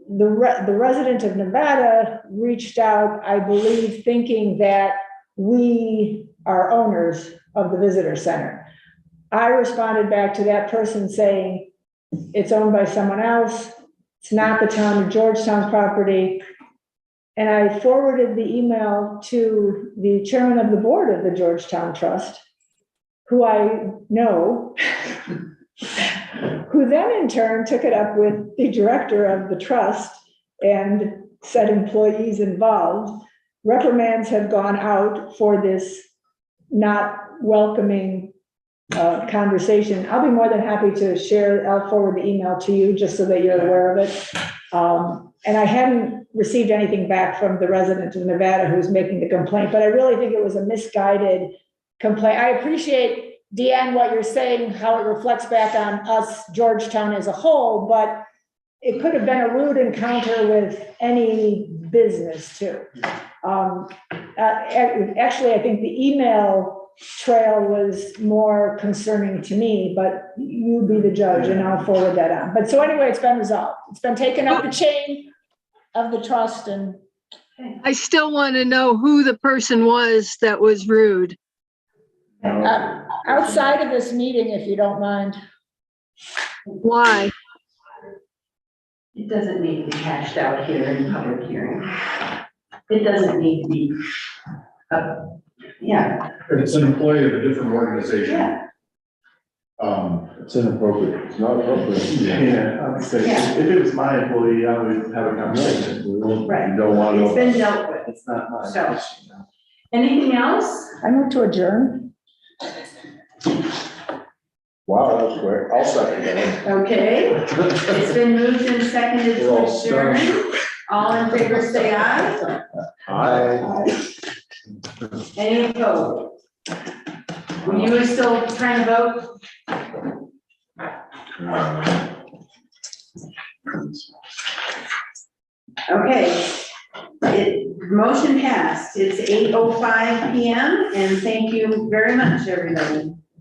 Speaker 10: resident of Nevada reached out, I believe, thinking that we are owners of the visitor center. I responded back to that person saying, it's owned by someone else. It's not the town of Georgetown's property. And I forwarded the email to the chairman of the board of the Georgetown Trust, who I know, who then in turn took it up with the director of the trust and said employees involved. Reprimands have gone out for this not welcoming conversation. I'll be more than happy to share, I'll forward the email to you just so that you're aware of it. And I hadn't received anything back from the resident of Nevada who was making the complaint, but I really think it was a misguided complaint. I appreciate, Deanne, what you're saying, how it reflects back on us, Georgetown as a whole, but it could have been a rude encounter with any business too. Actually, I think the email trail was more concerning to me, but you be the judge and I'll forward that on. But so anyway, it's been resolved. It's been taken up the chain of the trust, and
Speaker 9: I still want to know who the person was that was rude.
Speaker 10: outside of this meeting, if you don't mind.
Speaker 9: Why?
Speaker 14: It doesn't need to be hashed out here in public hearing. It doesn't need to be, yeah.
Speaker 15: It's an employee of a different organization.
Speaker 14: Yeah.
Speaker 1: It's inappropriate. It's not appropriate.
Speaker 6: Yeah, I would say,
Speaker 14: Yeah.
Speaker 6: if it was my employee, I would have a conversation.
Speaker 14: Right.
Speaker 1: You don't want to.
Speaker 14: It's been dealt with.
Speaker 6: It's not my
Speaker 14: So-
Speaker 6: issue.
Speaker 14: Anything else?
Speaker 10: I move to adjourn.
Speaker 1: Wow, that was quick. I'll second that.
Speaker 14: Okay. It's been moved and seconded
Speaker 1: We're all
Speaker 14: to adjourn. All in favor, say aye.
Speaker 1: Aye.
Speaker 14: Any opposed? Were you still trying to vote? Okay. Motion passed. It's 8:05 PM, and thank you very much, everybody.